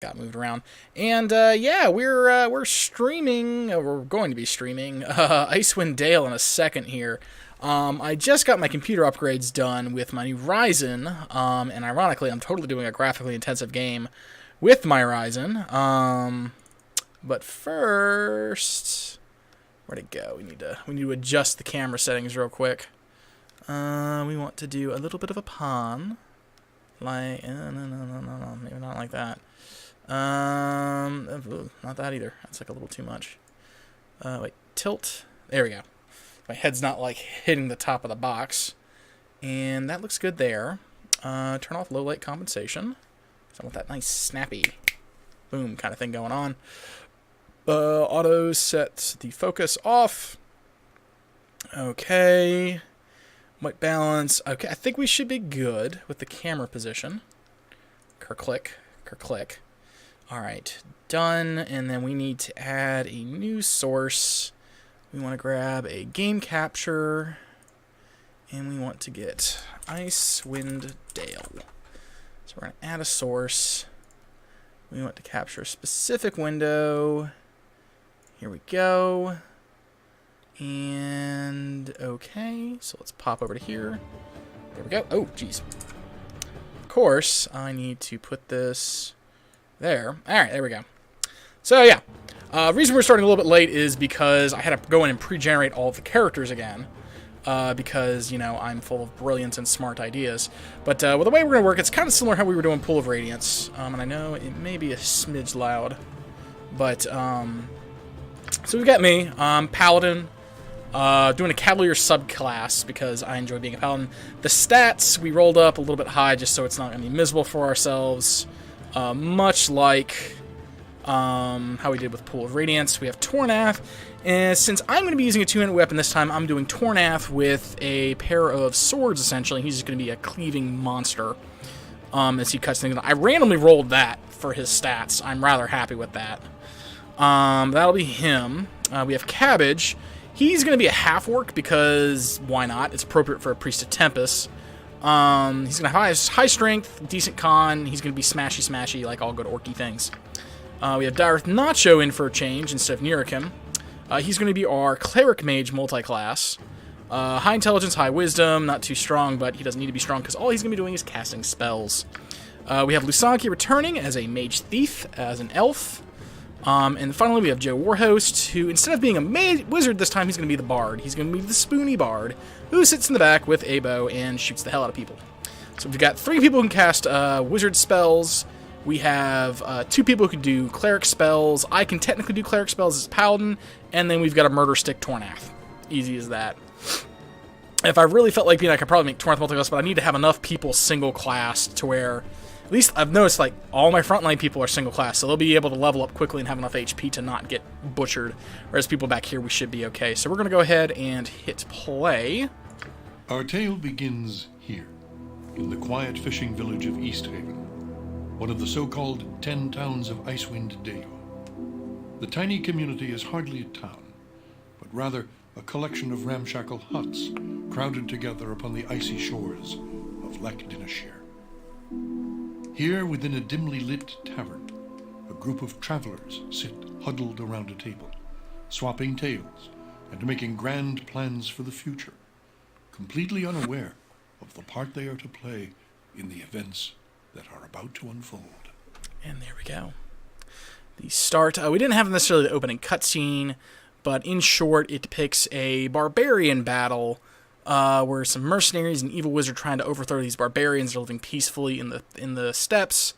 got moved around. And yeah, we're streaming. We're going to be streaming Icewind Dale in a second here. I just got my computer upgrades done with my new Ryzen, and ironically, I'm totally doing a graphically intensive game with my Ryzen. But first, where'd it go? We need to adjust the camera settings real quick. We want to do a little bit of a pawn, like no, maybe not like that. Not that either. That's like a little too much. Wait, tilt. There we go. My head's not like hitting the top of the box. And that looks good there. Turn off low light compensation. So I want that nice snappy boom kind of thing going on. Auto set the focus off. Okay. White balance. Okay, I think we should be good with the camera position. Click. Alright, done. And then we need to add a new source. We want to grab a game capture. And we want to get Icewind Dale. So we're going to add a source. We want to capture a specific window. Here we go. And okay, so let's pop over to here. There we go. Oh, geez. Of course, I need to put this there. All right, there we go. So yeah, reason we're starting a little bit late is because I had to go in and pre-generate all of the characters again. Because, you know, I'm full of brilliance and smart ideas. But well, the way we're going to work, it's kind of similar to how we were doing Pool of Radiance. And I know it may be a smidge loud. But, so we've got me, Paladin, doing a Cavalier subclass because I enjoy being a Paladin. The stats, we rolled up a little bit high just so it's not going to be miserable for ourselves. Much like how we did with Pool of Radiance. We have Tornath, and since I'm going to be using a two-handed weapon this time, I'm doing Tornath with a pair of swords, essentially. He's just going to be a cleaving monster as he cuts things down. I randomly rolled that for his stats. I'm rather happy with that. That'll be him. We have Cabbage. He's going to be a half-orc because why not? It's appropriate for a Priest of Tempest. He's going to have high strength, decent con. He's going to be smashy like all good orky things. We have Direth Nacho in for a change instead of Nirakim. He's going to be our Cleric Mage multi-class. High intelligence, high wisdom, not too strong, but he doesn't need to be strong because all he's going to be doing is casting spells. We have Lusanki returning as a Mage Thief, as an elf. And finally we have Joe Warhost, who instead of being a wizard this time, he's going to be the bard. He's going to be the spoony bard, who sits in the back with a bow and shoots the hell out of people. So we've got 3 people who can cast wizard spells. We have 2 people who can do cleric spells. I can technically do cleric spells as Paladin. And then we've got a murder stick Tornath. Easy as that. If I really felt like being, I could probably make Tornath multi-class, but I need to have enough people single class to where, at least I've noticed, like, all my frontline people are single class, so they'll be able to level up quickly and have enough HP to not get butchered. Whereas people back here, we should be okay. So we're going to go ahead and hit play. Our tale begins here, in the quiet fishing village of Easthaven, one of the so-called 10 towns of Icewind Dale. The tiny community is hardly a town, but rather a collection of ramshackle huts crowded together upon the icy shores of Lech Dinashir. Here, within a dimly lit tavern, a group of travelers sit huddled around a table, swapping tales and making grand plans for the future, completely unaware of the part they are to play in the events that are about to unfold. And there we go. The start. We didn't have necessarily the opening cutscene, but in short, it depicts a barbarian battle where some mercenaries and evil wizard trying to overthrow these barbarians are living peacefully in the steppes.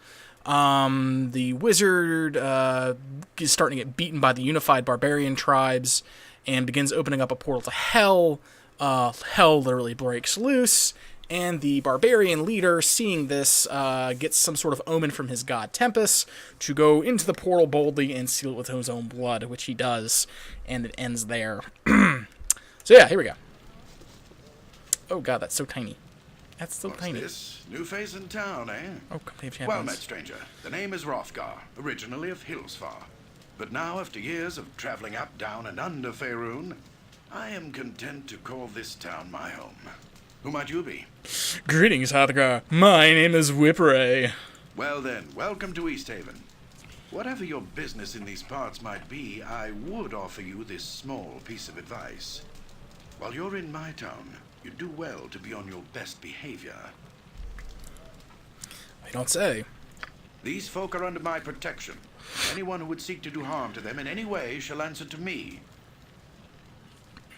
The wizard is starting to get beaten by the unified barbarian tribes and begins opening up a portal to hell. Hell literally breaks loose. And the barbarian leader, seeing this, gets some sort of omen from his god Tempest to go into the portal boldly and seal it with his own blood, which he does, and it ends there. So yeah, here we go. Oh god, that's so tiny. That's so tiny. This? New face in town, eh? Oh, Company of Champions. Well met, stranger. The name is Hrothgar, originally of Hillsfar. But now, after years of traveling up, down, and under Faerun, I am content to call this town my home. Who might you be? Greetings, Hrothgar. My name is Whipray. Well then, welcome to Easthaven. Whatever your business in these parts might be, I would offer you this small piece of advice. While you're in my town, you do well to be on your best behavior. I don't say. These folk are under my protection. Anyone who would seek to do harm to them in any way shall answer to me.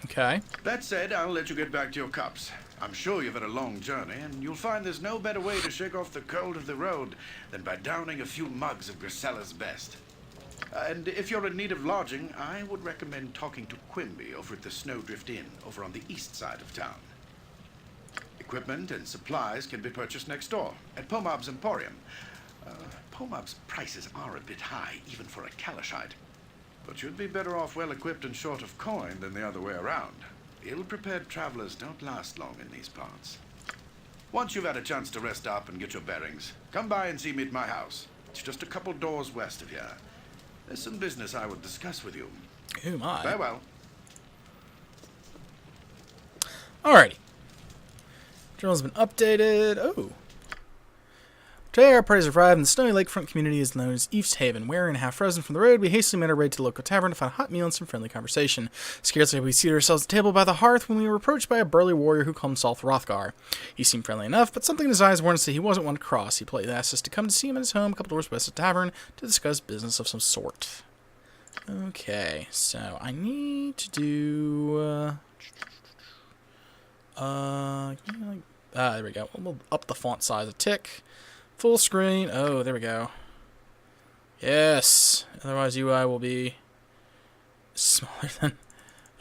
Okay. That said, I'll let you get back to your cups. I'm sure you've had a long journey, and you'll find there's no better way to shake off the cold of the road than by downing a few mugs of Grisella's best. And if you're in need of lodging, I would recommend talking to Quimby over at the Snowdrift Inn, over on the east side of town. Equipment and supplies can be purchased next door, at Pomab's Emporium. Pomab's prices are a bit high, even for a Kalashite. But you'd be better off well-equipped and short of coin than the other way around. Ill-prepared travelers don't last long in these parts. Once you've had a chance to rest up and get your bearings, come by and see me at my house. It's just a couple doors west of here. There's some business I would discuss with you. Oh my. Farewell. Alrighty. Journal's been updated. Oh. Today, our parties arrived in the snowy lakefront community is known as East Haven. Weary and half frozen from the road, we hastily made our way to the local tavern to find a hot meal and some friendly conversation. Scarcely had we seated ourselves at the table by the hearth when we were approached by a burly warrior who called himself Hrothgar. He seemed friendly enough, but something in his eyes warned us that he wasn't one to cross. He politely asked us to come to see him at his home a couple doors west of the tavern to discuss business of some sort. Okay, so I need to do... there we go. We'll up the font size a tick. Full screen. Oh, there we go. Yes. Otherwise, UI will be smaller than...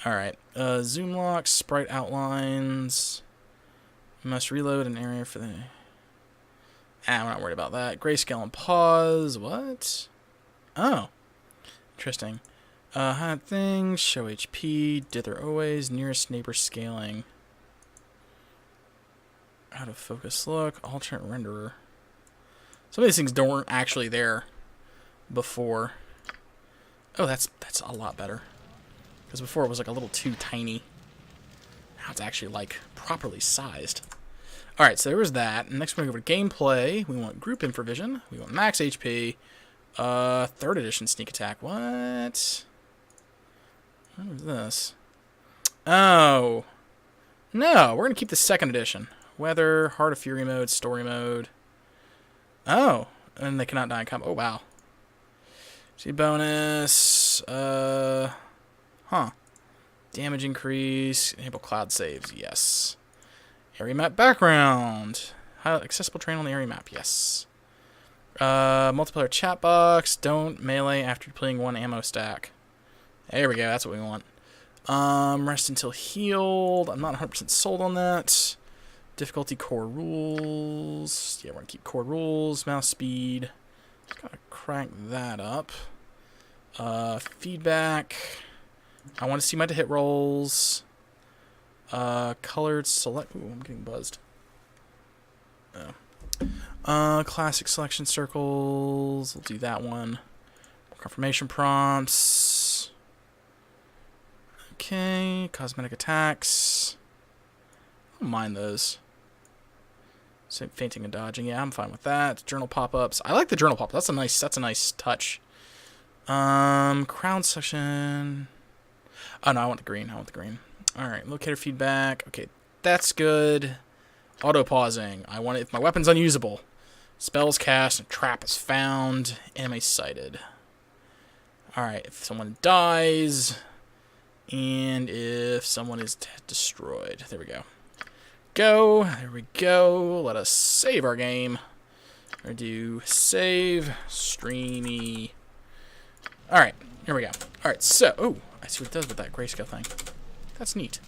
Alright. Zoom lock, sprite outlines. Must reload an area for the... we're not worried about that. Grayscale and pause. What? Oh. Interesting. Hide things. Show HP. Dither always. Nearest neighbor scaling. Out of focus look. Alternate renderer. Some of these things weren't actually there before. Oh, that's a lot better. Because before it was like a little too tiny. Now it's actually like properly sized. Alright, so there was that. Next we're going to go over to gameplay. We want group infravision. We want max HP. 3rd edition sneak attack. What? What is this? Oh. No, we're going to keep the 2nd edition. Weather, Heart of Fury mode, story mode. Oh, and they cannot die in combat. Oh, wow. See bonus. Damage increase. Enable cloud saves. Yes. Area map background. Accessible terrain on the area map. Yes. Multiplayer chat box. Don't melee after depleting 1 ammo stack. There we go. That's what we want. Rest until healed. I'm not 100% sold on that. Difficulty core rules. Yeah, we're going to keep core rules. Mouse speed. Gotta crank that up. Feedback. I want to see my hit rolls. Colored select. Ooh, I'm getting buzzed. Oh. Classic selection circles. We'll do that one. Confirmation prompts. Okay. Cosmetic attacks. I don't mind those. So fainting and dodging. Yeah, I'm fine with that. Journal pop-ups. I like the journal pop-ups. That's a nice touch. Crown section. Oh no, I want the green. Alright, locator feedback. Okay, that's good. Auto pausing. I want it if my weapon's unusable. Spells cast and trap is found. Enemy sighted. Alright, if someone dies. And if someone is destroyed. There we go. There we go. Let us save our game. We're going to do save streamy. Alright, here we go. Alright, so, oh, I see what it does with that grayscale thing. That's neat.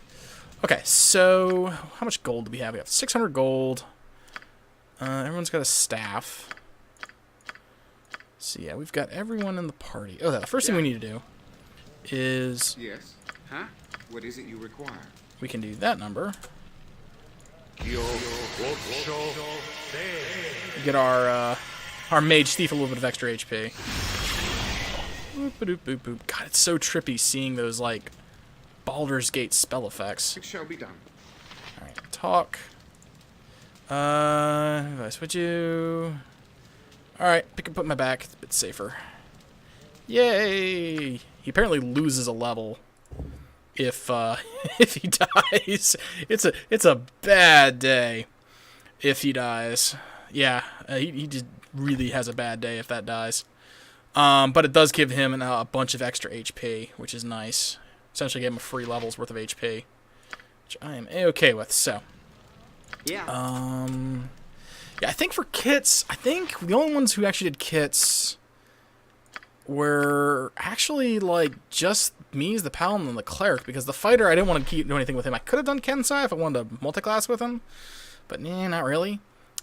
Okay, so, how much gold do we have? We have 600 gold. Everyone's got a staff. So, yeah, we've got everyone in the party. Oh, the first thing we need to do is... Yes? Huh? What is it you require? We can do that number. Get our mage thief a little bit of extra HP. Boop, boop, boop, boop. God, it's so trippy seeing those, like, Baldur's Gate spell effects. It shall be done. Alright, talk. If I switch you... Alright, pick up my back. It's a bit safer. Yay! He apparently loses a level if if he dies. It's a bad day if he dies. Yeah, he just really has a bad day if that dies. But it does give him a bunch of extra HP, which is nice. Essentially gave him a free level's worth of HP, which I am A-okay with, so. Yeah. Yeah, I think for kits, I think the only ones who actually did kits were actually, like, just me as the paladin and the cleric, because the fighter, I didn't want to do anything with him. I could have done Kensai if I wanted to multi-class with him, but nah, not really.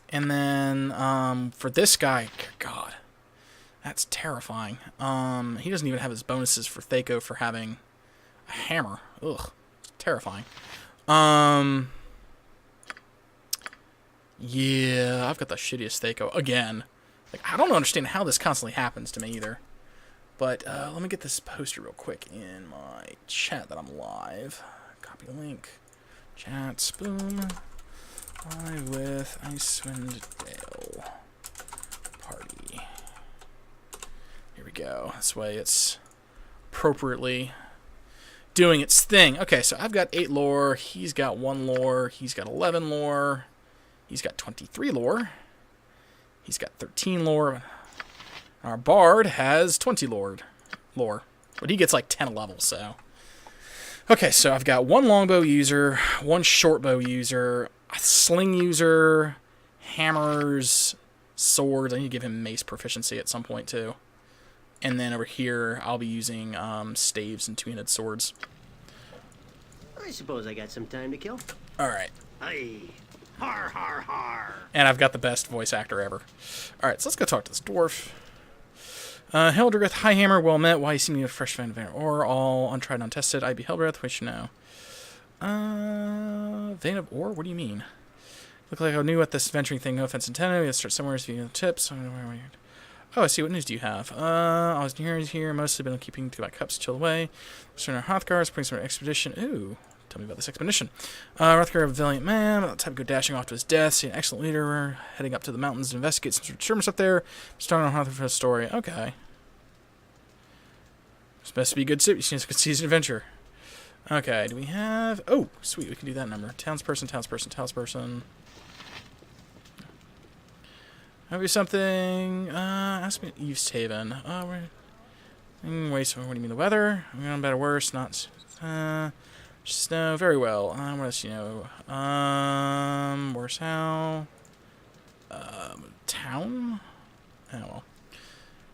And then, for this guy, God, that's terrifying. He doesn't even have his bonuses for Thako for having a hammer. Ugh, it's terrifying. Yeah, I've got the shittiest Thako again. Like, I don't understand how this constantly happens to me either. But let me get this poster real quick in my chat that I'm live. Copy link. Chats. Boom. Live with Icewind Dale. Party. Here we go. This way it's appropriately doing its thing. Okay, so I've got 8 lore. He's got 1 lore. He's got 11 lore. He's got 23 lore. He's got 13 lore. Our bard has 20 lore. But he gets like 10 a level, so. Okay, so I've got 1 longbow user, 1 shortbow user, a sling user, hammers, swords. I need to give him mace proficiency at some point, too. And then over here, I'll be using staves and 2-handed swords. I suppose I got some time to kill. Alright. Hey. Har, har, har. And I've got the best voice actor ever. Alright, so let's go talk to this dwarf. Hildreth, High Hammer, well met. Why you see me a fresh fan of ore, all untried and untested. I be Hildreth, what you know. Vein of ore? What do you mean? Look like I'm new at this venturing thing, no offense intended. We have to start somewhere, so you know tips. Oh, I see. What news do you have? I was here, mostly been keeping to my cups chilled away. Starting our Hrothgar, bring some expedition. Ooh. Tell me about this expedition. Hrothgar, a valiant man, type of go dashing off to his death. See an excellent leader. We're heading up to the mountains to investigate some sort of disturbance up there. Starting on Hrothgar for a story. Okay. It's best to be a good season adventure. Okay, do we have... Oh, sweet, we can do that number. Townsperson. Maybe something... ask me at Eve's Haven. Wait, so what do you mean, the weather? I'm going better, worse, not... Snow, very well. What else you know? Where's how? Town? Oh, well.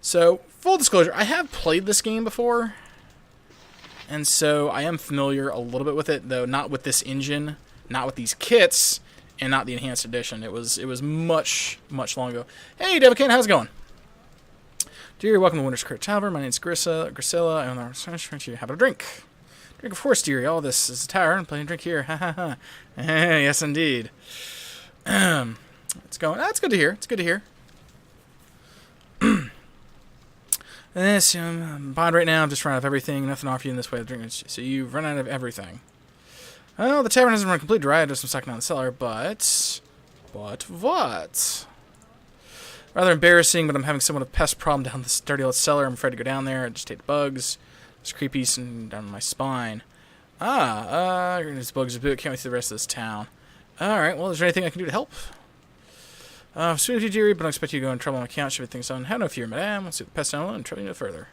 So, full disclosure, I have played this game before. And so, I am familiar a little bit with it, though not with this engine, not with these kits, and not the Enhanced Edition. It was much, much long ago. Hey, Devakin, how's it going? Dear, welcome to Winter's Crit Tavern. My name's Grisilla. I'm on the have a drink. Drink, of course, dearie. All this is a tavern. Plenty of drink here. Ha ha ha. Yes, indeed. It's going. That's good to hear. It's good to hear. This, I'm bond right now. I'm just running out of everything. Nothing to offer you in this way of drinking. So you've run out of everything. Well, the tavern hasn't run completely dry. I just some stocking down the cellar, but what? Rather embarrassing, but I'm having somewhat of a pest problem down this dirty old cellar. I'm afraid to go down there. I just hate the bugs. It's creepy and down my spine. These bugs are big. Can't wait to see the rest of this town. Alright, well, is there anything I can do to help? Sweet of you, dearie, but I don't expect you to go in trouble on account. Should be things on. Have no fear, madame. Let's see the pest down and trouble you no further.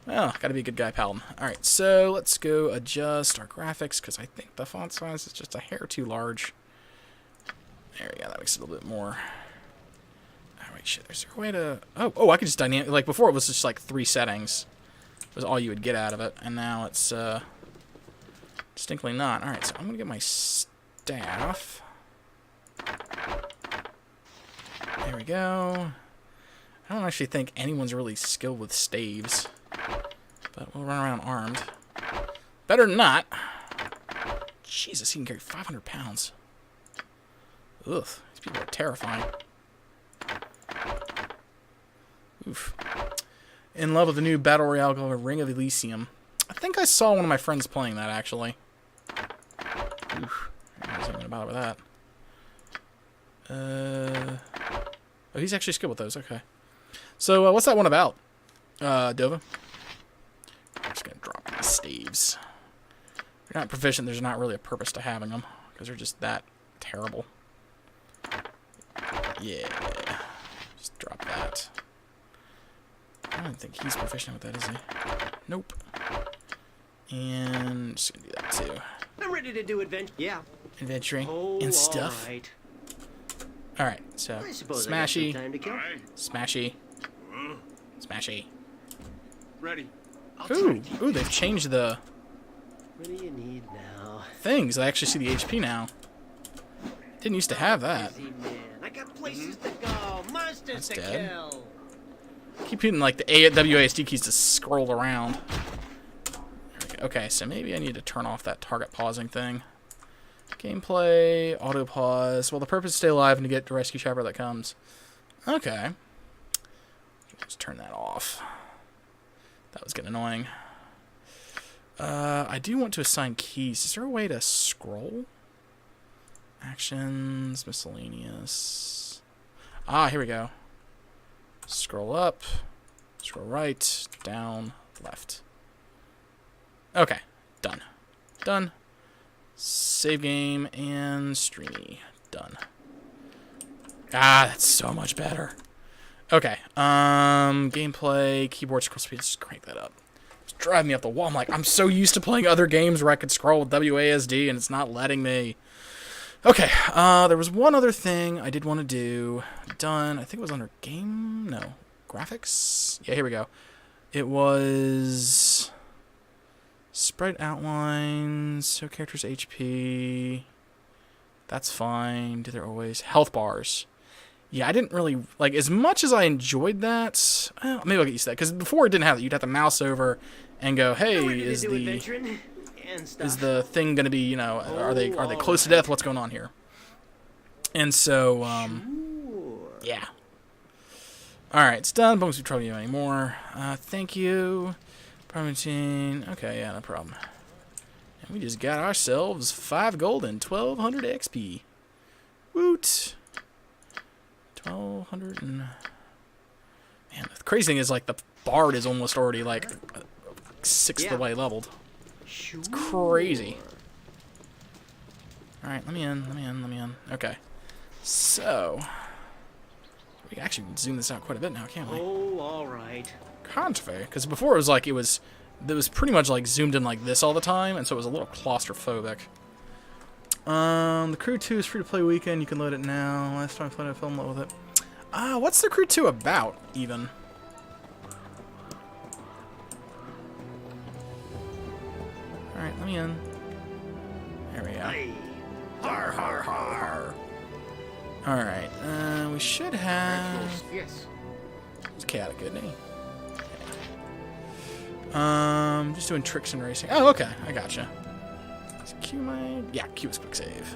Well, gotta be a good guy, paladin. Alright, so let's go adjust our graphics, because I think the font size is just a hair too large. There we go, that makes it a little bit more. Alright, shit, is there a way to... Oh, I could just dynamic... Like, before it was just, like, 3 settings. Was all you would get out of it, and now it's distinctly not. Alright, so I'm gonna get my staff. There we go. I don't actually think anyone's really skilled with staves, but we'll run around armed. Better than not. Jesus, he can carry 500 pounds. Ugh, these people are terrifying. Oof. In love with the new Battle Royale called Ring of Elysium. I think I saw one of my friends playing that, actually. Oof. I wasn't going to bother with that. Oh, he's actually skilled with those. Okay. So, what's that one about? Dova. I'm just gonna drop these staves. If you're not proficient, there's not really a purpose to having them, because they're just that terrible. Yeah. Just drop that. I don't think he's proficient with that, is he? Nope. And just gonna do that too. I'm ready to do adventure. Yeah. Adventuring Oh, and stuff. all right. Alright, so I suppose smashy, I got some time to kill. smashy, smashy. Ready. Ooh, they've changed the What do you need now? things. I actually see the HP now. Didn't used to have that. Busy man. I got places to go, monsters That's to dead. kill. Keep hitting like the WASD keys to scroll around. There we go. Okay, so maybe I need to turn off that target pausing thing. Gameplay, auto pause. Well, the purpose is to stay alive and to get the rescue chopper that comes. Okay. Let's turn that off. That was getting annoying. I do want to assign keys. Is there a way to scroll? Actions, miscellaneous. Ah, here we go. Scroll up, scroll right, down, left. Okay, done. Done. Save game and streamy. Done. Ah, that's so much better. Okay, gameplay, keyboard scroll speed, just crank that up. It's driving me up the wall. I'm like, I'm so used to playing other games where I could scroll with WASD and it's not letting me. Okay, there was one other thing I did want to do. Done. I think it was under game. No, graphics. Yeah, here we go. It was sprite outlines. Show characters HP. That's fine. Do there always health bars? Yeah, I didn't really like as much as I enjoyed that. Maybe I'll get used to that because before it didn't have that. You'd have to mouse over and go, "Hey, is the thing going to be, you know, are they close to death? What's going on here?" And so, yeah. All right, it's done. Won't trouble you anymore. Thank you, Protein. Okay, yeah, no problem. And we just got ourselves 5 gold and 1,200 XP. Woot! 1,200 and man, the crazy thing is like the bard is almost already like a sixth of the way leveled. It's crazy. Alright, let me in. Okay. So, we can actually zoom this out quite a bit now, can't we? Oh, alright. Contrary, because before it was pretty much like zoomed in like this all the time, and so it was a little claustrophobic. The Crew 2 is free to play weekend. You can load it now. Last time I played, I fell in love with it. What's the Crew 2 about, even? Alright, let me in. There we go. Har, har, har. Alright, we should have... Yes. It's chaotic, isn't he? Just doing tricks and racing. Oh, okay, I gotcha. Is Q my... Yeah, Q is quick save.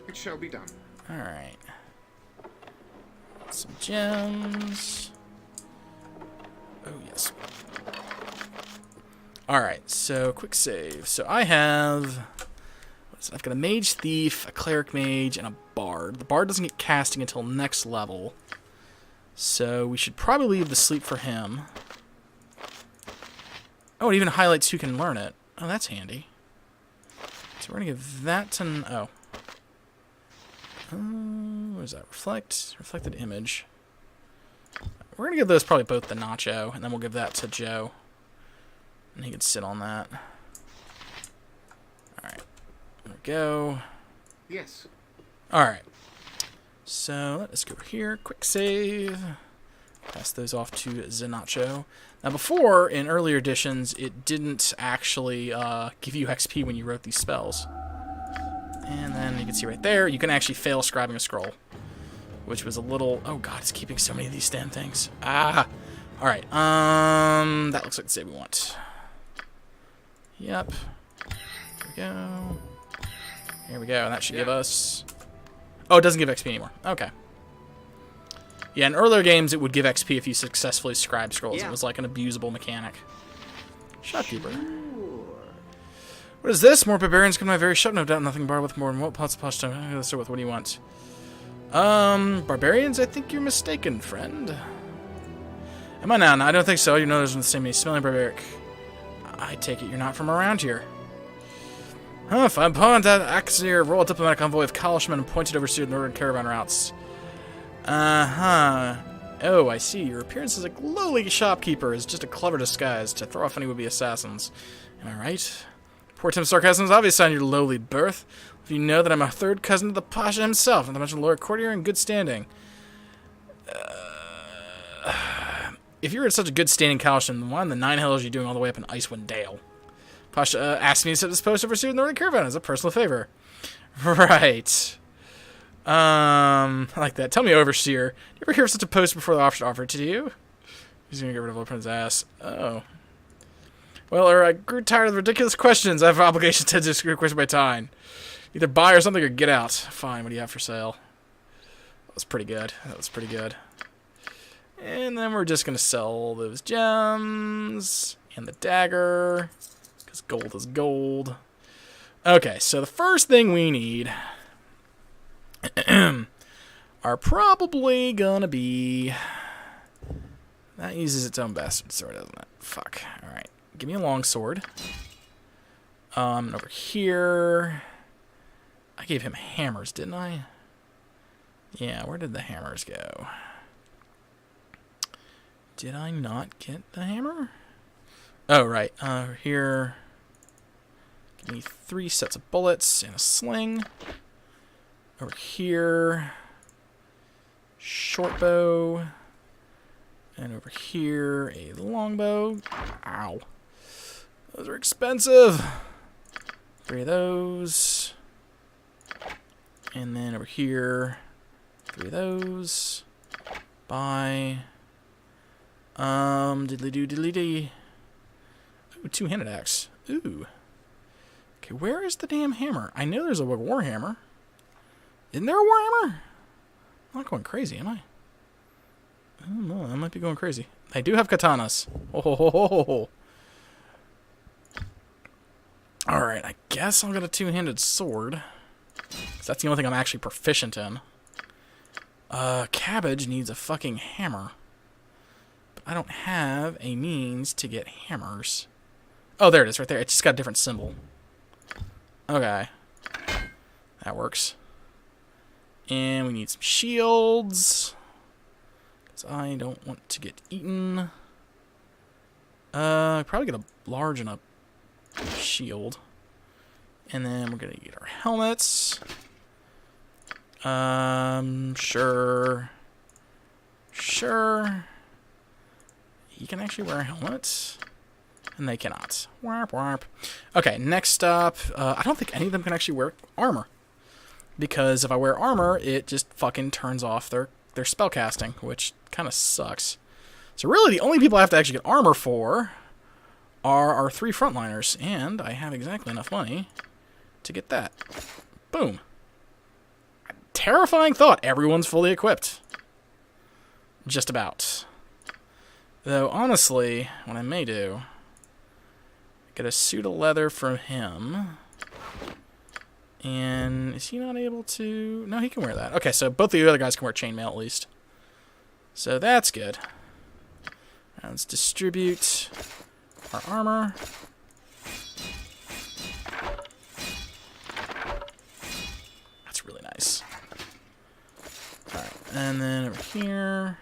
It shall be done. Alright. Some gems. Oh, yes. Alright, so quick save. So I have... What is it? I've got a mage thief, a cleric mage, and a bard. The bard doesn't get casting until next level. So we should probably leave the sleep for him. Oh, it even highlights who can learn it. Oh, that's handy. So we're going to give that to... Oh. What is that? Reflected image. We're going to give those probably both to Nacho, and then we'll give that to Joe. And he can sit on that. Alright. There we go. Yes. Alright. So, let's go here. Quick save. Pass those off to Zanacho. Now, before, in earlier editions, it didn't actually give you XP when you wrote these spells. And then you can see right there, you can actually fail scribing a scroll. Which was a little... Oh, God, it's keeping so many of these damn things. Ah! Alright, that looks like the save we want. Yep. Here we go. Here we go, and that should give us... Oh, it doesn't give XP anymore. Okay. Yeah, in earlier games, it would give XP if you successfully scribed scrolls. Yeah. It was like an abusable mechanic. Shopkeeper. What is this? More barbarians come to my very shop. No doubt nothing bar with more than what pots of posh time. Let's start with what do you want? Barbarians? I think you're mistaken, friend. Am I now? No, I don't think so. You know there's the same smelling barbaric. I take it you're not from around here. Huh, if I'm upon that Axir, roll a diplomatic convoy of Kalishman and pointed overseer the northern caravan routes. Uh-huh. Oh, I see. Your appearance as a lowly shopkeeper is just a clever disguise to throw off any would-be assassins. Am I right? Poor Tim's sarcasm is obvious on your lowly birth. If you know that I'm a third cousin to the Pasha himself, and the mentioned Lord Courtier in good standing. If you're in such a good standing Kalishman, then why in the nine hells are you doing all the way up in Icewind Dale? Pasha asked me to set this post overseer the northern caravan as a personal favor. Right. I like that. Tell me, overseer. You ever hear of such a post before the option offered to you? He's gonna get rid of Open's ass. Oh. Well, I grew tired of the ridiculous questions. I have an obligation to just request my time. Either buy or something or get out. Fine, what do you have for sale? That was pretty good. That was pretty good. And then we're just gonna sell those gems and the dagger. Because gold is gold. Okay, so the first thing we need are probably gonna be... That uses its own bastard sword, doesn't it? Fuck. Alright. Give me a long sword. Over here... I gave him hammers, didn't I? Yeah, where did the hammers go? Did I not get the hammer? Oh, right. Here... Give me 3 sets of bullets and a sling. Over here, short bow. And over here, a longbow. Ow. Those are expensive. 3 of those. And then over here, 3 of those. Buy. Diddly-doo, diddly-dee. Ooh, 2-handed axe. Ooh. Okay, where is the damn hammer? I know there's a warhammer. Isn't there a warhammer? I'm not going crazy, am I? I don't know. I might be going crazy. I do have katanas. Oh, ho, ho, ho, ho, ho. Alright, I guess I'll get a 2-handed sword. Because that's the only thing I'm actually proficient in. Cabbage needs a fucking hammer. But I don't have a means to get hammers. Oh, there it is, right there. It's just got a different symbol. Okay. That works. And we need some shields. Because I don't want to get eaten. Probably get a large and a shield. And then we're going to get our helmets. Sure. Sure. He can actually wear a helmet. And they cannot. Warp, warp. Okay, next up. I don't think any of them can actually wear armor. Because if I wear armor, it just fucking turns off their spellcasting, which kind of sucks. So really, the only people I have to actually get armor for are our 3 frontliners. And I have exactly enough money to get that. Boom. Terrifying thought. Everyone's fully equipped. Just about. Though, honestly, what I may do... Get a suit of leather from him. And is he not able to... No, he can wear that. Okay, so both the other guys can wear chainmail at least. So that's good. Now let's distribute our armor. That's really nice. Alright, and then over here...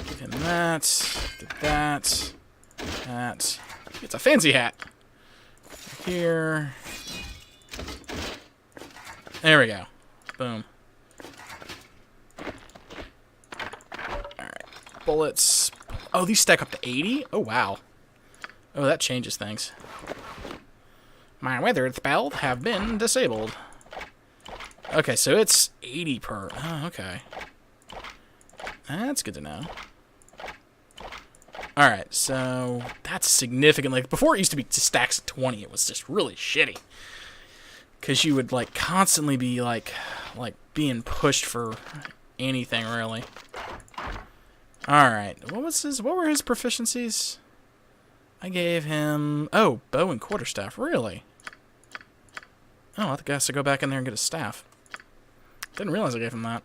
Give him that. Get that. That. It's a fancy hat. Here. There we go. Boom. Alright. Bullets. Oh, these stack up to 80? Oh, wow. Oh, that changes things. My weathered spells have been disabled. Okay, so it's 80 per. Oh, okay. That's good to know. Alright, so that's significant. Like, before it used to be just stacks of 20, it was just really shitty. Because you would, like, constantly be, like being pushed for anything, really. Alright, what were his proficiencies? I gave him, oh, bow and quarterstaff, really? Oh, I guess I go back in there and get a staff. Didn't realize I gave him that.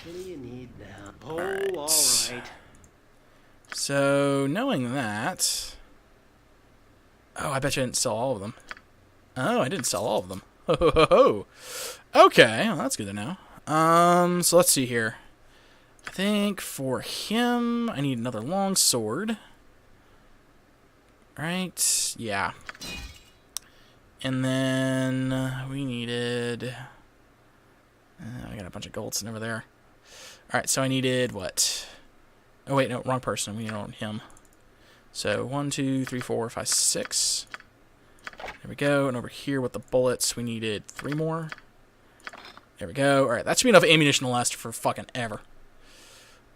What do you need now? Oh, Alright. all right. So, knowing that... Oh, I bet you didn't sell all of them. Oh, I didn't sell all of them. Ho, ho, ho, ho. Okay, well, that's good to know. So let's see here. I think for him, I need another long sword. Right? Yeah. And then we needed... I got a bunch of golds over there. Alright, so I needed what? Oh, wait, no, wrong person. We need on him. So 1, 2, 3, 4, 5, 6. There we go. And over here with the bullets, we needed 3 more. There we go. Alright, that should be enough ammunition to last for fucking ever.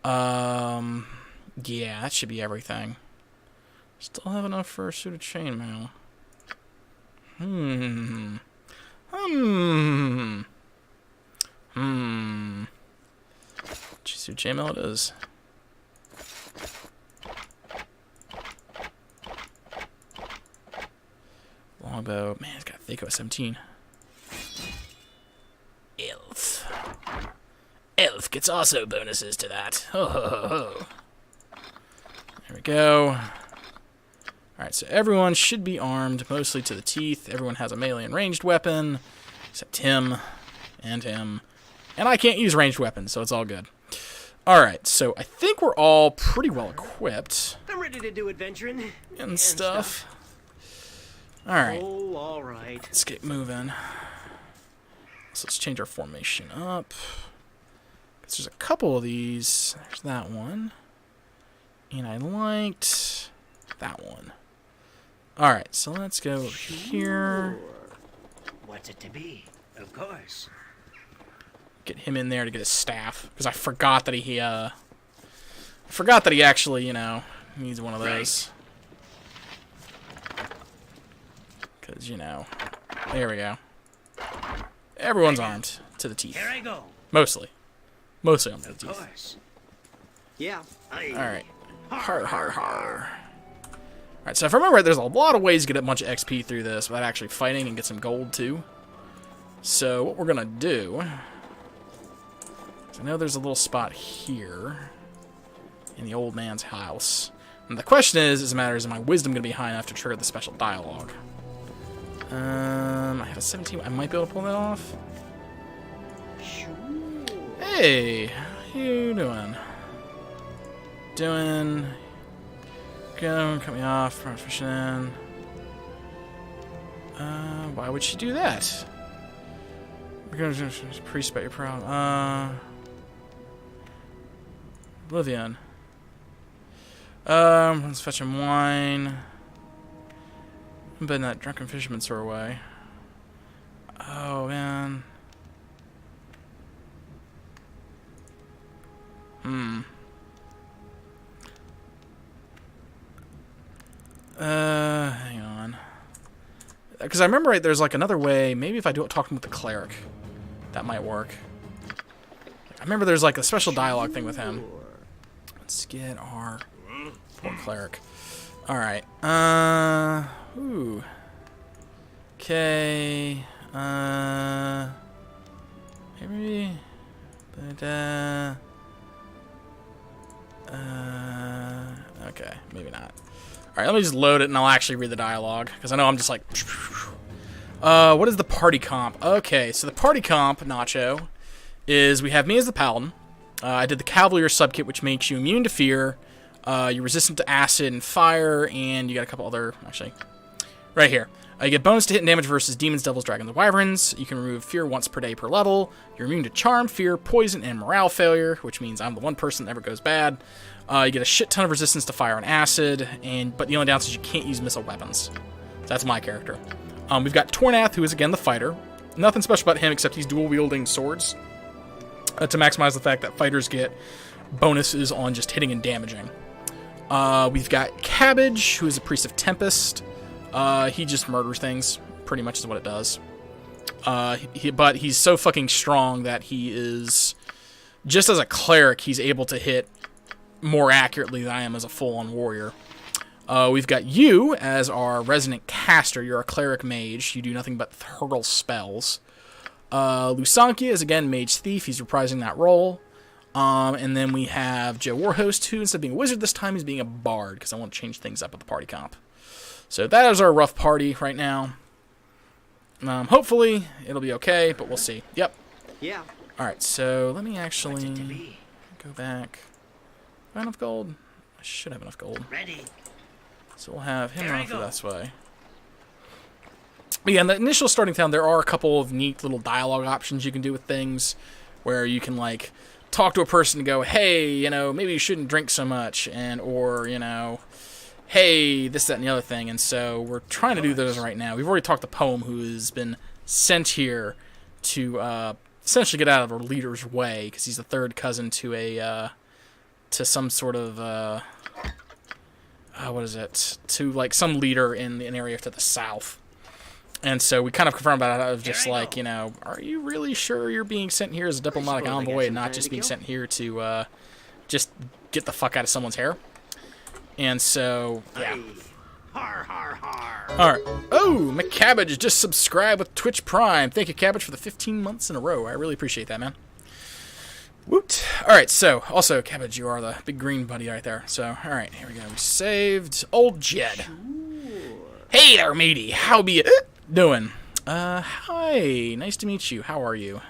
Yeah, that should be everything. Still have enough for a suit of chainmail. Suit of chainmail it is. Longbow. Man, it's got a Thaco 17. Elf. Elf gets also bonuses to that. Ho, ho, ho, ho. There we go. Alright, so everyone should be armed, mostly to the teeth. Everyone has a melee and ranged weapon, except him and him. And I can't use ranged weapons, so it's all good. Alright, so I think we're all pretty well equipped. I'm ready to do adventuring. And stuff. Alright. Oh, all right. Let's get moving. So let's change our formation up. Because there's a couple of these. There's that one. And I liked that one. Alright, so let's go here. What's it to be? Of course. Get him in there to get his staff. Because I forgot that he actually, you know, needs one of those. Because, you know, there we go. Everyone's armed to the teeth. Here I go. Mostly. Mostly armed to the Of teeth. course. Yeah. Alright. Har, har, har. Alright, so if I remember right, there's a lot of ways to get a bunch of XP through this without actually fighting and get some gold, too. So, what we're gonna do... I know there's a little spot here in the old man's house. And the question is my wisdom going to be high enough to trigger the special dialogue? I have a 17. I might be able to pull that off. Sure. Hey, how you doing? Go, cut me off. Run fishing in. Why would she do that? We're gonna just priest about your problem. Oblivion. Let's fetch him wine. I'm betting that drunken fisherman sore away. Oh, man. Hang on. Because I remember right, there's like another way. Maybe if I do talk with the cleric, that might work. I remember there's like a special dialogue thing with him. Let's get our poor cleric. Alright. Ooh. Okay. Maybe. But, okay. Maybe not. Alright, let me just load it and I'll actually read the dialogue. Because I know I'm just like... what is the party comp? Okay, so the party comp, Nacho, is we have me as the paladin. I did the Cavalier subkit, which makes you immune to fear. You're resistant to acid and fire, and you got a couple other... Actually, right here. You get bonus to hit and damage versus demons, devils, dragons, and wyverns. You can remove fear once per day per level. You're immune to charm, fear, poison, and morale failure, which means I'm the one person that never goes bad. You get a shit ton of resistance to fire and acid, but the only downside is you can't use missile weapons. So that's my character. We've got Tornath, who is again the fighter. Nothing special about him except he's dual-wielding swords to maximize the fact that fighters get bonuses on just hitting and damaging. We've got Cabbage, who is a priest of Tempest. He just murders things, pretty much is what it does. But he's so fucking strong that he is... Just as a cleric, he's able to hit more accurately than I am as a full-on warrior. We've got you as our resident caster. You're a cleric mage. You do nothing but hurl spells. Lusankia is, again, mage thief. He's reprising that role. And then we have Joe Warhost, who instead of being a wizard this time, he's being a bard, because I want to change things up with the party comp. So that is our rough party right now. Hopefully, it'll be okay, but we'll see. Yep. Yeah. Alright, so let me actually go back. Do I have enough gold? I should have enough gold. Ready. So we'll have him off this way. But yeah, in the initial starting town, there are a couple of neat little dialogue options you can do with things, where you can, like, talk to a person and go, hey, you know, maybe you shouldn't drink so much, and, or, you know, hey, this, that, and the other thing. And so we're trying to do those right now. We've already talked to Poem, who has been sent here to essentially get out of our leader's way, because he's the third cousin to a to some sort of what is it? To like some leader in an area to the south. And so we kind of confirmed that of just like, you know, are you really sure you're being sent here as a diplomatic envoy and not just being sent here to just get the fuck out of someone's hair? And so, yeah. Har, har, har. Alright. Oh, McCabbage just subscribed with Twitch Prime. Thank you, Cabbage, for the 15 months in a row. I really appreciate that, man. Woot. Alright, so, also, Cabbage, you are the big green buddy right there. So, alright, here we go. We saved Old Jed. Sure. Hey there, matey. How be it doing? Hi. Nice to meet you. How are you?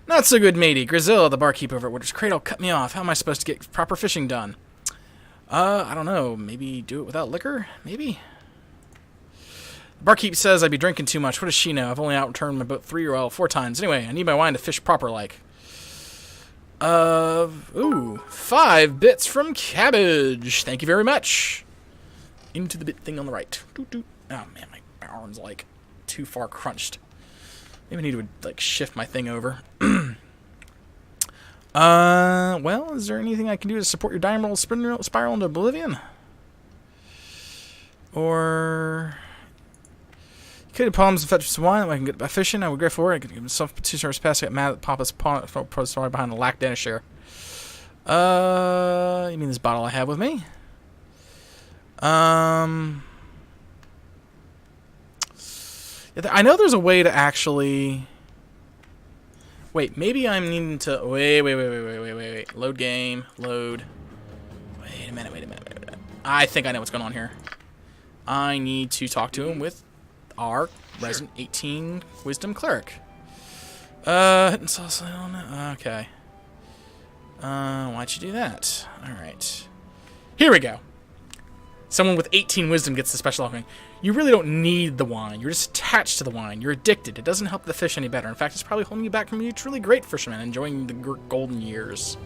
Not so good, matey. Grisilla, the barkeep over at Winter's Cradle, cut me off. How am I supposed to get proper fishing done? I don't know. Maybe do it without liquor? Maybe? The barkeep says I'd be drinking too much. What does she know? I've only outturned my boat 4 times. Anyway, I need my wine to fish proper like. Ooh. 5 bits from Cabbage. Thank you very much. Into the bit thing on the right. Doot, doot. Oh, man, my arm's, like, too far crunched. Maybe I need to, like, shift my thing over. Well, is there anything I can do to support your diamond spiral into oblivion? Or... You could palms and fetch some wine that I can get by fishing. I would grateful for it. I could give myself 2 stars past. I get mad at Papa's story behind the lack Danish share. You mean this bottle I have with me? Yeah, I know there's a way to actually... Wait, maybe I'm needing to... Wait. Load game. Load. Wait a minute. I think I know what's going on here. I need to talk to him with our resident 18 Wisdom Cleric. Okay. Why'd you do that? Alright. Here we go. Someone with 18 Wisdom gets the special offering. You really don't need the wine. You're just attached to the wine. You're addicted. It doesn't help the fish any better. In fact, it's probably holding you back from being a truly great fisherman, enjoying the golden years.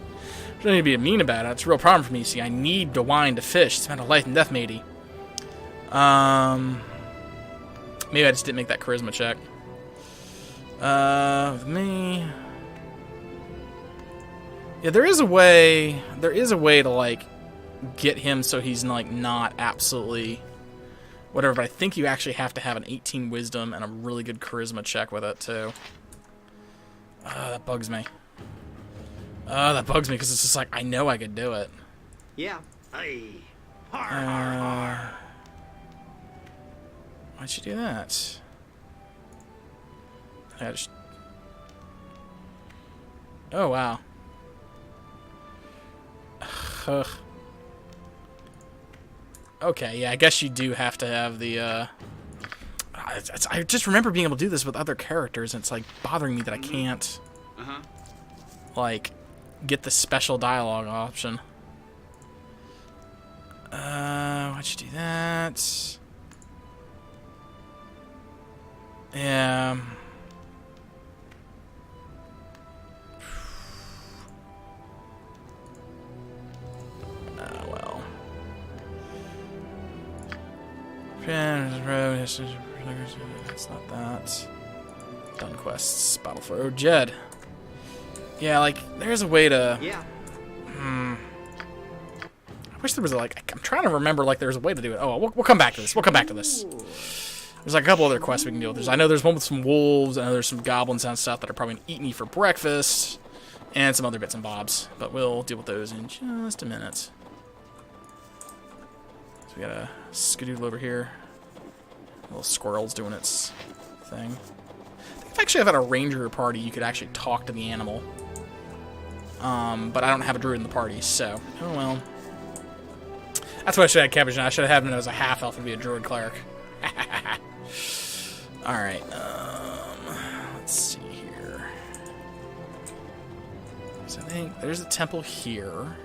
I don't need to be mean about it. It's a real problem for me. See, I need the wine to fish. It's a matter of life and death, matey. Maybe I just didn't make that charisma check. With me... Yeah, there is a way to, like, get him so he's, like, not absolutely... whatever, but I think you actually have to have an 18 wisdom and a really good charisma check with it, too. That bugs me. That bugs me, because it's just like, I know I could do it. Yeah. Har. Why'd you do that? I just... Oh, wow. Ugh. Okay, yeah, I guess you do have to have the, I just remember being able to do this with other characters, and it's, like, bothering me that I can't, like, get the special dialogue option. Why'd you do that? Yeah. Well. It's not that. Done quests. Battle for Old Jed. Yeah, like, there's a way to... Yeah. I wish there was, like... I'm trying to remember, like, there's a way to do it. Oh, we'll come back to this. We'll come back to this. There's, like, a couple other quests we can deal with. I know there's one with some wolves. I know there's some goblins and stuff that are probably going to eat me for breakfast. And some other bits and bobs. But we'll deal with those in just a minute. So we got a skadoodle over here. Little squirrel's doing its thing. I think if I actually had a ranger party, you could actually talk to the animal. but I don't have a druid in the party, so oh well. That's why I should have had cabbage. I should have had him as a half elf and be a druid cleric. All right. Let's see here. So I think there's a temple here.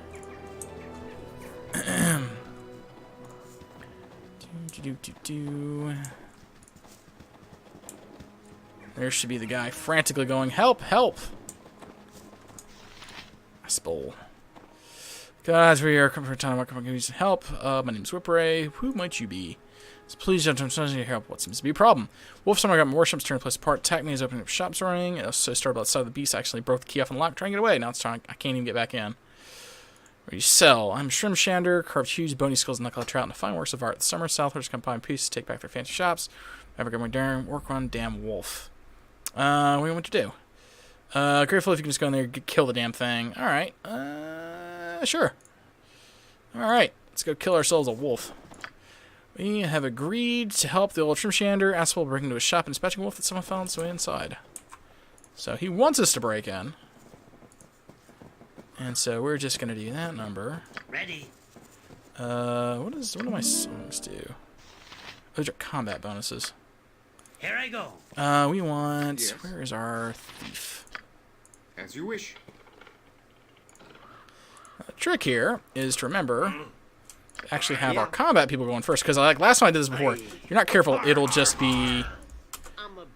There should be the guy frantically going, help, help! Ice bowl. Guys, we are coming for a time. Welcome, give you some help. My name's Whipray. Who might you be? So please, gentlemen, I need help. What seems to be a problem? Wolf summer got my warships turned to place apart. Attacked me as opening up shops running. So I started outside of the beast. I actually broke the key off and locked, trying to get away. Now it's time. I can't even get back in. Where do you sell? I'm Shrimp Shander, carved huge bony skulls and knuckle trout into fine works of art. The summer southwards come by in pieces, take back their fancy shops. Ever get my darn work on damn wolf. What do you want to do? Grateful if you can just go in there and kill the damn thing. Alright. Sure. Alright. Let's go kill ourselves a wolf. We have agreed to help the old Shrimp Shander. Asshole breaking into a shop and dispatching a wolf that someone found its way inside. So he wants us to break in. And so we're just gonna do that number. Ready. What do my songs do? Those are combat bonuses. Here I go. We want... Yes. Where is our thief? As you wish. The trick here is to remember to actually have our combat people going first. Because like last time I did this before, if you're not careful, it'll just be...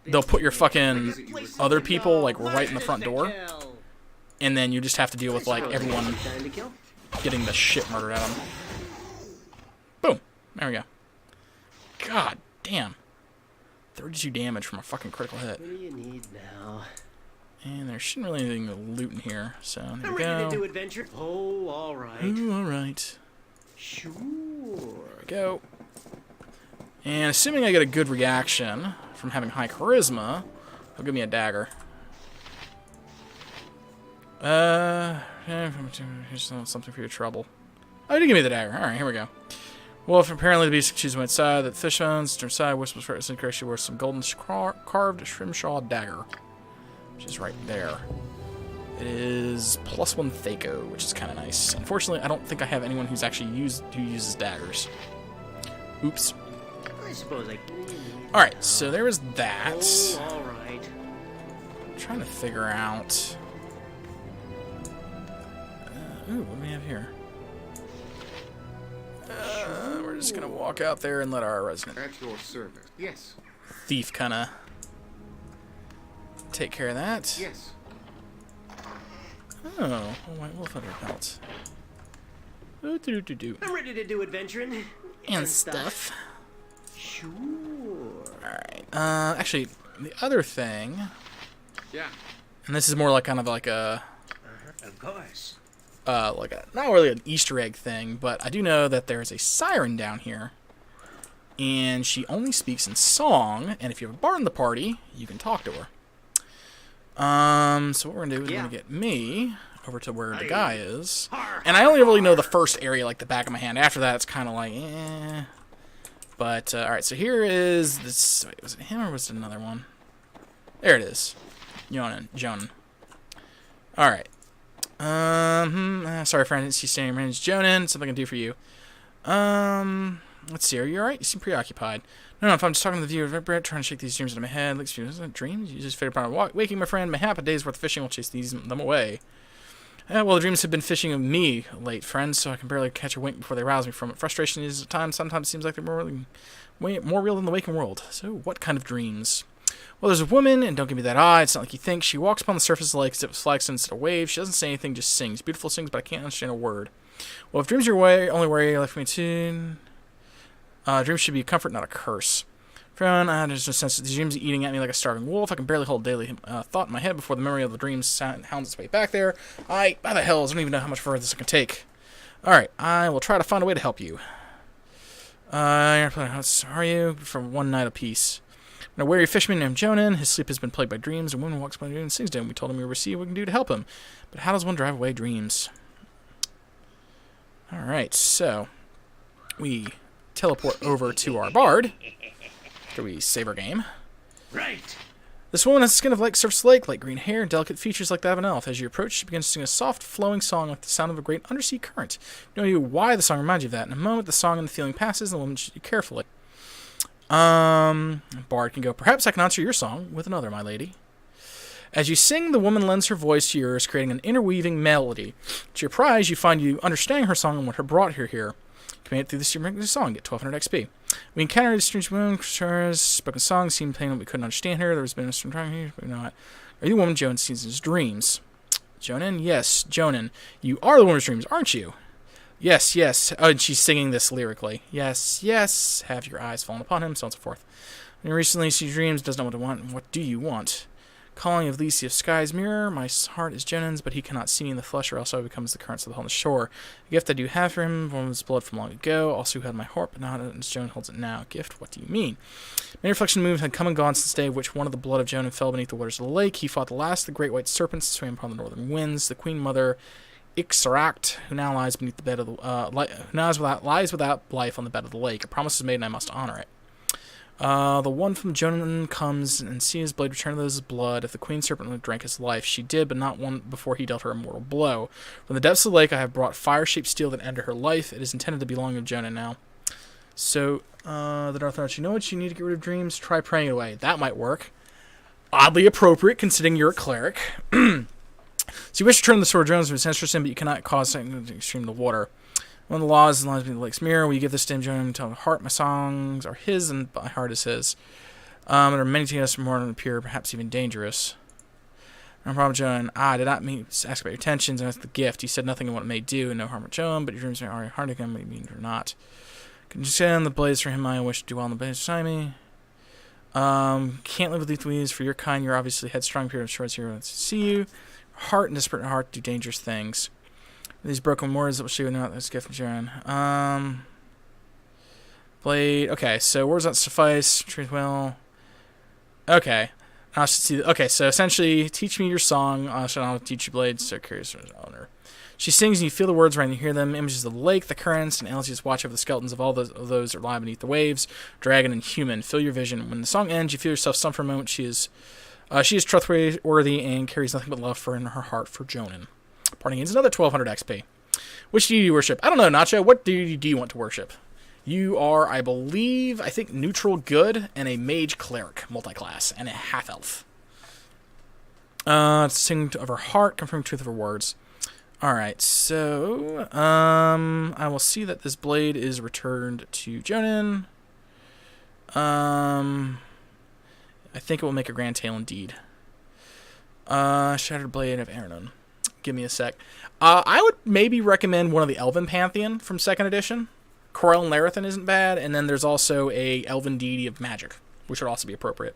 They'll put your fucking other people like right in the front door. And then you just have to deal with like everyone getting the shit murdered at them. Boom. There we go. God damn. 32 damage from a fucking critical hit. What do you need now? And there shouldn't really be anything to loot in here. So there I'm we ready go. to do adventure. Oh, all right. Ooh, alright. Sure. There we go. And assuming I get a good reaction from having high charisma, he'll give me a dagger. Here's something for your trouble. Oh, he did give me the dagger. Alright, here we go. Wolf, apparently the beast chooses went side, that fish owns, turn side, whispers for it, she wears some golden carved shrimshaw dagger. Which is right there. It is +1 Thaco, which is kind of nice. Unfortunately, I don't think I have anyone who uses daggers. Oops. I suppose I. Alright, so there was that. Oh, all right. I'm trying to figure out. Ooh, what do we have here? We're just gonna walk out there and let our resident At your service. Yes. thief kind of take care of that. Yes. Oh, white wolf under belt. Do. I'm ready to do adventuring. And stuff. Sure. Alright. Actually, the other thing, Yeah. and this is more like kind of like a Of course. not really an Easter egg thing, but I do know that there's a siren down here, and she only speaks in song, and if you have a bard in the party, you can talk to her. So what we're gonna do is we're gonna get me over to where the guy is, and I only really know the first area, like the back of my hand. After that, it's kind of like, eh. But all right, so here is this. Wait, was it him or was it another one? There it is, Jonan. All right. Sorry, friend. It's you standing around. It's Jonan. Something I can do for you. Let's see. Are you alright? You seem preoccupied. No, if I'm just talking to the viewer, trying to shake these dreams out of my head. Like, isn't it dreams? You just fade upon waking, my friend. Mayhap a day's worth of fishing will chase them away. Well, the dreams have been fishing of me late, friends, so I can barely catch a wink before they rouse me from it. Frustration is at times, sometimes seems like they're more real than the waking world. So, what kind of dreams? Well, there's a woman, and don't give me that eye, it's not like you think. She walks upon the surface of the lake as if it was flags instead of waves. She doesn't say anything, just sings. Beautiful sings, but I can't understand a word. Well, if dreams are your only way, left me too. Dreams should be a comfort, not a curse. Friend, there's no sense that the dreams are eating at me like a starving wolf. I can barely hold daily thought in my head before the memory of the dreams hounds its way back there. By the hells, I don't even know how much further this I can take. Alright, I will try to find a way to help you. How are you? For one night apiece. Now, wary fisherman named Jonan. His sleep has been plagued by dreams. A woman walks by and sings to him. We told him we would see what we can do to help him. But how does one drive away dreams? Alright, so we teleport over to our bard after we save our game. Right. This woman has the skin of light surface lake, light green hair, and delicate features like that of an elf. As you approach, she begins to sing a soft, flowing song like the sound of a great undersea current. You know why the song reminds you of that. In a moment, the song and the feeling passes, and the woman should you carefully. Bard can go, perhaps I can answer your song with another, my lady. As you sing, the woman lends her voice to yours, creating an interweaving melody. To your prize, you find you understanding her song and what her brought her here. You can make it through this song, get 1200 XP. We encountered a strange woman, spoken song, seemed plain that we couldn't understand her. There was been a strong time here, but not. Are you the woman Jonan sees in his dreams? Jonan? Yes, Jonan. You are the woman of his dreams, aren't you? Yes, yes. Oh, and she's singing this lyrically. Yes, yes. Have your eyes fallen upon him, so on and so forth. When you recently see dreams, does not what to want. What do you want? Calling of Lisi of Sky's mirror, my heart is Jonan's, but he cannot see me in the flesh, or else I become as the currents of the hell on the shore. A gift I do have for him, woman's blood from long ago, also who had my heart, but not as Jonan holds it now. Gift, what do you mean? Many reflection moves had come and gone since the day of which one of the blood of Jonan fell beneath the waters of the lake. He fought the last of the great white serpents that swam upon the northern winds, the queen mother Ixaract, who now lies beneath the bed of the lies without life on the bed of the lake. A promise is made, and I must honor it. The one from Jonan comes and sees his blade return to his blood. If the queen serpent drank his life, she did, but not one before he dealt her a mortal blow. From the depths of the lake, I have brought fire-shaped steel that ended her life. It is intended to belong to Jonan now. So, the Darth Knight, you know what? You need to get rid of dreams. Try praying it away. That might work. Oddly appropriate, considering you're a cleric. So you wish to turn the sword of Jonas from his interest in, but you cannot cause something to extreme the water. One of the laws is beneath the lake's mirror. Will you give this to him, Jonan, and tell my heart, my songs are his, and my heart is his. There are many things more than appear, perhaps even dangerous. No problem, Jonan. Did not mean to ask about your intentions, and that's the gift. You said nothing of what it may do, and no harm or Joan, but your dreams are hard to come, mean or not. Can you send the blades for him? I wish to do well in the blades beside me. Can't live with these weeds. For your kind, you're obviously headstrong. Period of shorts here to see you. Heart and desperate heart do dangerous things. These broken words that will show you not this gift from Sharon. Blade. Okay, so words that suffice. Truth will. Okay. I should see. Okay, so essentially, teach me your song. I'll teach you blades. So curious for his owner. She sings, and you feel the words right, and you hear them. Images of the lake, the currents, and Alice's watch over the skeletons of all those that lie beneath the waves. Dragon and human. Fill your vision. When the song ends, you feel yourself stunned for a moment. She is trustworthy and carries nothing but love for in her heart for Jonan. Parting gains another 1200 XP. Which do you worship? I don't know, Nacho. What do you want to worship? You are, I think, neutral good and a mage cleric multi-class and a half-elf. Sing of her heart, confirm truth of her words. Alright, so I will see that this blade is returned to Jonan. I think it will make a grand tale indeed. Shattered Blade of Aranon. Give me a sec. I would maybe recommend one of the Elven Pantheon from 2nd edition. Corel and Larathan isn't bad, and then there's also a Elven Deity of Magic, which would also be appropriate.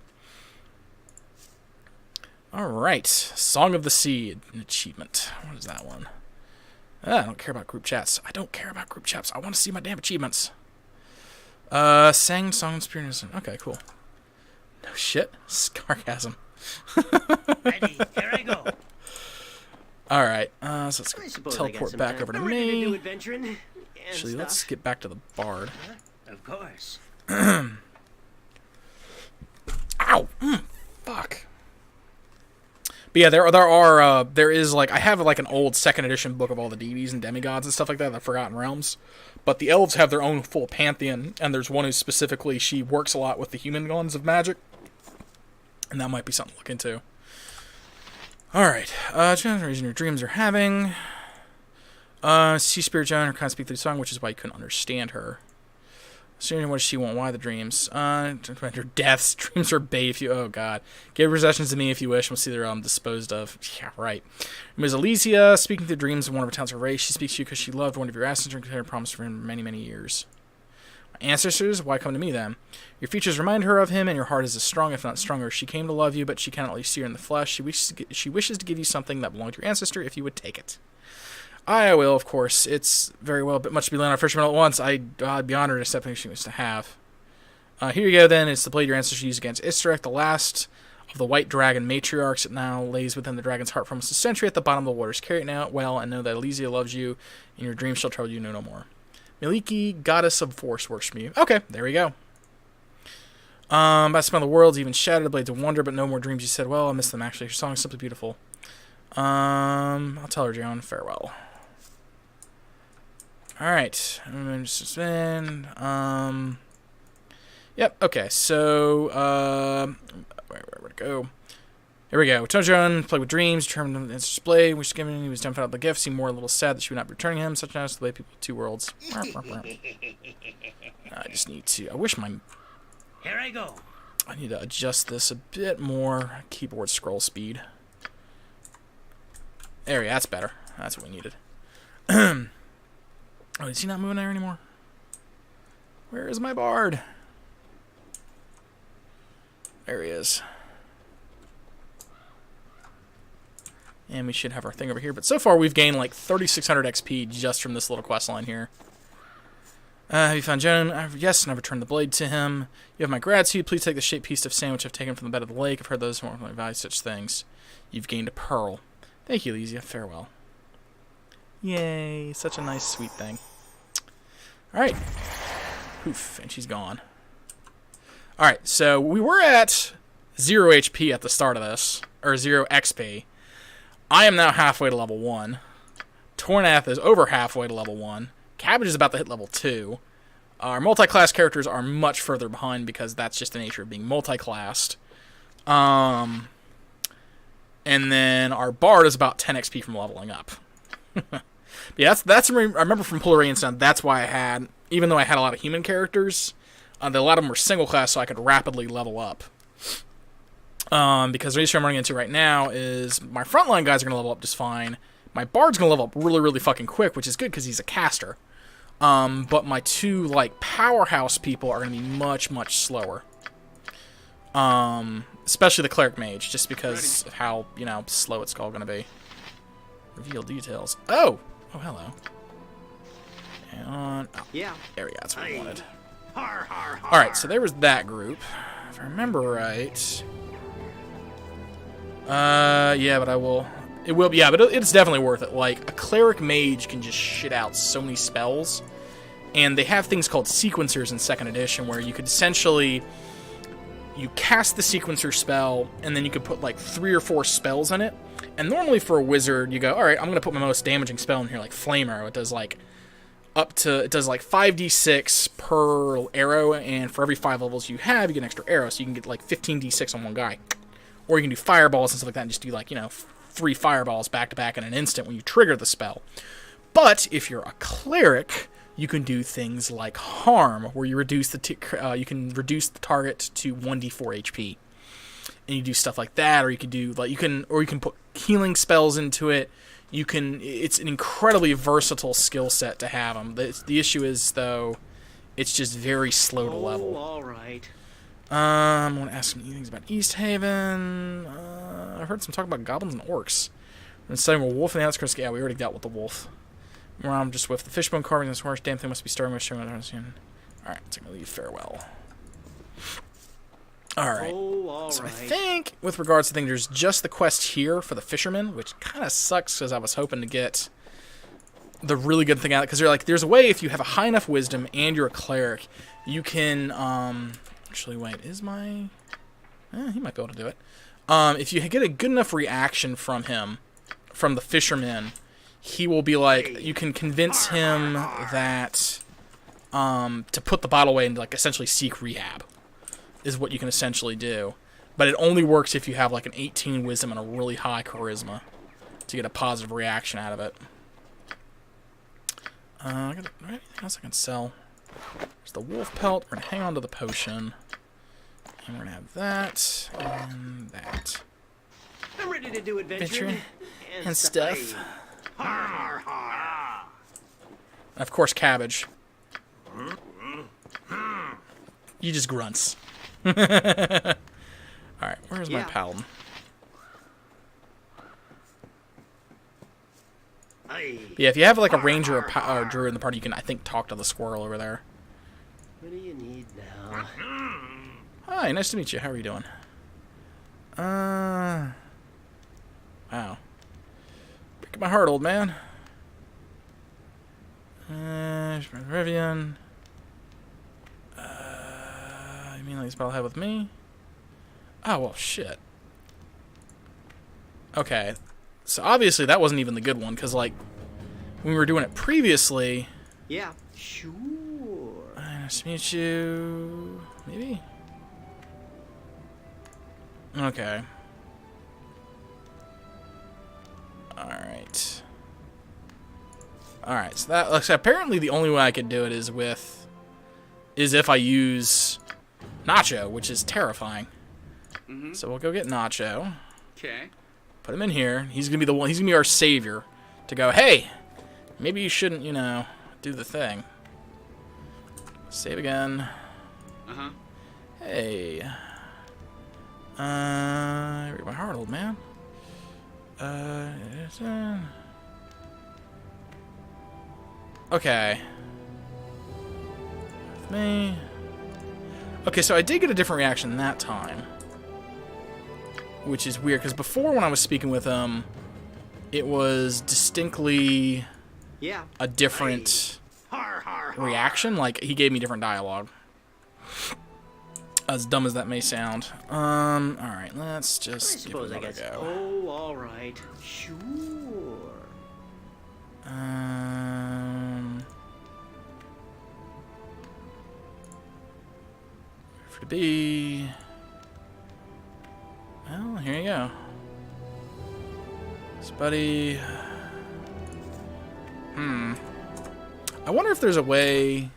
Alright, Song of the Sea, an achievement. What is that one? I don't care about group chats. I want to see my damn achievements. Sang Song of Spirit. Okay, cool. No shit. Sarcasm. Ready, here I go. Alright, so let's teleport back over to me. Actually, stuff. let's get back to the bard. Of course. Ow! Fuck. But yeah, there is, like, I have, like, an old 2nd edition book of all the deities and demigods and stuff like that, the Forgotten Realms. But the elves have their own full pantheon, and there's one who specifically, she works a lot with the human gods of magic. And that might be something to look into. Alright, reason your dreams are having. Sea Spirit Joan, her kind speak through the song, which is why you couldn't understand her. So what does she want? Why the dreams? Her deaths. Dreams are bait if you... Oh, God. Give possessions to me if you wish. We'll see they're disposed of. Yeah, right. Ms. Elysia, speaking through dreams of one of her towns of race. She speaks to you because she loved one of your ancestors and had promised for him many, many years. Ancestors? Why come to me, then? Your features remind her of him, and your heart is as strong, if not stronger. She came to love you, but she cannot let you see her in the flesh. She wishes to give you something that belonged to your ancestor if you would take it. I will, of course. It's very well, but much to be learned on fisherman at once. I'd be honored if something she was to have. Here you go, then. It's the blade your ancestors used against Istrek, the last of the white dragon matriarchs. It now lays within the dragon's heart for almost a century at the bottom of the waters. Carry it now well, and know that Elysia loves you, and your dreams shall trouble you no more. Miliki, goddess of force, worship you. Okay, there we go. By some of the worlds, even shattered the blades of wonder, but no more dreams. You said, well, I miss them, actually. Your song is simply beautiful. I'll tell her, Joan. Farewell. Alright. I'm just spin. Yep, okay. So, where'd it go? Here we go. Told Joan, play with dreams, determined its display. Wish given he was dumbfounded at the gift. Seemed more a little sad that she would not be returning him. Such as the way people of two worlds. I just need to. I wish my. Here I go. I need to adjust this a bit more. Keyboard scroll speed. There we go. That's better. That's what we needed. Oh, is he not moving there anymore? Where is my bard? There he is. And we should have our thing over here. But so far, we've gained like 3,600 XP just from this little quest line here. Have you found Joan? Yes, and I've returned the blade to him. You have my gratitude. Please take the shaped piece of sandwich I've taken from the bed of the lake. I've heard those who don't value such things. You've gained a pearl. Thank you, Lysia. Farewell. Yay. Such a nice, sweet thing. Alright. Poof. And she's gone. Alright, so we were at 0 HP at the start of this. Or 0 XP. I am now halfway to level 1. Tornath is over halfway to level 1. Cabbage is about to hit level 2. Our multi-class characters are much further behind because that's just the nature of being multi-classed. And then our Bard is about 10 XP from leveling up. But yeah, that's I remember from Polar Radiance, that's why I had, even though I had a lot of human characters, a lot of them were single class, so I could rapidly level up. Because the issue I'm running into right now is my frontline guys are going to level up just fine. My Bard's going to level up really, really fucking quick, which is good because he's a caster. But my two, like, powerhouse people are going to be much, much slower. Especially the Cleric Mage, just because of how, you know, slow it's all going to be. Reveal details. Oh! Oh, hello. Hang on. Oh, Yeah. there we go. That's what I wanted. Har, har, har. Alright, so there was that group. If I remember right... yeah, but I will... It will be, yeah, but it's definitely worth it. Like, a Cleric Mage can just shit out so many spells. And they have things called sequencers in 2nd edition, where you could essentially... You cast the sequencer spell, and then you could put, like, 3 or 4 spells in it. And normally for a wizard, you go, alright, I'm gonna put my most damaging spell in here, like Flame Arrow. It does, like, it does, like, 5d6 per arrow, and for every 5 levels you have, you get an extra arrow, so you can get, like, 15d6 on one guy. Or you can do fireballs and stuff like that, and just do, like, you know, 3 fireballs back-to-back in an instant when you trigger the spell. But if you're a cleric, you can do things like harm, where you reduce you can reduce the target to 1d4 HP, and you do stuff like that. Or you could do like you can put healing spells into it. It's an incredibly versatile skill set to have them. The issue is though, it's just very slow to level. All right. I'm going to ask some things about East Haven. I heard some talk about goblins and orcs. I'm studying a wolf in the outskirts. Yeah, we already dealt with the wolf. I'm just with the fishbone carving this horse. Damn thing must be starting with showing. Alright, so I'm going to leave farewell. Alright. So I think, with regards to things, there's just the quest here for the fisherman, which kind of sucks because I was hoping to get the really good thing out of it. Because they're like, there's a way if you have a high enough wisdom and you're a cleric, you can, actually, wait, is my... he might be able to do it. If you get a good enough reaction from him, from the fisherman, he will be like, you can convince him that, to put the bottle away and, like, essentially seek rehab, is what you can essentially do. But it only works if you have, like, an 18 wisdom and a really high charisma to get a positive reaction out of it. I got anything else I can sell? There's the wolf pelt. We're going to hang on to the potion. And we're going to have that and that. I'm ready to do adventure and stuff. Har, har, har. And of course, Cabbage. You just grunts. Alright, where's my paladin? But yeah, if you have like a ranger or a druid in the party, you can, I think, talk to the squirrel over there. What do you need now? Hi, nice to meet you. How are you doing? Wow. Breaking my heart, old man. Rivian. You mean at least I'll have with me. Oh, well, shit. Okay. So, obviously, that wasn't even the good one, because, like, when we were doing it previously... Yeah, sure. Nice to meet you... Maybe? Okay. Alright. Alright, so that... So apparently the only way I could do it is with... Is if I use... Nacho, which is terrifying. So we'll go get Nacho. Okay. Put him in here. He's gonna be the one. He's gonna be our savior. To go, hey, maybe you shouldn't, you know, do the thing. Save again. Hey. Read my heart, old man. Okay. With me. Okay, so I did get a different reaction that time. Which is weird, because before when I was speaking with him, it was distinctly a different reaction. Like, he gave me different dialogue. As dumb as that may sound. Alright, let's just I suppose I guess. go. Oh, alright. Sure. For to be... Well, here you go. This buddy... I wonder if there's a way...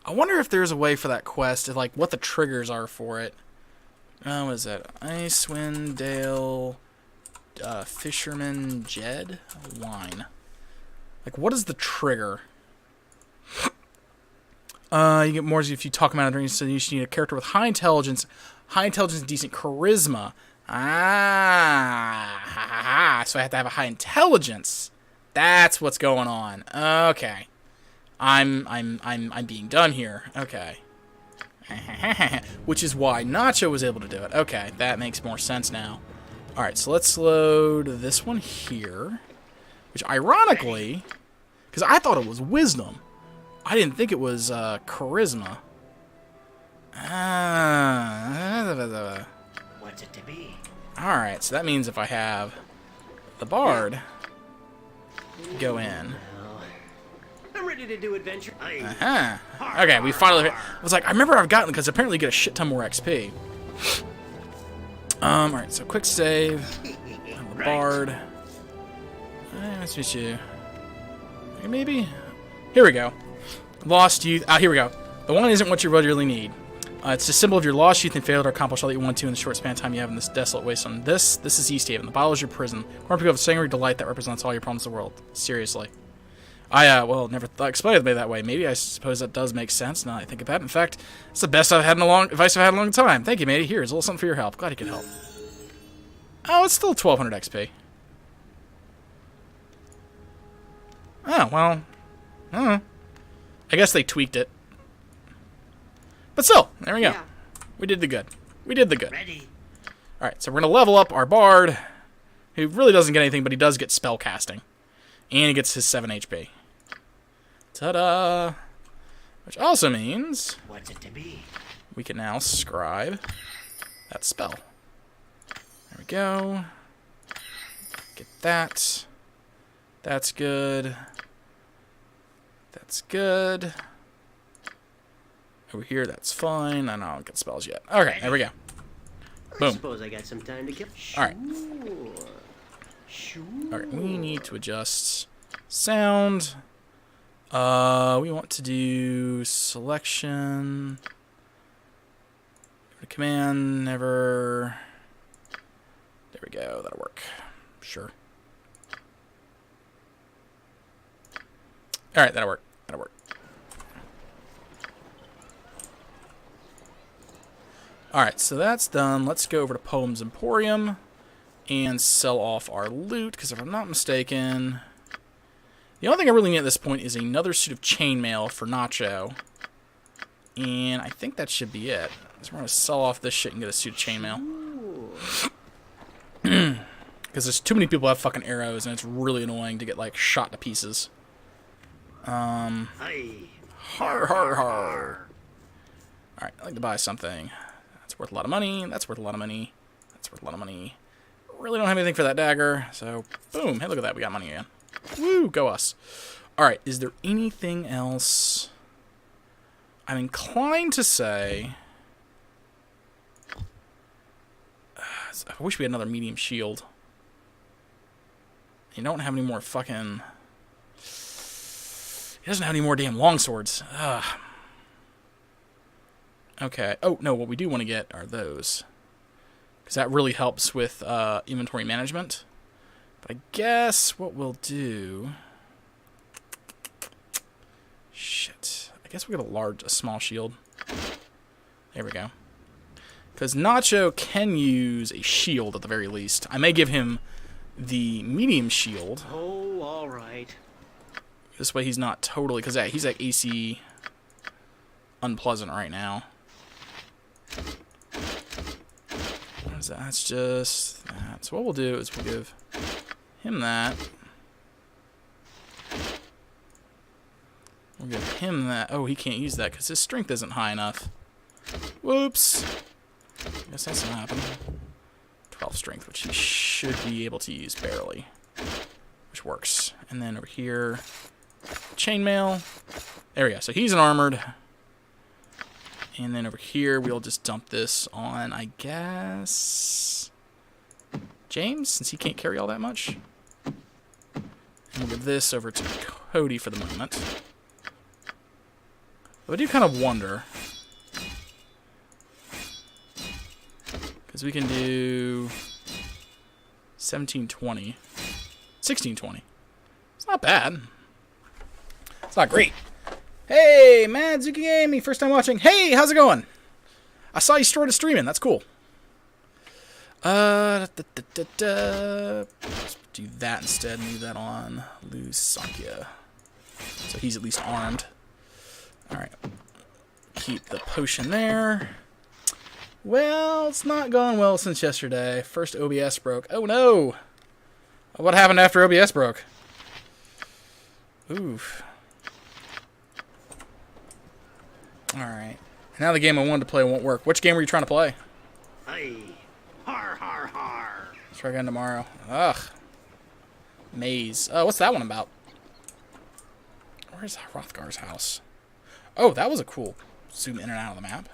I wonder if there's a way for that quest, like, what the triggers are for it. What is it? Icewind Dale... Fisherman Jed? Wine. Like, what is the trigger? You get more if you talk about it, so you need a character with high intelligence, and decent charisma. So I have to have a high intelligence. That's what's going on. Okay. I'm being done here. Okay. Which is why Nacho was able to do it. Okay, that makes more sense now. Alright, so let's load this one here. Which, ironically, because I thought it was wisdom. I didn't think it was charisma. What's it to be? Alright, so that means if I have the bard go in. I'm ready to do adventure. Okay, we finally... I was like, I remember I've gotten... Because apparently you get a shit ton more XP. Alright, so quick save. The bard. Nice to meet you. Maybe? Here we go. Lost youth. Here we go. The one isn't what you really need. It's a symbol of your lost youth and failed to accomplish all that you want to in the short span of time you have in this desolate wasteland. This is East Haven. The bottle is your prison. Corner people have a sanguinary delight that represents all your problems in the world. Seriously. Well, never explained it to me that way. Maybe I suppose that does make sense now that I think about it. In fact, it's the best advice I've had in a long time. Thank you, matey. Here's a little something for your help. Glad you could help. Oh, it's still 1200 XP. Oh, well. I don't know. I guess they tweaked it. But still, there we go. Yeah. We did the good. We did the good. Ready. Alright, so we're going to level up our bard, who really doesn't get anything, but he does get spell casting. And he gets his 7 HP. Ta-da! Which also means... What's it to be? We can now scribe that spell. There we go. Get that. That's good. That's good. Over here, that's fine. I don't get spells yet. Okay, there we go. I Boom. suppose I got some time to kill. Alright. Sure. Alright, we need to adjust sound. We want to do selection. Command, never. There we go, that'll work. Sure. Alright, that'll work. That'll work. Alright, so that's done. Let's go over to Poems Emporium and sell off our loot, because if I'm not mistaken, the only thing I really need at this point is another suit of chainmail for Nacho. And I think that should be it. So we're going to sell off this shit and get a suit of chainmail. Because there's too many people who have fucking arrows, and it's really annoying to get, like, shot to pieces. Aye. Har, har, har. Alright, I'd like to buy something. That's worth a lot of money. That's worth a lot of money. That's worth a lot of money. Really don't have anything for that dagger, so boom. Hey, look at that. We got money again. Woo, go us. All right, is there anything else? I'm inclined to say... I wish we had another medium shield. You don't have any more fucking... He doesn't have any more damn longswords. Ugh. Okay. Oh, no, what we do want to get are those. Because that really helps with inventory management. But I guess what we'll do... Shit. I guess we get a small shield. There we go. Because Nacho can use a shield at the very least. I may give him the medium shield. Oh, all right. This way he's not totally... Because he's like AC unpleasant right now. What is that? That's just that. So what we'll do is we'll give him that. We'll give him that. Oh, he can't use that because his strength isn't high enough. Whoops. I guess that's not happening. 12 strength, which he should be able to use barely. Which works. And then over here, chainmail. There we go. So he's an armored. And then over here, we'll just dump this on, I guess, James, since he can't carry all that much. And we'll give this over to Cody for the moment. But I do kind of wonder... Because we can do 1720. 1620. It's not bad. It's not great. Hey, Mad Zuki Gaming, first time watching. Hey, how's it going? I saw you started streaming. That's cool. Let's do that instead. Move that on. Lose Sakya. So he's at least armed. Alright. Keep the potion there. Well, it's not gone well since yesterday. First OBS broke. Oh no! What happened after OBS broke? Oof. Alright. Now the game I wanted to play won't work. Which game were you trying to play? Hey, har har har. Let's try again tomorrow. Ugh. Maze. What's that one about? Where's Hrothgar's house? Oh, that was a cool zoom in and out of the map.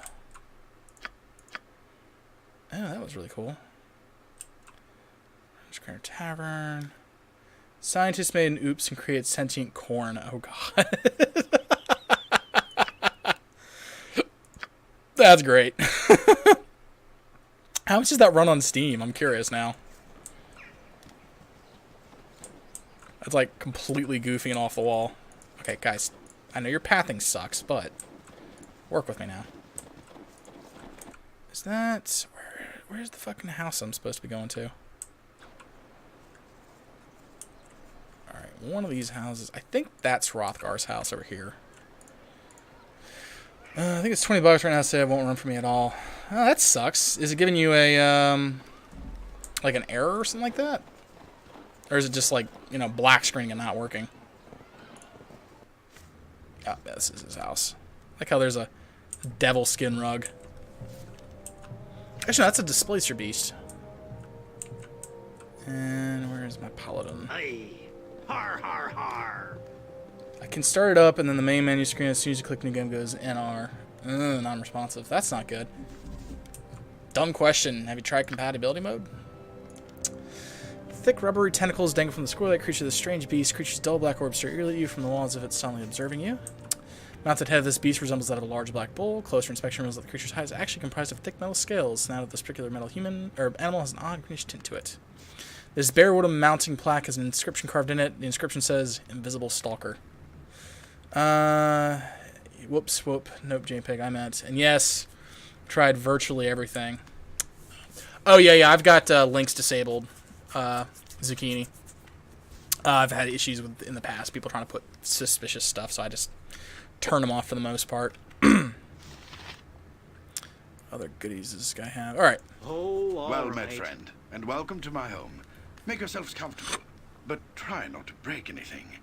Oh, that was really cool. Square Tavern. Scientists made an oops and created sentient corn. Oh, God. That's great. How much does that run on Steam? I'm curious now. That's like completely goofy and off the wall. Okay, guys. I know your pathing sucks, but work with me now. Is that... Where's the fucking house I'm supposed to be going to? Alright, one of these houses... I think that's Hrothgar's house over here. I think it's $20 right now, so it won't run for me at all. Oh, that sucks. Is it giving you a, like an error or something like that? Or is it just like, you know, black screening and not working? Oh, yeah, this is his house. I like how there's a devil skin rug. Actually, no, that's a Displacer Beast. And where's my Paladin? Hey, har har har. I can start it up, and then the main menu screen, as soon as you click new game, goes NR. Non-responsive. That's not good. Dumb question. Have you tried compatibility mode? Thick rubbery tentacles dangle from the squirrel-like creature. This strange beast. Creature's dull black orbs stare eerily at you from the wall as if it's silently observing you. Mounted head of this beast resembles that of a large black bull. Closer inspection reveals that the creature's hide is actually comprised of thick metal scales. Snout of this particular metal human or animal has an odd greenish tint to it. This Bearwood mounting plaque has an inscription carved in it. The inscription says, "Invisible Stalker." Whoops, whoop. Nope, JPEG, I meant. And yes, tried virtually everything. Oh, yeah, I've got links disabled. Zucchini. I've had issues with in the past, people trying to put suspicious stuff, so I just turn them off for the most part. Other goodies does this guy have? All right. Oh, all Well right. met, friend, and welcome to my home. Make yourselves comfortable, but try not to break anything.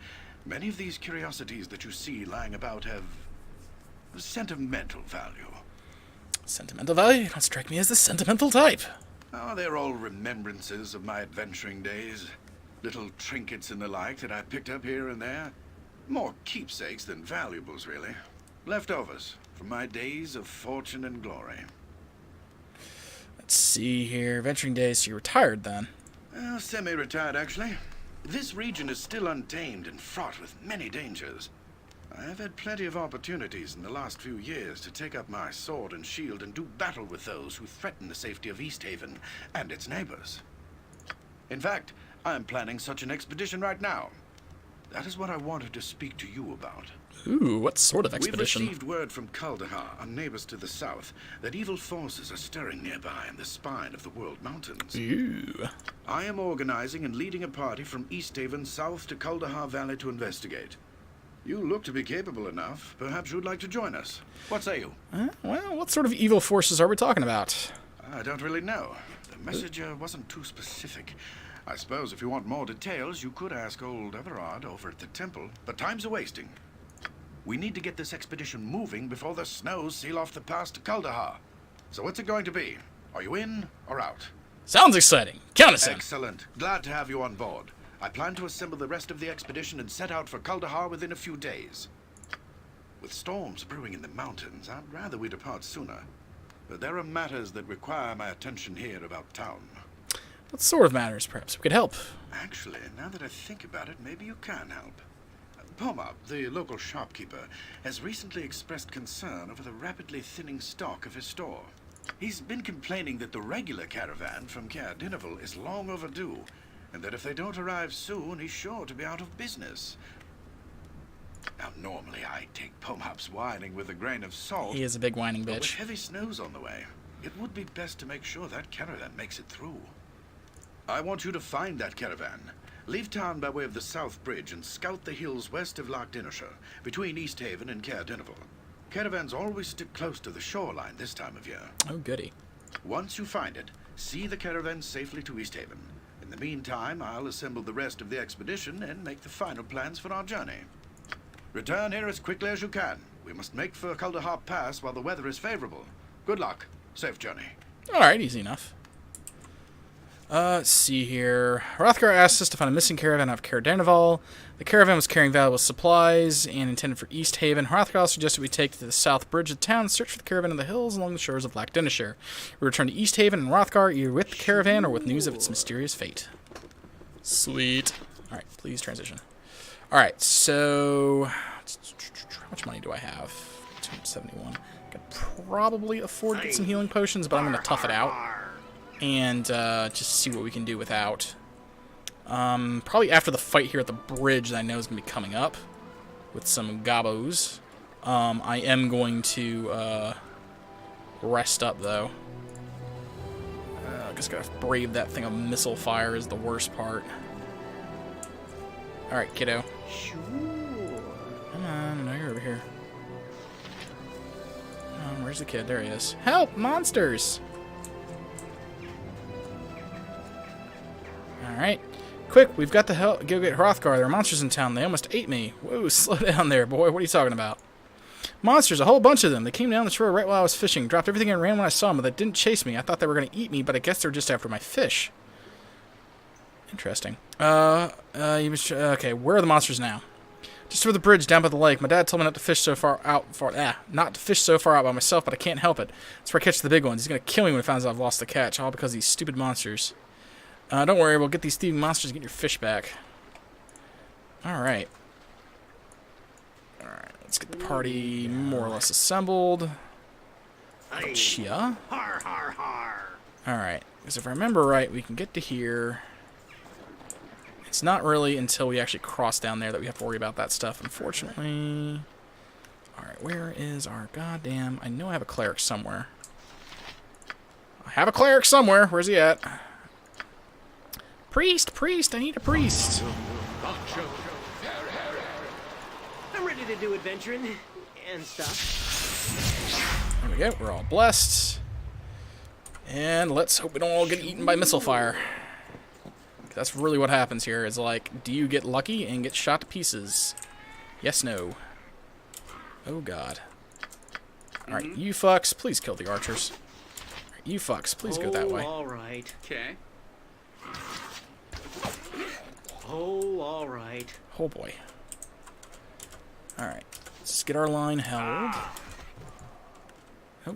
Many of these curiosities that you see lying about have sentimental value. Sentimental value? You don't strike me as the sentimental type. Oh, they're all remembrances of my adventuring days. Little trinkets and the like that I picked up here and there. More keepsakes than valuables, really. Leftovers from my days of fortune and glory. Let's see here. Venturing days, so you retired then. Well, semi-retired, actually. This region is still untamed and fraught with many dangers. I've had plenty of opportunities in the last few years to take up my sword and shield and do battle with those who threaten the safety of East Haven and its neighbors. In fact, I'm planning such an expedition right now. That is what I wanted to speak to you about. Ooh, what sort of expedition? We've received word from Kaldahar, our neighbors to the south, that evil forces are stirring nearby in the spine of the World Mountains. Ooh. I am organizing and leading a party from East Haven south to Kaldahar Valley to investigate. You look to be capable enough. Perhaps you'd like to join us. What say you? Well, what sort of evil forces are we talking about? I don't really know. The messenger wasn't too specific. I suppose if you want more details, you could ask old Everard over at the temple, but time's a-wasting. We need to get this expedition moving before the snows seal off the pass to Kaldahar. So what's it going to be? Are you in or out? Sounds exciting. Count us in. Excellent. Glad to have you on board. I plan to assemble the rest of the expedition and set out for Kaldahar within a few days. With storms brewing in the mountains, I'd rather we depart sooner. But there are matters that require my attention here about town. What sort of matters, perhaps? We could help. Actually, now that I think about it, maybe you can help. Pomab, the local shopkeeper, has recently expressed concern over the rapidly thinning stock of his store. He's been complaining that the regular caravan from Caer Dineval is long overdue, and that if they don't arrive soon, he's sure to be out of business. Now, normally I take Pomab's whining with a grain of salt. He is a big whining But with bitch. heavy snows on the way, it would be best to make sure that caravan makes it through. I want you to find that caravan. Leave town by way of the South Bridge and scout the hills west of Loch Dinnershire, between East Haven and Caer Dineval. Caravans always stick close to the shoreline this time of year. Oh, goody. Once you find it, see the caravan safely to East Haven. In the meantime, I'll assemble the rest of the expedition and make the final plans for our journey. Return here as quickly as you can. We must make for Kaldahar Pass while the weather is favorable. Good luck. Safe journey. Alright, easy enough. Let's see here. Hrothgar asked us to find a missing caravan out of Caer Dineval. The caravan was carrying valuable supplies and intended for East Haven. Hrothgar suggested we take to the South Bridge of town and search for the caravan in the hills along the shores of Loch Dinnershire. We return to East Haven and Hrothgar either with the caravan or with news of its mysterious fate. Sweet. Alright, please transition. Alright, so how much money do I have? 271. I could probably afford to get some healing potions, but I'm going to tough it out and just see what we can do without. Probably after the fight here at the bridge that I know is going to be coming up with some gobos. I am going to rest up, though. I just got to brave that thing of missile fire is the worst part. Alright, kiddo. Sure. Come on, now you're over here. Come on, where's the kid? There he is. Help! Monsters! Alright. Quick, we've got to go get Hrothgar. There are monsters in town. They almost ate me. Whoa, slow down there, boy. What are you talking about? Monsters, a whole bunch of them. They came down the shore right while I was fishing. Dropped everything and ran when I saw them, but they didn't chase me. I thought they were going to eat me, but I guess they're just after my fish. Interesting. Okay, where are the monsters now? Just over the bridge down by the lake. My dad told me not to fish so far out by myself, but I can't help it. That's where I catch the big ones. He's gonna kill me when he finds out I've lost the catch, all because of these stupid monsters. Don't worry, we'll get these thieving monsters and get your fish back. Alright. Alright, let's get the party more or less assembled. Chia. Har, har, har. Alright, because if I remember right, we can get to here. It's not really until we actually cross down there that we have to worry about that stuff, unfortunately. Alright, where is our goddamn... I know I have a cleric somewhere. I have a cleric somewhere. Where's he at? Priest! Priest! I need a priest! I'm ready to do adventuring and stuff. There we go. We're all blessed. And let's hope we don't all get eaten by missile fire. That's really what happens here. Is like, do you get lucky and get shot to pieces? Yes, no. Oh, God. Alright, you fucks, please kill the archers. Alright, you fucks, please go that way. All right. Okay. Oh, all right. Oh boy. Alright, let's get our line held. Oh.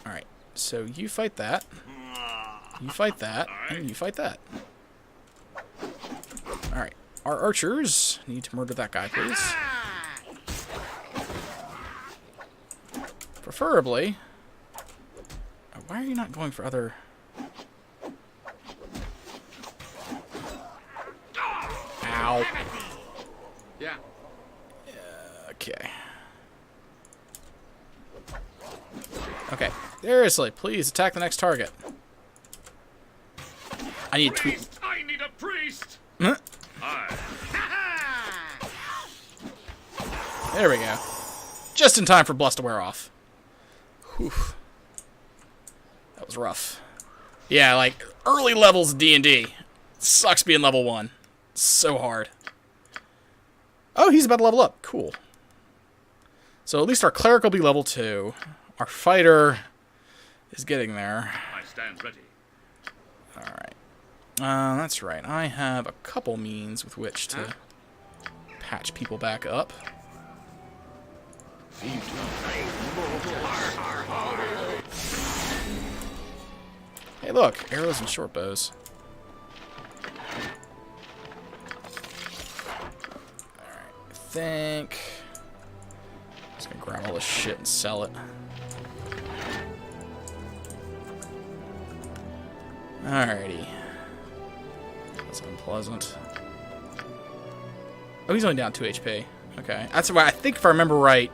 Alright, so you fight that. You fight that, and you fight that. Alright, our archers need to murder that guy, please. Preferably. Why are you not going for other... Ow. Yeah. Okay. Okay. Seriously, please attack the next target. I need to... I need a priest! Huh? There we go. Just in time for Bless to wear off. Whew. That was rough. Yeah, like, early levels of D&D. Sucks being level 1. So hard. Oh, he's about to level up. Cool. So at least our cleric will be level 2. Our fighter is getting there. I stand ready. Alright. That's right. I have a couple means with which to patch people back up. Hey, look. Arrows and short bows. Alright. I think... I'm just gonna grab all this shit and sell it. Alrighty. That's unpleasant. Oh, he's only down 2 HP. Okay. That's why I think, if I remember right,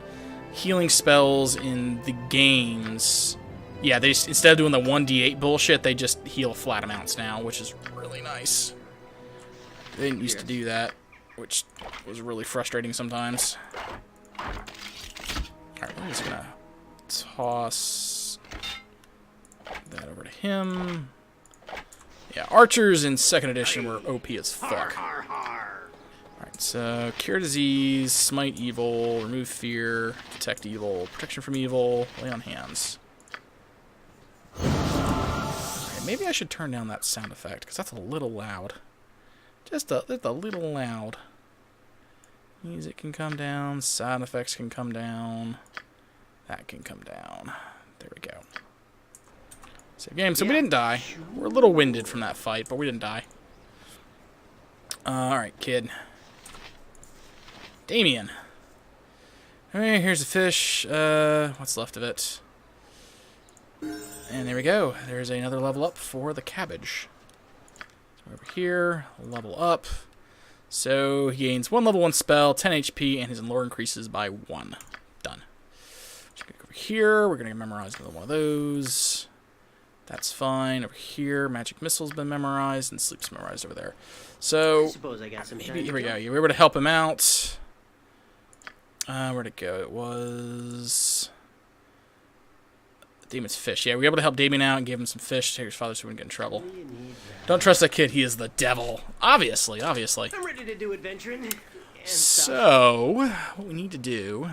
healing spells in the games... Yeah, they just, instead of doing the 1d8 bullshit, they just heal flat amounts now, which is really nice. They didn't used to do that, which was really frustrating sometimes. Alright, I'm just gonna toss that over to him. Yeah, archers in 2nd edition were OP as fuck. Alright, so cure disease, smite evil, remove fear, detect evil, protection from evil, lay on hands. Okay, maybe I should turn down that sound effect, because that's a little loud. Just a little loud. Music can come down, sound effects can come down. That can come down. There we go. Save game. So we didn't die. We're a little winded from that fight, but we didn't die. Alright, kid. Damien. Alright, here's a fish. What's left of it? And there we go. There's another level up for the cabbage. So over here, level up. So he gains 1 level 1 spell, 10 HP, and his lore increases by 1. Done. So go over here. We're going to memorize another one of those. That's fine. Over here, magic missile's been memorized, and sleep's memorized over there. So I suppose I got some time. maybe, here we go. You were able to help him out. Where'd it go? It was Damon's fish. Yeah, we were able to help Damien out and give him some fish to take his father so he wouldn't get in trouble. Don't trust that kid. He is the devil. Obviously, obviously. I'm ready to do adventuring. So, what we need to do...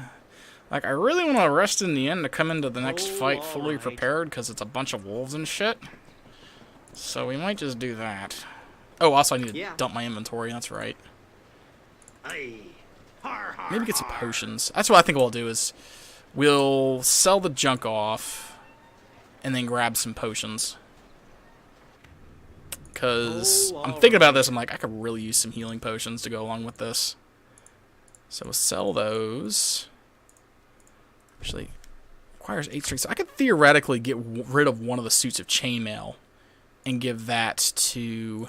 Like, I really want to rest in the end to come into the next fight fully prepared, because it's a bunch of wolves and shit. So we might just do that. Oh, also I need to dump my inventory, that's right. Maybe get some potions. That's what I think we'll do is, we'll sell the junk off, and then grab some potions. Because I'm thinking about this, I'm like, I could really use some healing potions to go along with this. So we'll sell those. Actually, requires 8 strength. So I could theoretically get rid of one of the suits of chainmail and give that to...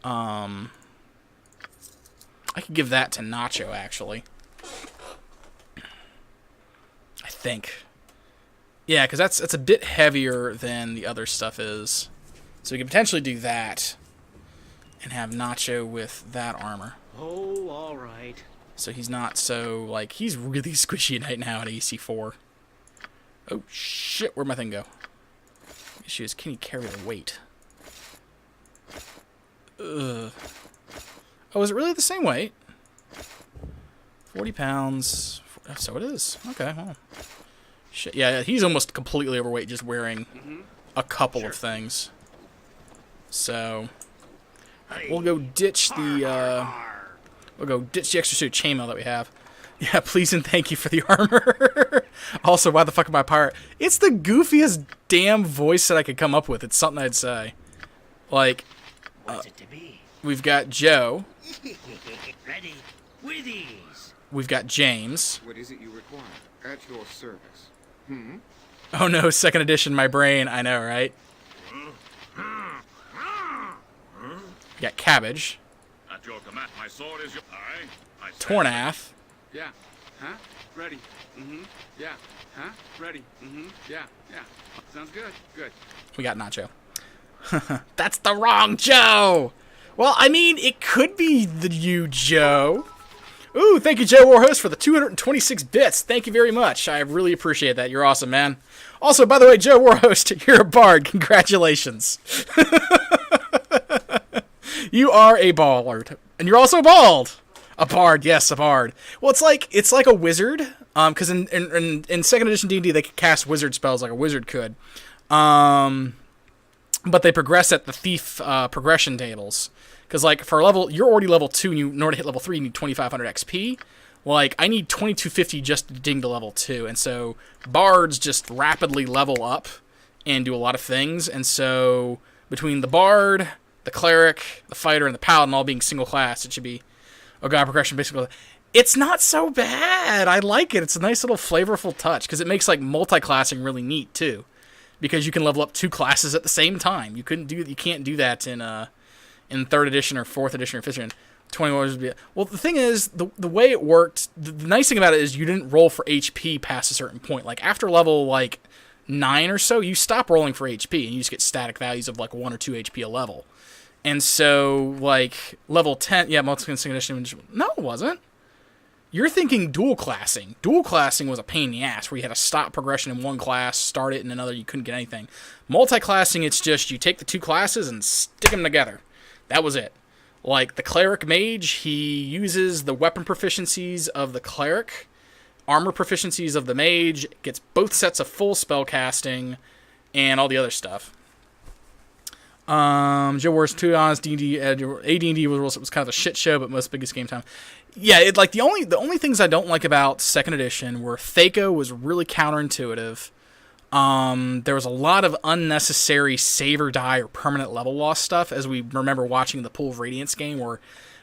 I could give that to Nacho, actually. I think. Yeah, because that's a bit heavier than the other stuff is. So we could potentially do that and have Nacho with that armor. Oh, all right. So he's not so, like, he's really squishy right now at AC 4. Oh, shit, where'd my thing go? The issue is, can he carry the weight? Ugh. Oh, is it really the same weight? 40 pounds. So it is. Okay, well. Shit. Yeah, he's almost completely overweight just wearing a couple of things. So we'll go ditch the extra suit chainmail that we have. Yeah, please and thank you for the armor. Also, why the fuck am I a pirate? It's the goofiest damn voice that I could come up with. It's something I'd say. Like, What's it to be? we've got Joe. Ready with ease. We've got James. What is it you require? At your service. Oh no, 2nd edition, my brain. I know, right? We got Cabbage. At your command, my sword is your... I Tornath. Yeah. Huh? Ready. Yeah. Huh? Ready. Yeah. Sounds good. Good. We got Nacho. That's the wrong Joe! Well, I mean, it could be the you, Joe. Ooh, thank you, Joe Warhost, for the 226 bits. Thank you very much. I really appreciate that. You're awesome, man. Also, by the way, Joe Warhost, you're a bard. Congratulations. You are a bard. And you're also bald. A bard, yes, a bard. Well, it's like a wizard, because in 2nd edition D&D, they could cast wizard spells like a wizard could. But they progress at the thief progression tables. Because, like, for level, you're already level 2, and in order to hit level 3, you need 2,500 XP. Like, I need 2,250 just to ding to level 2. And so, bards just rapidly level up and do a lot of things. And so, between the bard, the cleric, the fighter, and the paladin all being single class, it should be a god progression, basically. It's not so bad. I like it. It's a nice little flavorful touch, because it makes, like, multi-classing really neat, too. Because you can level up 2 classes at the same time. You can't do that in 3rd edition or 4th edition or 5th edition. 21 would be... Well, the thing is, the way it worked, the nice thing about it is you didn't roll for HP past a certain point. Like, after level, 9 or so, you stop rolling for HP, and you just get static values of, 1 or 2 HP a level. And so, level 10... Yeah, multi-classing edition... No, it wasn't. You're thinking dual classing. Dual classing was a pain in the ass, where you had to stop progression in one class, start it in another, you couldn't get anything. Multi-classing, it's just you take the 2 classes and stick them together. That was it. Like, the cleric mage, he uses the weapon proficiencies of the cleric, armor proficiencies of the mage, gets both sets of full spell casting, and all the other stuff. Joe Wars 2 honest D&D, AD&D was kind of a shit show, but most biggest game time. Yeah, the only things I don't like about 2nd edition were Thaco was really counterintuitive. There was a lot of unnecessary save or die or permanent level loss stuff, as we remember watching the Pool of Radiance game, where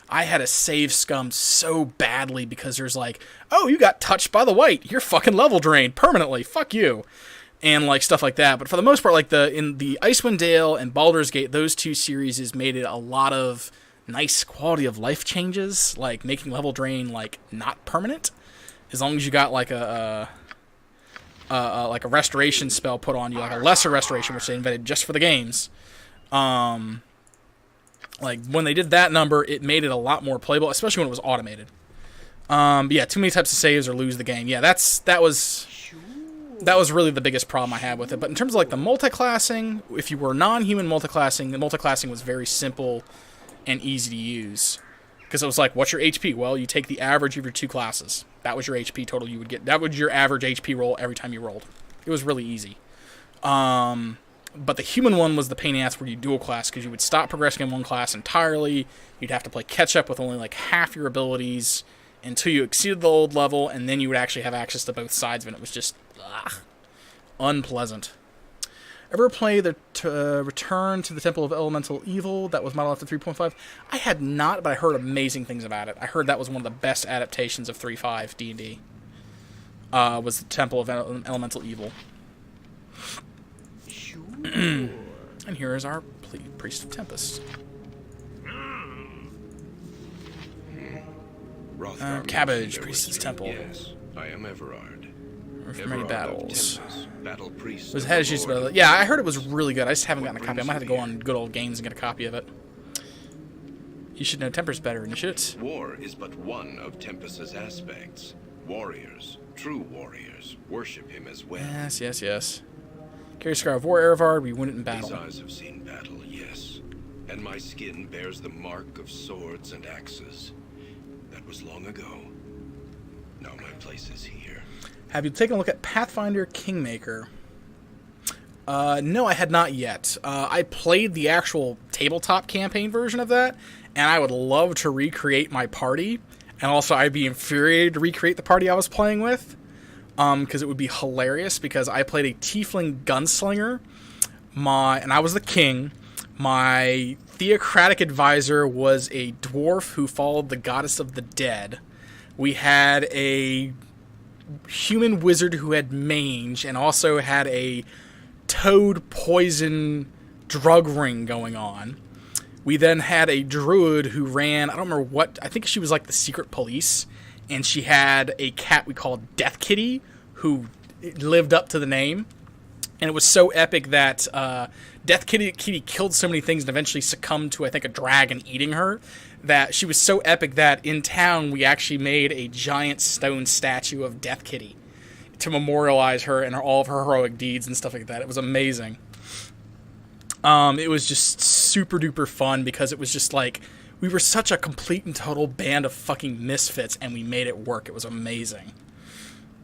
I had to save scum so badly because there's oh, you got touched by the white, you're fucking level drained permanently, fuck you, and stuff like that. But for the most part, in the Icewind Dale and Baldur's Gate, those 2 series has made it a lot of nice quality of life changes, like making level drain not permanent, as long as you got a restoration spell put on you, a lesser restoration, which they invented just for the games. When they did that number, it made it a lot more playable, especially when it was automated. Yeah, too many types of saves or lose the game. Yeah, that was really the biggest problem I had with it. But in terms of the multi-classing, if you were non-human multi-classing, the multi-classing was very simple and easy to use. Because it was what's your HP? Well, you take the average of your 2 classes. That was your HP total you would get. That was your average HP roll every time you rolled. It was really easy. But the human one was the pain in the ass where you dual class, because you would stop progressing in one class entirely. You'd have to play catch up with only half your abilities until you exceeded the old level, and then you would actually have access to both sides of it. It was just unpleasant. Ever play the Return to the Temple of Elemental Evil that was modeled after 3.5? I had not, but I heard amazing things about it. I heard that was one of the best adaptations of 3.5 D&D. Was the Temple of Elemental Evil. Sure. And here is our Priest of Tempest. Cabbage, Priest's Temple. Yes, I am Everard. For many battles. Battle priest. Was head issues about it. Yeah, I heard it was really good. I just haven't gotten a copy. I might have to go on Good Old Games and get a copy of it. You should know Tempest better, and you should. War is but one of Tempest's aspects. Warriors, true warriors, worship him as well. Yes. Carry Scar of War, Erevar, be wounded in battle. These eyes have seen battle, yes. And my skin bears the mark of swords and axes. That was long ago. place is here. Have you taken a look at Pathfinder Kingmaker? No, I had not yet. I played the actual tabletop campaign version of that, and I would love to recreate my party. And also, I'd be infuriated to recreate the party I was playing with, because it would be hilarious, because I played a tiefling gunslinger, and I was the king. My theocratic advisor was a dwarf who followed the goddess of the dead. We had a human wizard who had mange, and also had a toad poison drug ring going on. We then had a druid who ran, I don't remember what, I think she was like the secret police, and she had a cat we called Death Kitty, who lived up to the name. And it was so epic that Death Kitty killed so many things and eventually succumbed to, I think, a dragon eating her, that she was so epic that in town we actually made a giant stone statue of Death Kitty to memorialize her and all of her heroic deeds and stuff like that. It was amazing. It was just super duper fun because it was just like, we were such a complete and total band of fucking misfits and we made it work. It was amazing.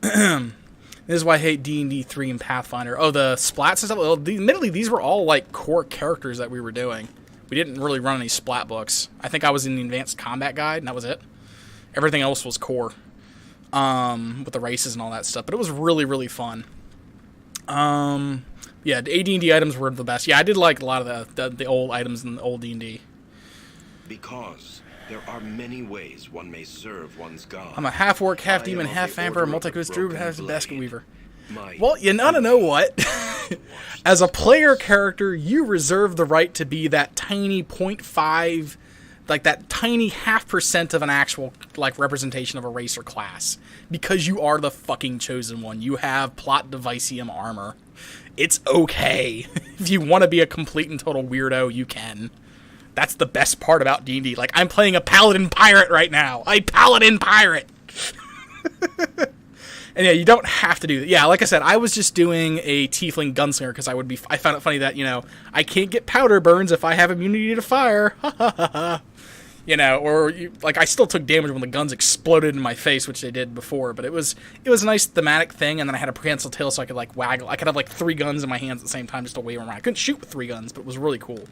This is why I hate D&D 3 and Pathfinder. Oh, the splats and stuff. Well, admittedly, these were all like core characters that we were doing. We didn't really run any splat books. I think I was in the Advanced Combat Guide, and that was it. Everything else was core, with the races and all that stuff. But it was really, really fun. Yeah, the AD&D items were the best. Yeah, I did like a lot of the old items in the old D&D. Because there are many ways one may serve one's god. I'm a half-orc, half-demon, half-vampire, multi-quest druid, half-basket weaver. Well, you know what? As a player character, you reserve the right to be that tiny 0.5, like that tiny 0.5% of an actual like representation of a race or class. Because you are the fucking chosen one. You have plot devicium armor. It's okay. If you want to be a complete and total weirdo, you can. That's the best part about D&D. Like, I'm playing a paladin pirate right now. A paladin pirate. And yeah, you don't have to do that. Yeah, like I said, I was just doing a tiefling gunslinger because I found it funny that, you know, I can't get powder burns if I have immunity to fire. You know, or like I still took damage when the guns exploded in my face, which they did before, but it was a nice thematic thing, and then I had a prehensile tail so I could like waggle. I could have like 3 guns in my hands at the same time just to wave them around. I couldn't shoot with 3 guns, but it was really cool.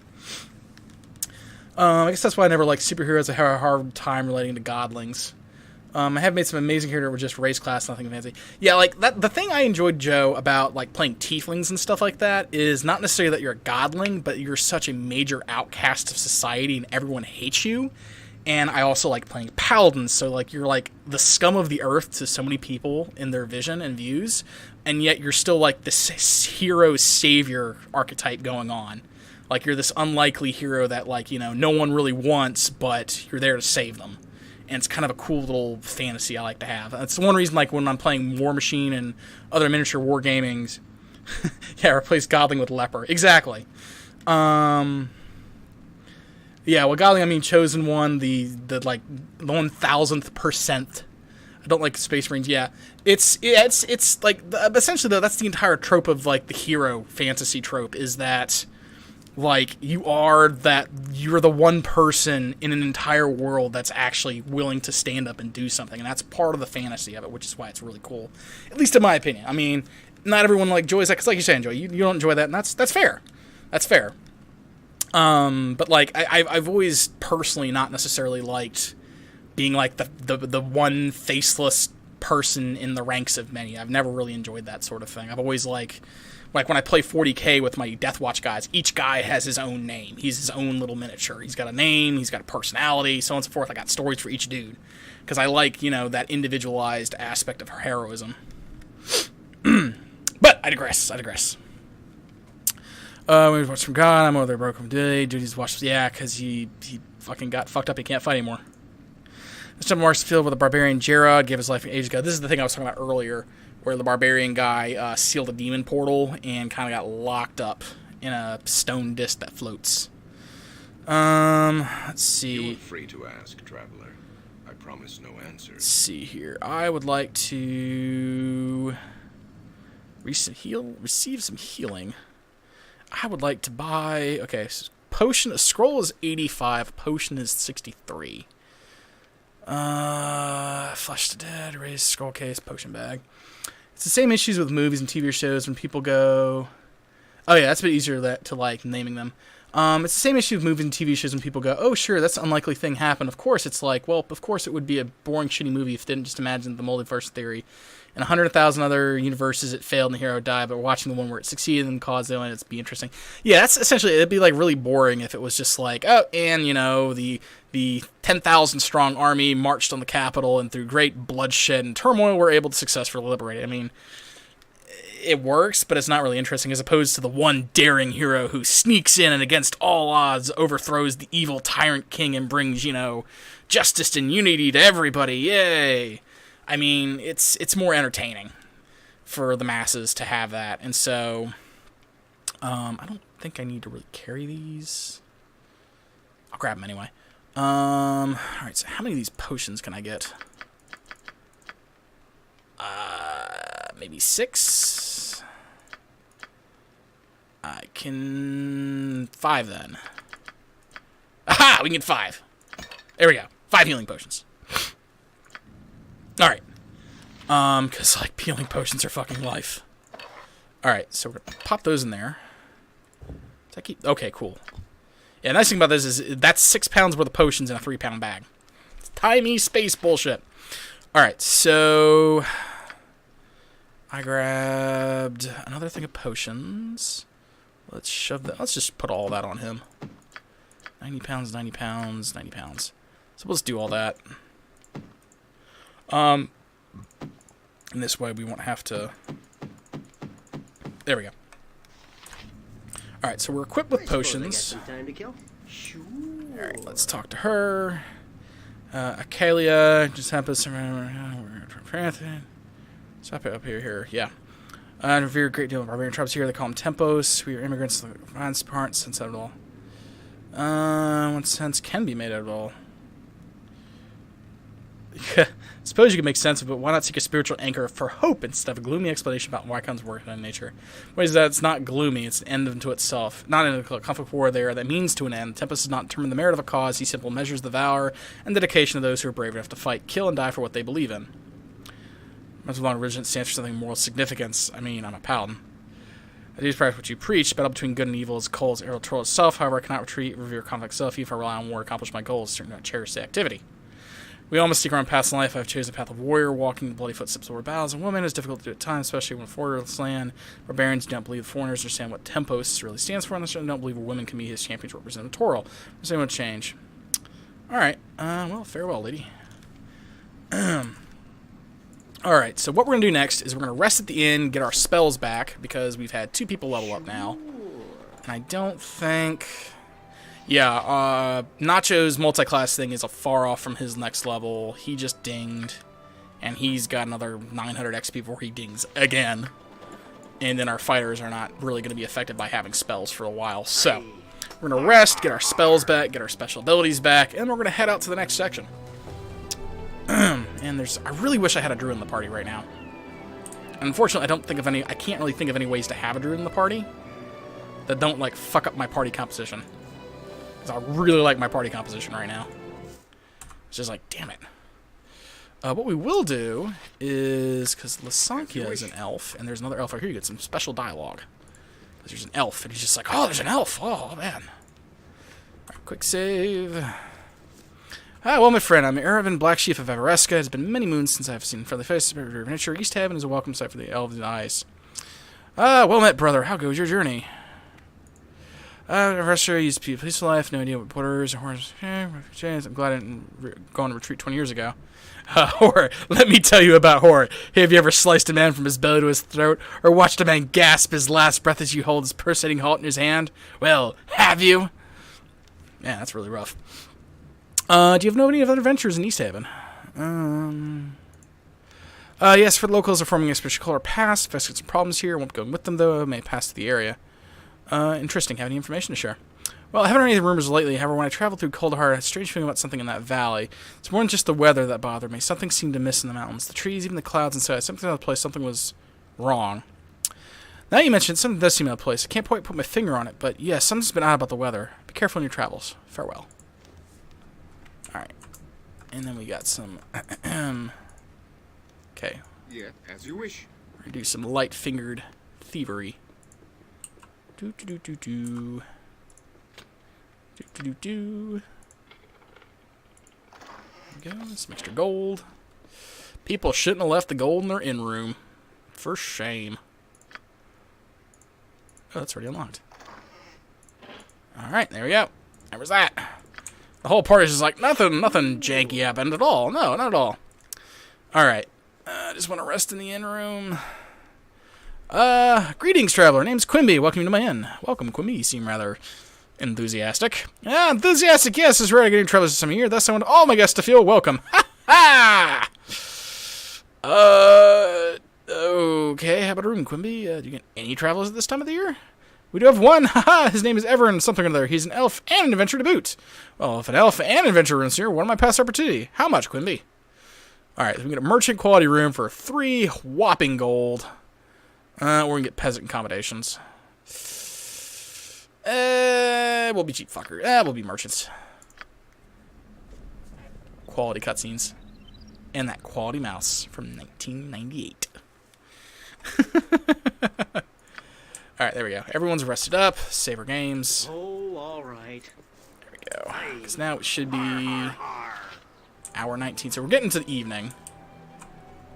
I guess that's why I never liked superheroes. I have a hard time relating to godlings. I have made some amazing characters with just race class, nothing fancy. Yeah, like that. The thing I enjoyed, Joe, about like playing tieflings and stuff like that is not necessarily that you're a godling, but you're such a major outcast of society and everyone hates you. And I also like playing paladins, so like you're like the scum of the earth to so many people in their vision and views, and yet you're still like this hero savior archetype going on. Like you're this unlikely hero that like, you know, no one really wants, but you're there to save them. And it's kind of a cool little fantasy I like to have. That's one reason, like, when I'm playing War Machine and other miniature wargamings, yeah, replace Godling with Leper. Exactly. Yeah, well, Godling, I mean Chosen One, the 1,000th percent. I don't like Space Marines. Yeah, it's like essentially though that's the entire trope of like the hero fantasy trope is that. Like, you're the one person in an entire world that's actually willing to stand up and do something, and that's part of the fantasy of it, which is why it's really cool. At least in my opinion. I mean, not everyone like enjoys that, because like you say, you don't enjoy that, and that's fair. That's fair. But like, I've always personally not necessarily liked being like the one faceless person in the ranks of many. I've never really enjoyed that sort of thing. I've always like when I play 40k with my Deathwatch guys, each guy has his own name. He's his own little miniature. He's got a name, he's got a personality, so on and so forth. I got stories for each dude. Because I like, you know, that individualized aspect of heroism. But I digress. We watched from God, I'm over there broke from day. Duty's watched, yeah, because he fucking got fucked up, he can't fight anymore. This time Mark's filled with a barbarian Gerard, gave his life ages ago. This is the thing I was talking about earlier, where the barbarian guy sealed a demon portal and kind of got locked up in a stone disc that floats. Let's see. You're free to ask, traveler. I promise no answers. Let's see here. I would like to receive some healing. I would like to buy. Okay, so potion. A scroll is 85. Potion is 63. Flush the dead, raise skull case, potion bag. It's the same issues with movies and TV shows when people go... Oh yeah, that's a bit easier to like naming them. It's the same issue with movies and TV shows when people go, oh sure, that's an unlikely thing happened. Of course, it's like, well, of course it would be a boring, shitty movie if it didn't just imagine the multiverse theory. In 100,000 other universes, it failed and the hero died, but watching the one where it succeeded and caused the it'd be interesting. Yeah, that's essentially, it'd be like really boring if it was just like, oh, and you know, the 10,000 strong army marched on the capital and through great bloodshed and turmoil were able to successfully liberate it. I mean, it works, but it's not really interesting, as opposed to the one daring hero who sneaks in and against all odds overthrows the evil tyrant king and brings, you know, justice and unity to everybody. Yay! I mean, it's more entertaining for the masses to have that, and so I don't think I need to really carry these. I'll grab them anyway. Alright, so how many of these potions can I get? Maybe 6? I can... 5 then. Aha! We can get 5. There we go. 5 healing potions. Alright. Because, like, healing potions are fucking life. Alright, so we're gonna pop those in there. Does that keep... Okay, cool. Yeah, the nice thing about this is that's 6 pounds worth of potions in a 3-pound bag. It's tiny space bullshit. Alright, so... I grabbed another thing of potions. Let's shove that... Let's just put all that on him. 90 pounds, 90 pounds, 90 pounds. So let's do all that. And this way we won't have to... There we go. Alright, so we're equipped with potions. Alright, let's talk to her. Acalia, just happens to... Stop it up here, yeah. Revere a great deal of barbarian tribes here. They call them tempos. We are immigrants. Finds aren't sense out of all. What sense can be made out of all? Suppose you could make sense of it, but why not seek a spiritual anchor for hope instead of a gloomy explanation about why comes work in nature? What is that? It's not gloomy, it's an end unto itself. Not in a conflict war there that means to an end. Tempest does not determine the merit of a cause, he simply measures the valor and dedication of those who are brave enough to fight, kill, and die for what they believe in. Much long religion stands for something moral significance. I mean, I'm a paladin. I do practice what you preach. Battle between good and evil is Cole's arrow troll itself. However, I cannot retreat, revere conflict itself. If I rely on war to accomplish my goals, certainly not cherish the activity. We all must seek our own paths in life. I have chosen the path of warrior, walking the bloody footsteps over battles. A woman is difficult to do at times, especially when foreigners land. Barbarians do not believe foreigners understand what tempos really stands for, and they don't believe a woman can be his champions representatorial. The same would change. Alright, well, farewell, lady. Alright, so what we're going to do next is we're going to rest at the inn, get our spells back, because we've had 2 people level up now. And I don't think... Yeah, Nacho's multi-class thing is a far off from his next level. He just dinged, and he's got another 900 XP before he dings again. And then our fighters are not really going to be affected by having spells for a while. So, we're going to rest, get our spells back, get our special abilities back, and we're going to head out to the next section. And I really wish I had a druid in the party right now. And unfortunately, I can't really think of any ways to have a druid in the party that don't, like, fuck up my party composition. Because I really like my party composition right now. It's just like, damn it. What we will do is, because Lasankia is an elf, and there's another elf right here, you get some special dialogue. Because there's an elf, and he's just like, oh, there's an elf! Oh, man. Alright, quick save. Well, my friend, I'm Erevan, Black Chief of Everesca. It's been many moons since I've seen friendly faces. Nature East Haven is a welcome sight for the elves and eyes. Well met, brother. How goes your journey? Everesca used to be a peaceful life. No idea what borders or horns. I'm glad I didn't go on a retreat 20 years ago. Horror. Let me tell you about horror. Have you ever sliced a man from his belly to his throat, or watched a man gasp his last breath as you hold his pulsating heart in his hand? Well, have you? Man, that's really rough. Do you know any other adventures in East Haven? Yes, for the locals are forming a special color pass. If I get some problems here, I won't be going with them, though. I may pass to the area. Interesting. Have any information to share? Well, I haven't heard any rumors lately. However, when I traveled through Coldheart, I had a strange feeling about something in that valley. It's more than just the weather that bothered me. Something seemed to miss in the mountains. The trees, even the clouds inside. Something out of place. Something was wrong. Now you mentioned something does seem out of place. I can't quite put my finger on it, but yes, something's been odd about the weather. Be careful in your travels. Farewell. Alright. And then we got some... okay. Yeah, as you wish. We're gonna do some light-fingered thievery. Do-do-do-do-do. Do-do-do-do. There we go. Some extra gold. People shouldn't have left the gold in their inn room. For shame. Oh, that's already unlocked. Alright, there we go. There was that. The whole party's just like, nothing janky happened at all. No, not at all. Alright. I just want to rest in the inn room. Greetings, traveler. Name's Quimby. Welcome to my inn. Welcome, Quimby. You seem rather enthusiastic. Yeah, enthusiastic, yes, is rare getting travelers this time of year. Thus, I want all my guests to feel welcome. Ha ha! Okay, how about a room, Quimby? Do you get any travelers at this time of the year? We do have one. Haha, his name is Everin something or other. He's an elf and an adventurer to boot. Well, if an elf and an adventurer is here, what am I past opportunity? How much, Quimby? Alright, so we get a merchant quality room for 3 whopping gold. We're gonna get peasant accommodations. We'll be cheap fucker. We'll be merchants. Quality cutscenes. And that quality mouse from 1998. Alright, there we go. Everyone's rested up. Save our games. Oh, all right. There we go. Because now it should be hour 19. So we're getting to the evening.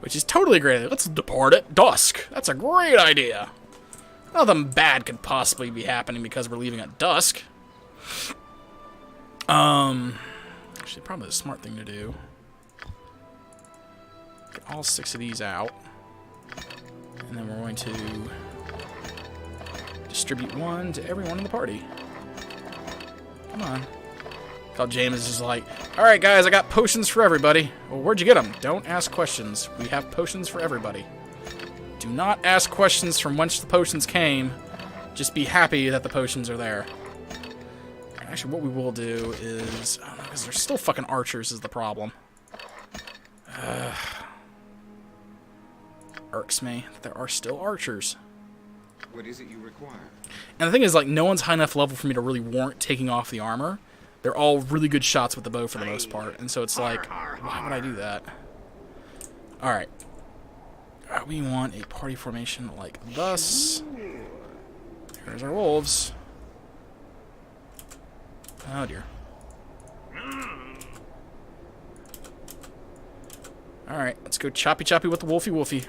Which is totally great. Let's depart at dusk. That's a great idea. Nothing bad could possibly be happening because we're leaving at dusk. Actually, probably the smart thing to do. Get all 6 of these out. And then we're going to distribute 1 to everyone in the party. Come on. While James is just like, alright guys, I got potions for everybody. Well, where'd you get them? Don't ask questions. We have potions for everybody. Do not ask questions from whence the potions came. Just be happy that the potions are there. Actually, what we will do is... I don't know, because there's still fucking archers is the problem. Irks me that there are still archers. What is it you require? And the thing is, like, no one's high enough level for me to really warrant taking off the armor. They're all really good shots with the bow for the most part. And so it's like, why would I do that? Alright. We want a party formation like thus. Here's our wolves. Oh dear. Alright, let's go choppy with the wolfy.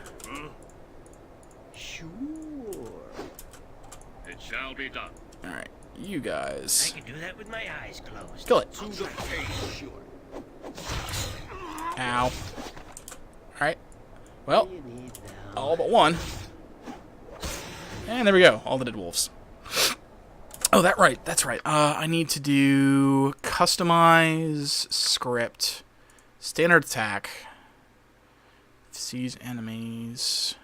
Sure. It shall be done. Alright, you guys. I can do that with my eyes closed. Kill it. To the cave. Sure. Ow. Alright. Well, You need now. all but one. And there we go. All the dead wolves. Oh, that's right. I need to do customize script. Standard attack. Seize enemies.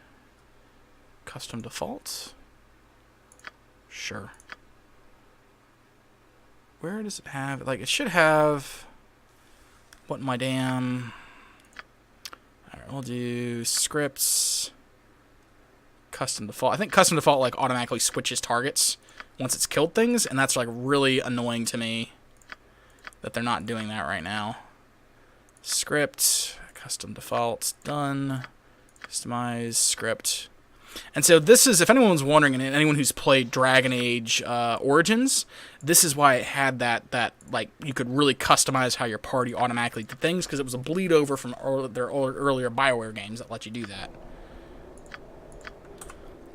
Custom default. Sure. Where does it have... Like, it should have... What my damn... Alright, we'll do scripts. Custom default. I think custom default, like, automatically switches targets once it's killed things, and that's, like, really annoying to me that they're not doing that right now. Script. Custom default. Done. Customize script. And so this is, if anyone's wondering, and anyone who's played Dragon Age Origins, this is why it had that like, you could really customize how your party automatically did things, because it was a bleed over from their earlier BioWare games that let you do that.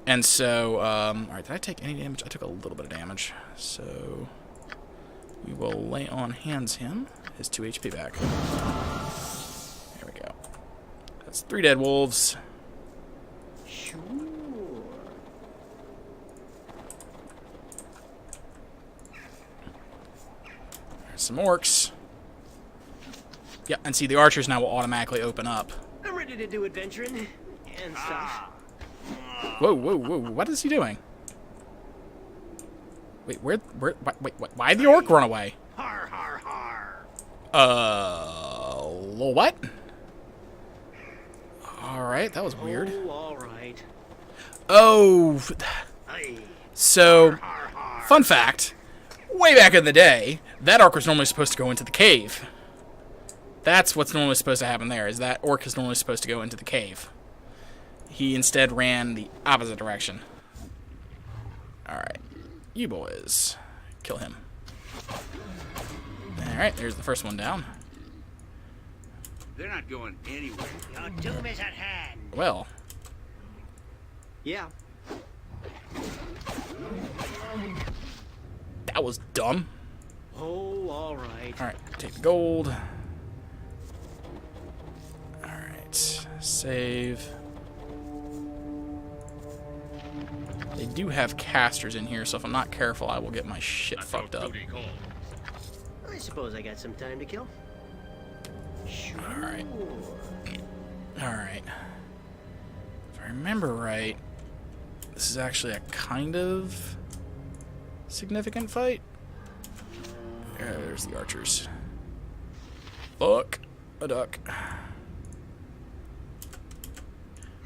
And so, alright, did I take any damage? I took a little bit of damage. So, we will lay on hands him, his 2 HP back. There we go. That's 3 dead wolves. Sure. There's some orcs. Yeah, and see, the archers now will automatically open up. I'm ready to do adventuring and stuff. Whoa, what is he doing? Wait, wait, why'd the orc run away? Har har har. What? Alright, that was weird. Oh, all right. Oh, Aye. so, Har har. fun fact, way back in the day, that orc was normally supposed to go into the cave. That's what's normally supposed to happen there, is that orc is normally supposed to go into the cave. He instead ran the opposite direction. Alright. You boys. Kill him. Alright, there's the first one down. They're not going anywhere. Your doom is at hand. Well, Yeah. that was dumb. Oh, all right. Alright, take the gold. Alright, save. They do have casters in here, so if I'm not careful, I will get my shit That's your fucked up. duty call. I suppose I got some time to kill. Sure. Alright. Alright. If I remember right, this is actually a kind of significant fight. There's the archers. Fuck. A duck.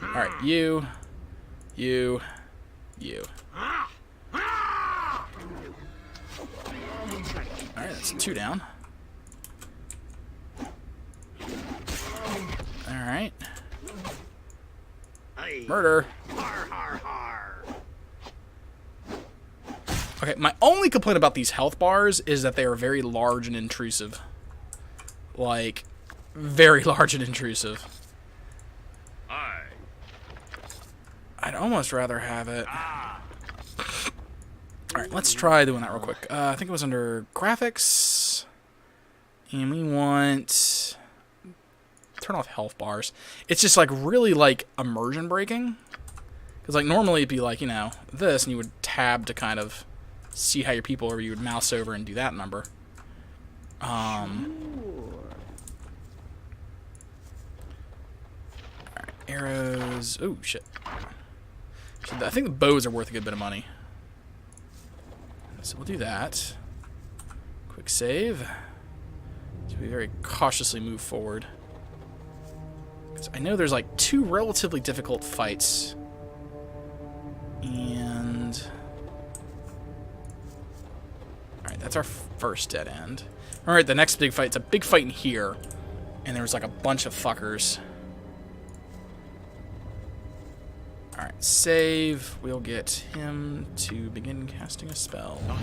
Alright, you. Alright, that's 2 down. Alright. Aye. Murder. Har, har, har. Okay, my only complaint about these health bars is that they are very large and intrusive. Like, very large and intrusive. Aye. I'd almost rather have it. Alright, let's try doing that real quick. I think it was under graphics. And we want... turn off health bars. It's just like really like immersion breaking. Because like normally it'd be like, you know, this, and you would tab to kind of see how your people are, or you would mouse over and do that number. Alright, arrows. Oh, shit. So I think the bows are worth a good bit of money. So we'll do that. Quick save. So we very cautiously move forward. Because I know there's like 2 relatively difficult fights. And... alright, that's our first dead end. Alright, the next big fight's a big fight in here. And there was like a bunch of fuckers. Alright, save. We'll get him to begin casting a spell. Alright.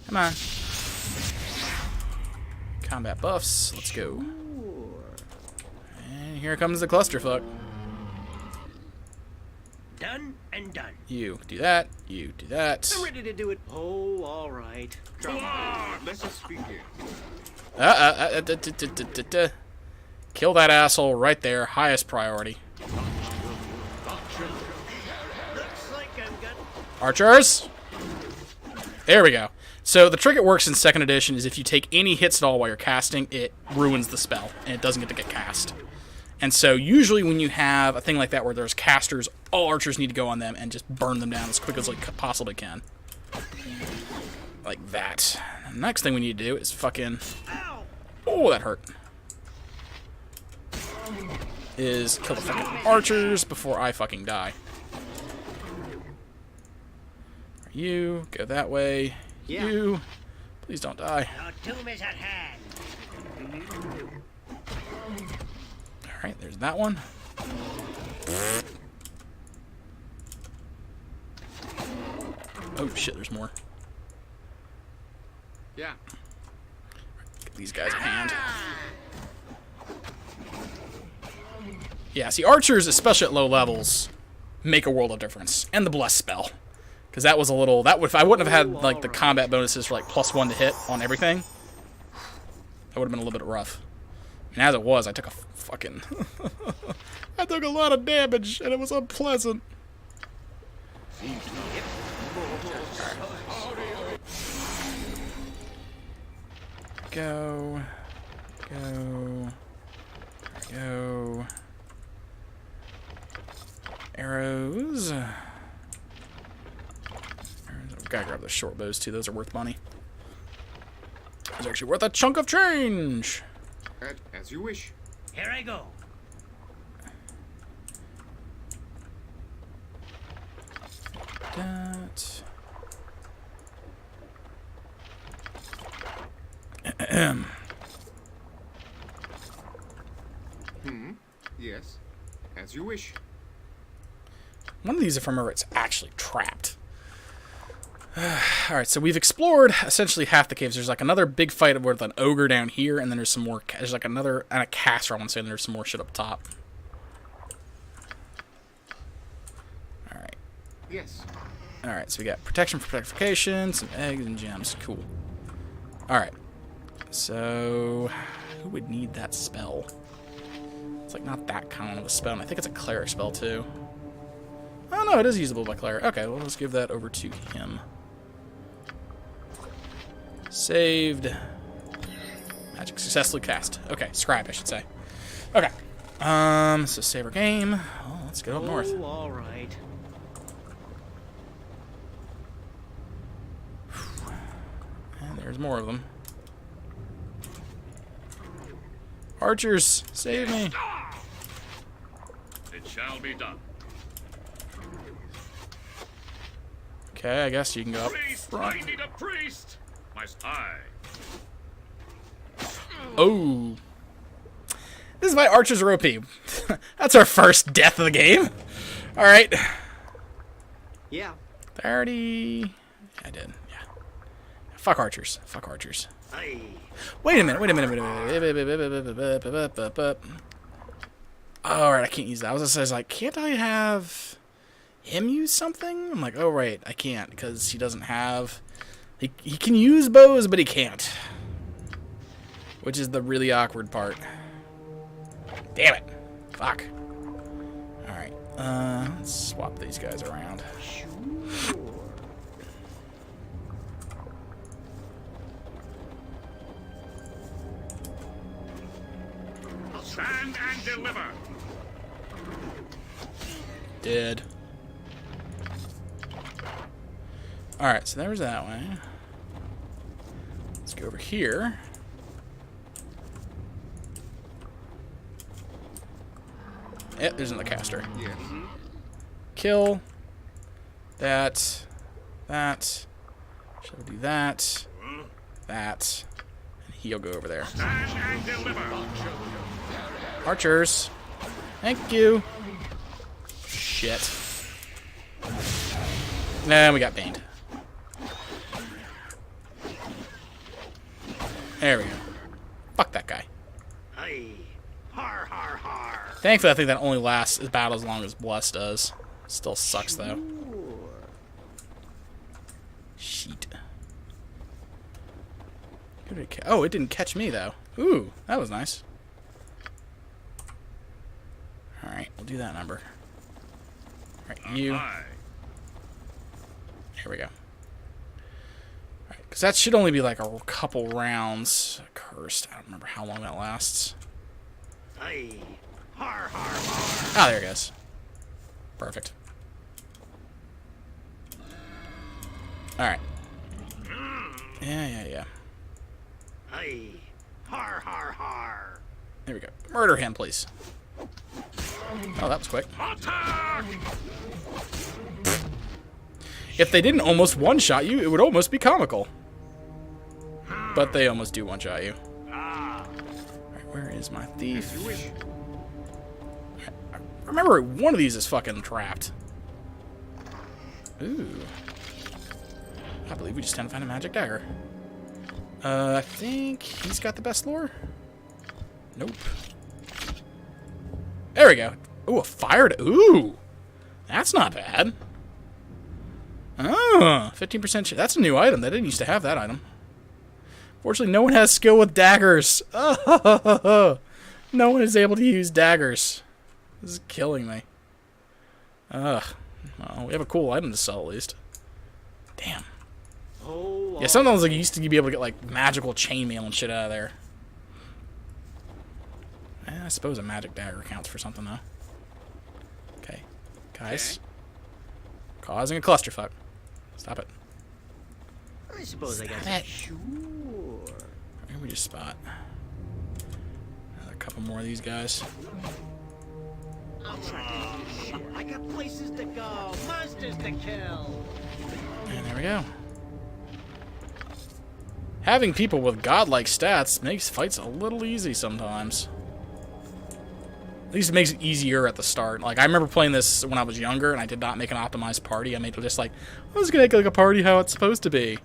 Come on. Combat buffs. Let's go. And here comes the clusterfuck. Done and done. You do that. You do that. I'm ready to do it. Oh, all right. Come on, let's just begin. Kill that asshole right there. Highest priority. Looks like I've got... Archers! There we go. So the trick it works in 2nd edition is if you take any hits at all while you're casting, it ruins the spell, and it doesn't get to get cast. And so usually when you have a thing like that where there's casters, all archers need to go on them and just burn them down as quick as they possibly can. Like that. The next thing we need to do is fucking... oh, that hurt. Is kill the fucking archers before I fucking die. You, go that way. Yeah. You, please don't die. Your doom is at hand. Alright, there's that one. Oh shit, there's more. Yeah. Get these guys a hand. Yeah, see, archers, especially at low levels, make a world of difference. And the bless spell. Because that was a little... that would, if I wouldn't have had like the combat bonuses for like +1 to hit on everything, that would have been a little bit rough. And as it was, I took a fucking... I took a lot of damage, and it was unpleasant. Go. Go. Go. Arrows. Gotta grab the short bows too, those are worth money. Those are actually worth a chunk of change. As you wish. Here I go. That. Yes, as you wish. One of these, if I remember, it's actually trapped. Alright, so we've explored essentially half the caves. There's like another big fight with an ogre down here, and then there's some more. There's like another, and a caster, I want to say, and there's some more shit up top. Alright. Yes. Alright, so we got protection for petrification, some eggs and gems. Cool. Alright. So, who would need that spell? It's like not that kind of a spell, and I think it's a cleric spell too. Oh no, it is usable by cleric. Okay, well let's give that over to him. Saved. Magic successfully cast. Okay, scribe I should say. Okay. So save our game. Oh, let's go up north. Oh, all right. And there's more of them. Archers, save me. It shall be done. Okay, I guess you can go up Priest, front. I need a priest. My eye. Oh. This is why archers are OP. That's our first death of the game. Alright. Yeah. 30. I did, yeah. Fuck archers. Fuck archers. Aye. Wait a minute. Alright, I can't use that. I was just like, can't I have him use something? I'm like, oh right, I can't, because he doesn't have... He can use bows, but he can't. Which is the really awkward part. Damn it. Fuck. Alright, let's swap these guys around. Stand and deliver. Dead. Alright, so there's that way. Let's go over here. Yep, there's another caster. Yes. Kill. That. That. Shall we do that? That. And he'll go over there. Stand and deliver. Archers. Thank you. Shit. Nah, we got baned. There we go. Fuck that guy. Aye. Har, har, har. Thankfully, I think that only lasts about as long as Bless does. Still sucks, though. Sheet. Who did it oh, it didn't catch me, though. Ooh, that was nice. Alright, we'll do that number. Alright, you. Aye. Here we go. Alright, because that should only be like a couple rounds. Cursed. I don't remember how long that lasts. Aye. Har, har, har. Ah, there it goes. Perfect. Alright. Yeah. Aye. Har, har, har. There we go. Murder him, please. Oh, that was quick. Attack! If they didn't almost one-shot you, it would almost be comical. But they almost do one-shot you. Alright, where is my thief? Remember, one of these is fucking trapped. Ooh. I believe we just tend to find a magic dagger. I think he's got the best lore? Nope. There we go. Ooh, a fired. Ooh. That's not bad. Oh, 15% that's a new item. They didn't used to have that item. Fortunately, no one has skill with daggers. Oh, no one is able to use daggers. This is killing me. Ugh. Well, we have a cool item to sell, at least. Damn. Oh, Yeah, sometimes like, you used to be able to get, like, magical chainmail and shit out of there. I suppose a magic dagger counts for something, though. Okay. Guys. Causing a clusterfuck. Stop it. I suppose I got that. Sure. Where can we just spot? Another couple more of these guys. I'll track this shit. I got places to go, monsters to kill. And there we go. Having people with godlike stats makes fights a little easy sometimes. At least it makes it easier at the start. Like, I remember playing this when I was younger, and I did not make an optimized party. I made it just like, I was gonna make like a party how it's supposed to be.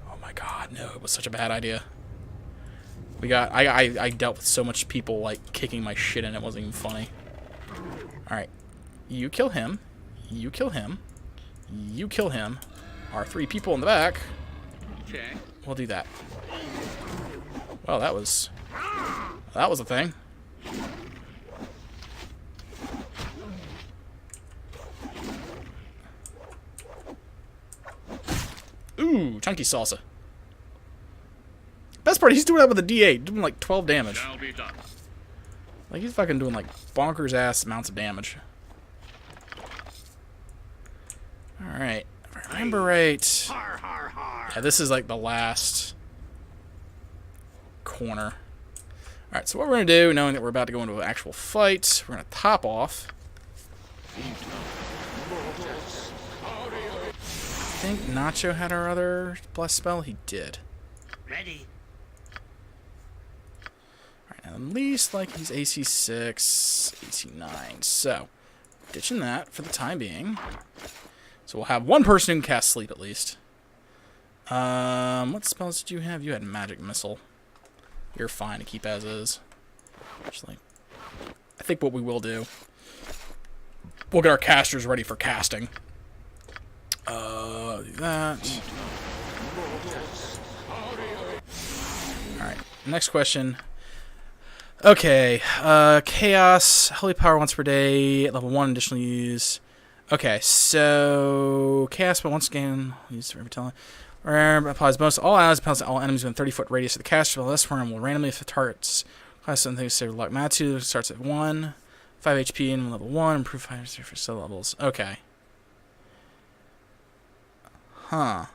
Oh my god, no, it was such a bad idea. I dealt with so much people, like, kicking my shit in, it wasn't even funny. Alright. You kill him. You kill him. You kill him. Our 3 people in the back. Okay. We'll do that. Well, that was a thing. Ooh, chunky salsa. Best part, he's doing that with a D8, doing like 12 damage. Shall be done. Like, he's fucking doing like bonkers ass amounts of damage. Alright. If I remember right. Har, har, har. Yeah, this is like the last corner. Alright, so what we're going to do, knowing that we're about to go into an actual fight, we're going to top off. I think Nacho had our other bless spell. He did. Ready. Alright, now at least like he's AC 6, AC 9. So, ditching that for the time being. So we'll have one person who can cast sleep at least. What spells did you have? You had magic missile. You're fine to keep as is. Actually, I think what we will do, we'll get our casters ready for casting. Do that. Alright, next question. Okay, Chaos, Holy Power once per day, level 1 additional use. Okay, so Chaos, but once again, use for every talent. Applies bonus to all allies, applies to all enemies within 30-foot radius of the caster. This one will randomly, if the target's class something, say luck Matsu, starts at 1, 5 HP in level 1, improve 5 for still levels. Okay. Huh.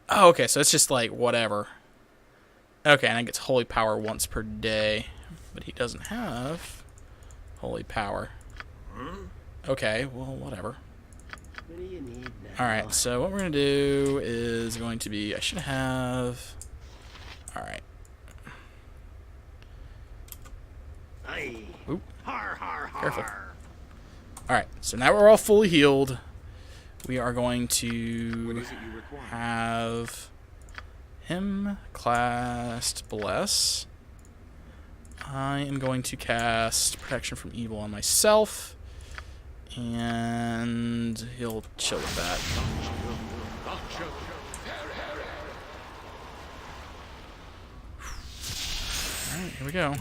Oh, okay, so it's just like whatever. Okay, and it gets Holy Power once per day. But he doesn't have Holy Power. Okay, well, whatever. What do you need now? Alright, so what we're going to do is going to be... I should have... Alright. Aye. Oop. Har, har, har. Careful. Alright, so now we're all fully healed. We are going to have him cast Bless. I am going to cast Protection from Evil on myself. And he'll chill with that. Alright, here we go.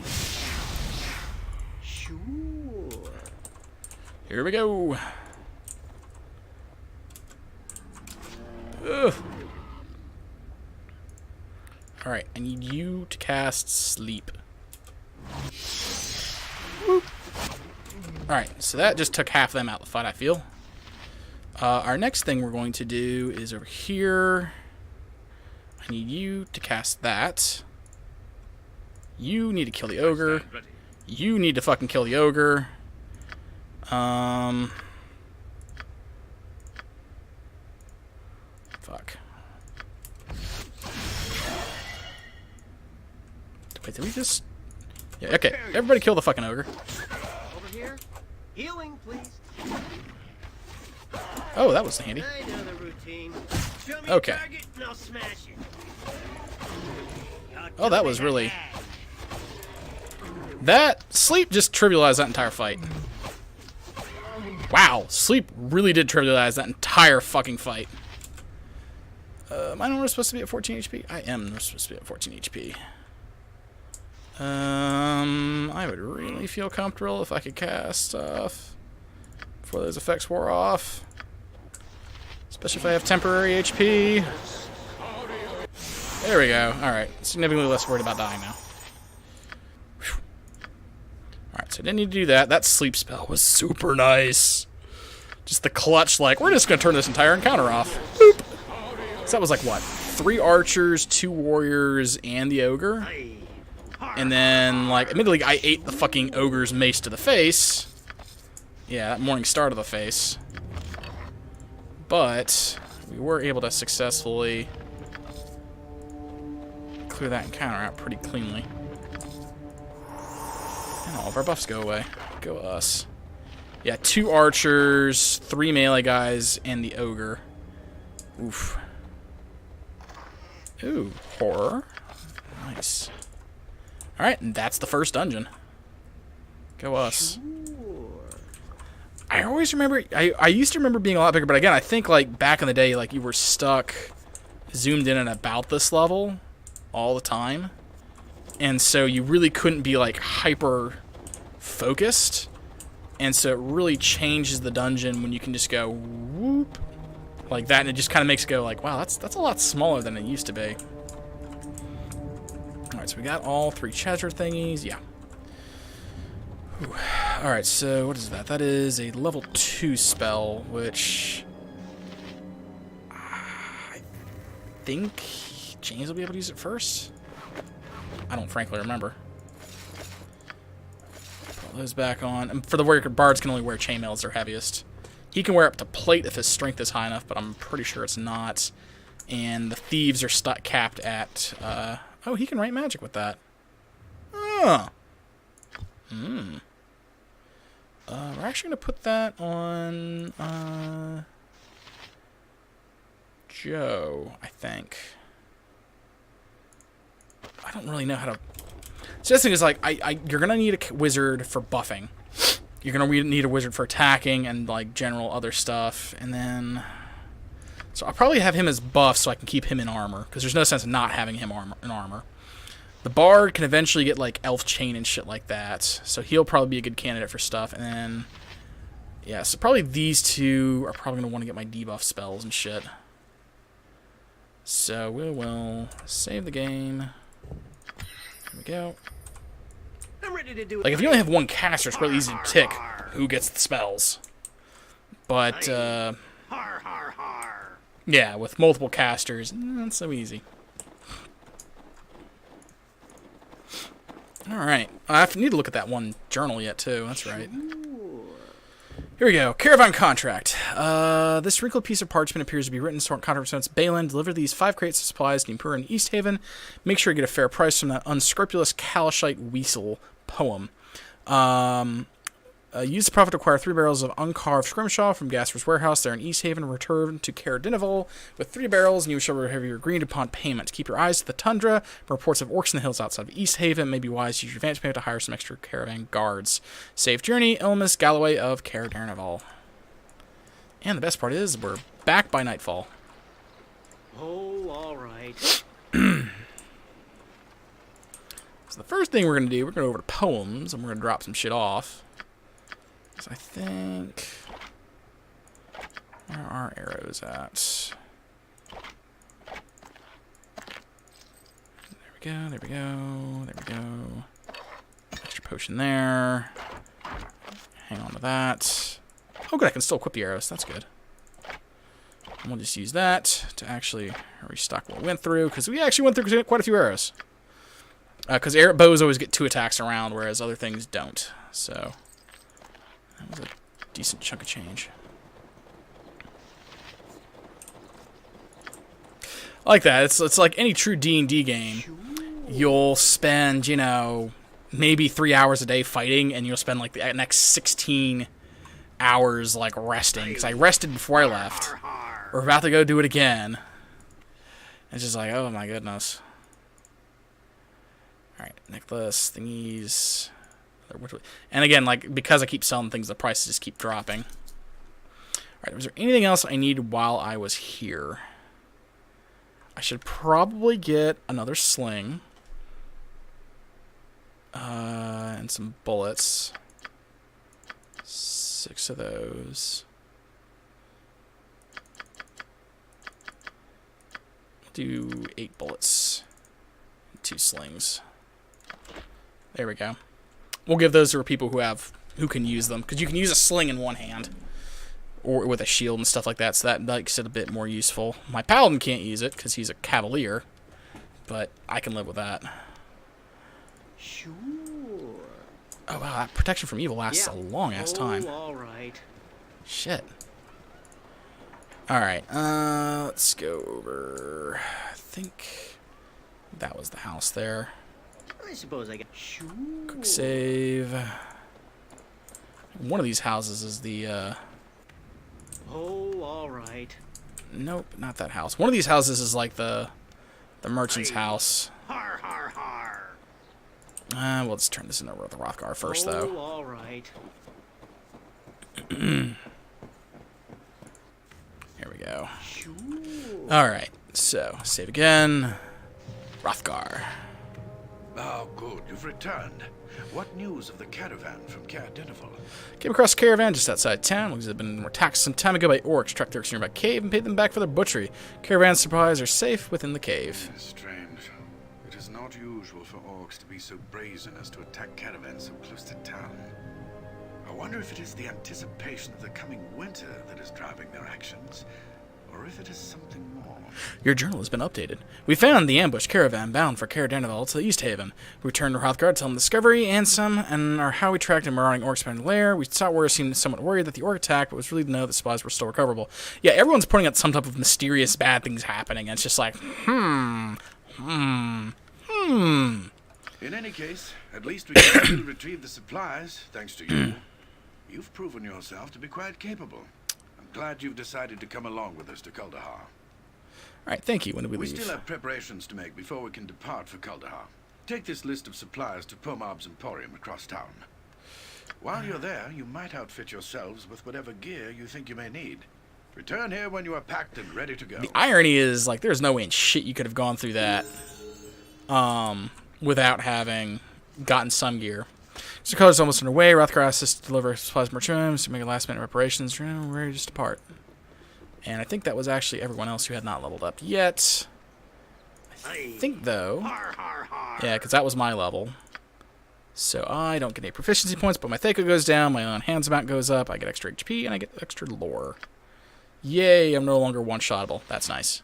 Sure. Here we go. Ugh. Alright, I need you to cast Sleep. Alright, so that just took half of them out of the fight, I feel. Our next thing we're going to do is over here. I need you to cast that. You need to kill the ogre. You need to fucking kill the ogre. Fuck. Wait, did we just... Yeah, okay, everybody kill the fucking ogre. Over here. Healing, please. Oh, that was handy. I know the routine. Show me Okay. a target and I'll smash it. Oh, that was really... That... Sleep just trivialized that entire fight. Wow, Sleep really did trivialize that entire fucking fight. Am I not supposed to be at 14 HP? I am supposed to be at 14 HP. I would really feel comfortable if I could cast stuff before those effects wore off. Especially if I have temporary HP. There we go. Alright, significantly less worried about dying now. Alright, so I didn't need to do that. That sleep spell was super nice. Just the clutch, like, we're just going to turn this entire encounter off. Boop. So that was like, what? 3 archers, 2 warriors, and the ogre? Aye. And then, like, admittedly, I ate the fucking ogre's mace to the face. Yeah, that morning star to the face. But we were able to successfully clear that encounter out pretty cleanly. And all of our buffs go away. Go us. Yeah, 2 archers, 3 melee guys, and the ogre. Oof. Ooh, horror. Nice. Alright, and that's the first dungeon. Go us. I always remember... I used to remember being a lot bigger, but again, I think, like, back in the day, like, you were stuck zoomed in at about this level all the time. And so you really couldn't be, like, hyper-focused. And so it really changes the dungeon when you can just go whoop like that, and it just kind of makes it go like, wow, that's a lot smaller than it used to be. Alright, so we got all 3 treasure thingies. Yeah. Alright, so what is that? That is a level 2 spell, which I think James will be able to use it first. I don't frankly remember. Put those back on. And for the warrior, bards can only wear chainmail as their heaviest. He can wear up to plate if his strength is high enough, but I'm pretty sure it's not. And the thieves are capped at... oh, he can write magic with that. Oh. Hmm. We're actually going to put that on... Joe, I think. I don't really know how to... So this thing is like, you're going to need a wizard for buffing. You're going to need a wizard for attacking and, like, general other stuff. And then... So I'll probably have him as buff so I can keep him in armor. Because there's no sense in not having him in armor. The bard can eventually get, like, elf chain and shit like that. So he'll probably be a good candidate for stuff. And then... Yeah, so probably these 2 are probably going to want to get my debuff spells and shit. So we will save the game. There we go. I'm ready to do it. Like, if you only have 1 caster, it's really easy to tick who gets the spells. But, yeah, with multiple casters, not so easy. Alright. I need to look at that one journal yet, too. That's right. Here we go. Caravan contract. This wrinkled piece of parchment appears to be written. Contract notes. Balin, deliver these 5 crates of supplies to Nimpur in East Haven. Make sure you get a fair price from that unscrupulous Kalashite weasel poem. Use the profit to acquire 3 barrels of uncarved scrimshaw from Gasper's warehouse there in East Haven. Return to Caer Dineval with 3 barrels, and you shall have your agreed upon payment. Keep your eyes to the tundra. Reports of orcs in the hills outside of East Haven. It may be wise to use your advance payment to hire some extra caravan guards. Safe journey, Ilmus Galloway of Caer Dineval. And the best part is, we're back by nightfall. Oh, all right. So the first thing we're going to do, we're going to go over to poems, and we're going to drop some shit off. So I think... Where are our arrows at? There we go, there we go, there we go. Extra potion there. Hang on to that. Oh good, I can still equip the arrows, that's good. And we'll just use that to actually restock what we went through, because we actually went through quite a few arrows. Because bows always get 2 attacks around, whereas other things don't. So... That was a decent chunk of change. I like that. It's like any true D&D game. You'll spend, you know, maybe 3 hours a day fighting, and you'll spend like the next 16 hours like resting. Because I rested before I left. We're about to go do it again. It's just like, oh my goodness. Alright, necklace, thingies... And again, like, because I keep selling things, the prices just keep dropping. Alright, was there anything else I needed while I was here? I should probably get another sling. And some bullets. 6 of those. I'll do 8 bullets. 2 slings. There we go. We'll give those to people who can use them, because you can use a sling in one hand, or with a shield and stuff like that. So that makes it a bit more useful. My paladin can't use it because he's a cavalier, but I can live with that. Sure. Oh wow, that protection from evil lasts a long ass time. Oh, all right. Shit. All right, let's go over. I think That was the house there. I suppose I got. Quick save. One of these houses is the, Oh, all right. Nope, not that house. One of these houses is like the merchant's house. Har, har, har. Well, let's turn this into the Rothgar first, though. Oh, all right. Here we go. Sure. Alright, so, save again. Rothgar. Oh, good. You've returned. What news of the caravan from Caer Dineval? Came across a caravan just outside town. Looks like they've been attacked some time ago by orcs. Tracked their nearby cave and paid them back for their butchery. Caravan supplies are safe within the cave. Strange. It is not usual for orcs to be so brazen as to attack caravans so close to town. I wonder if it is the anticipation of the coming winter that is driving their actions, or if it is something more. Your journal has been updated. We found the ambush caravan bound for Caer Dineval to the East Haven. We returned to Hrothgar to tell him the discovery and how we tracked a marauding orc spawning lair. We thought we seemed somewhat worried that the orc attacked, but was really to know that supplies were still recoverable. Yeah, everyone's pointing out some type of mysterious bad things happening, and it's just like, In any case, at least we can still retrieve the supplies, thanks to you. You've proven yourself to be quite capable. I'm glad you've decided to come along with us to Kuldahar. Alright, thank you. When do we We leave? still have preparations to make before we can depart for Kuldahar. Take this list of supplies to Pomab's Emporium across town. While you're there, you might outfit yourselves with whatever gear you think you may need. Return here when you are packed and ready to go. The irony is, like, there's no way in shit you could have gone through that without having gotten some gear. So color's almost underway. Hrothgar asked us to deliver supplies from Merchants to make last-minute reparations. We're ready to depart. And I think that was actually everyone else who had not leveled up yet. I think, though... Har, har, har. Yeah, because that was my level. So I don't get any proficiency points, but my Thaka goes down, my own hands amount goes up, I get extra HP, and I get extra lore. Yay, I'm no longer one-shottable. That's nice.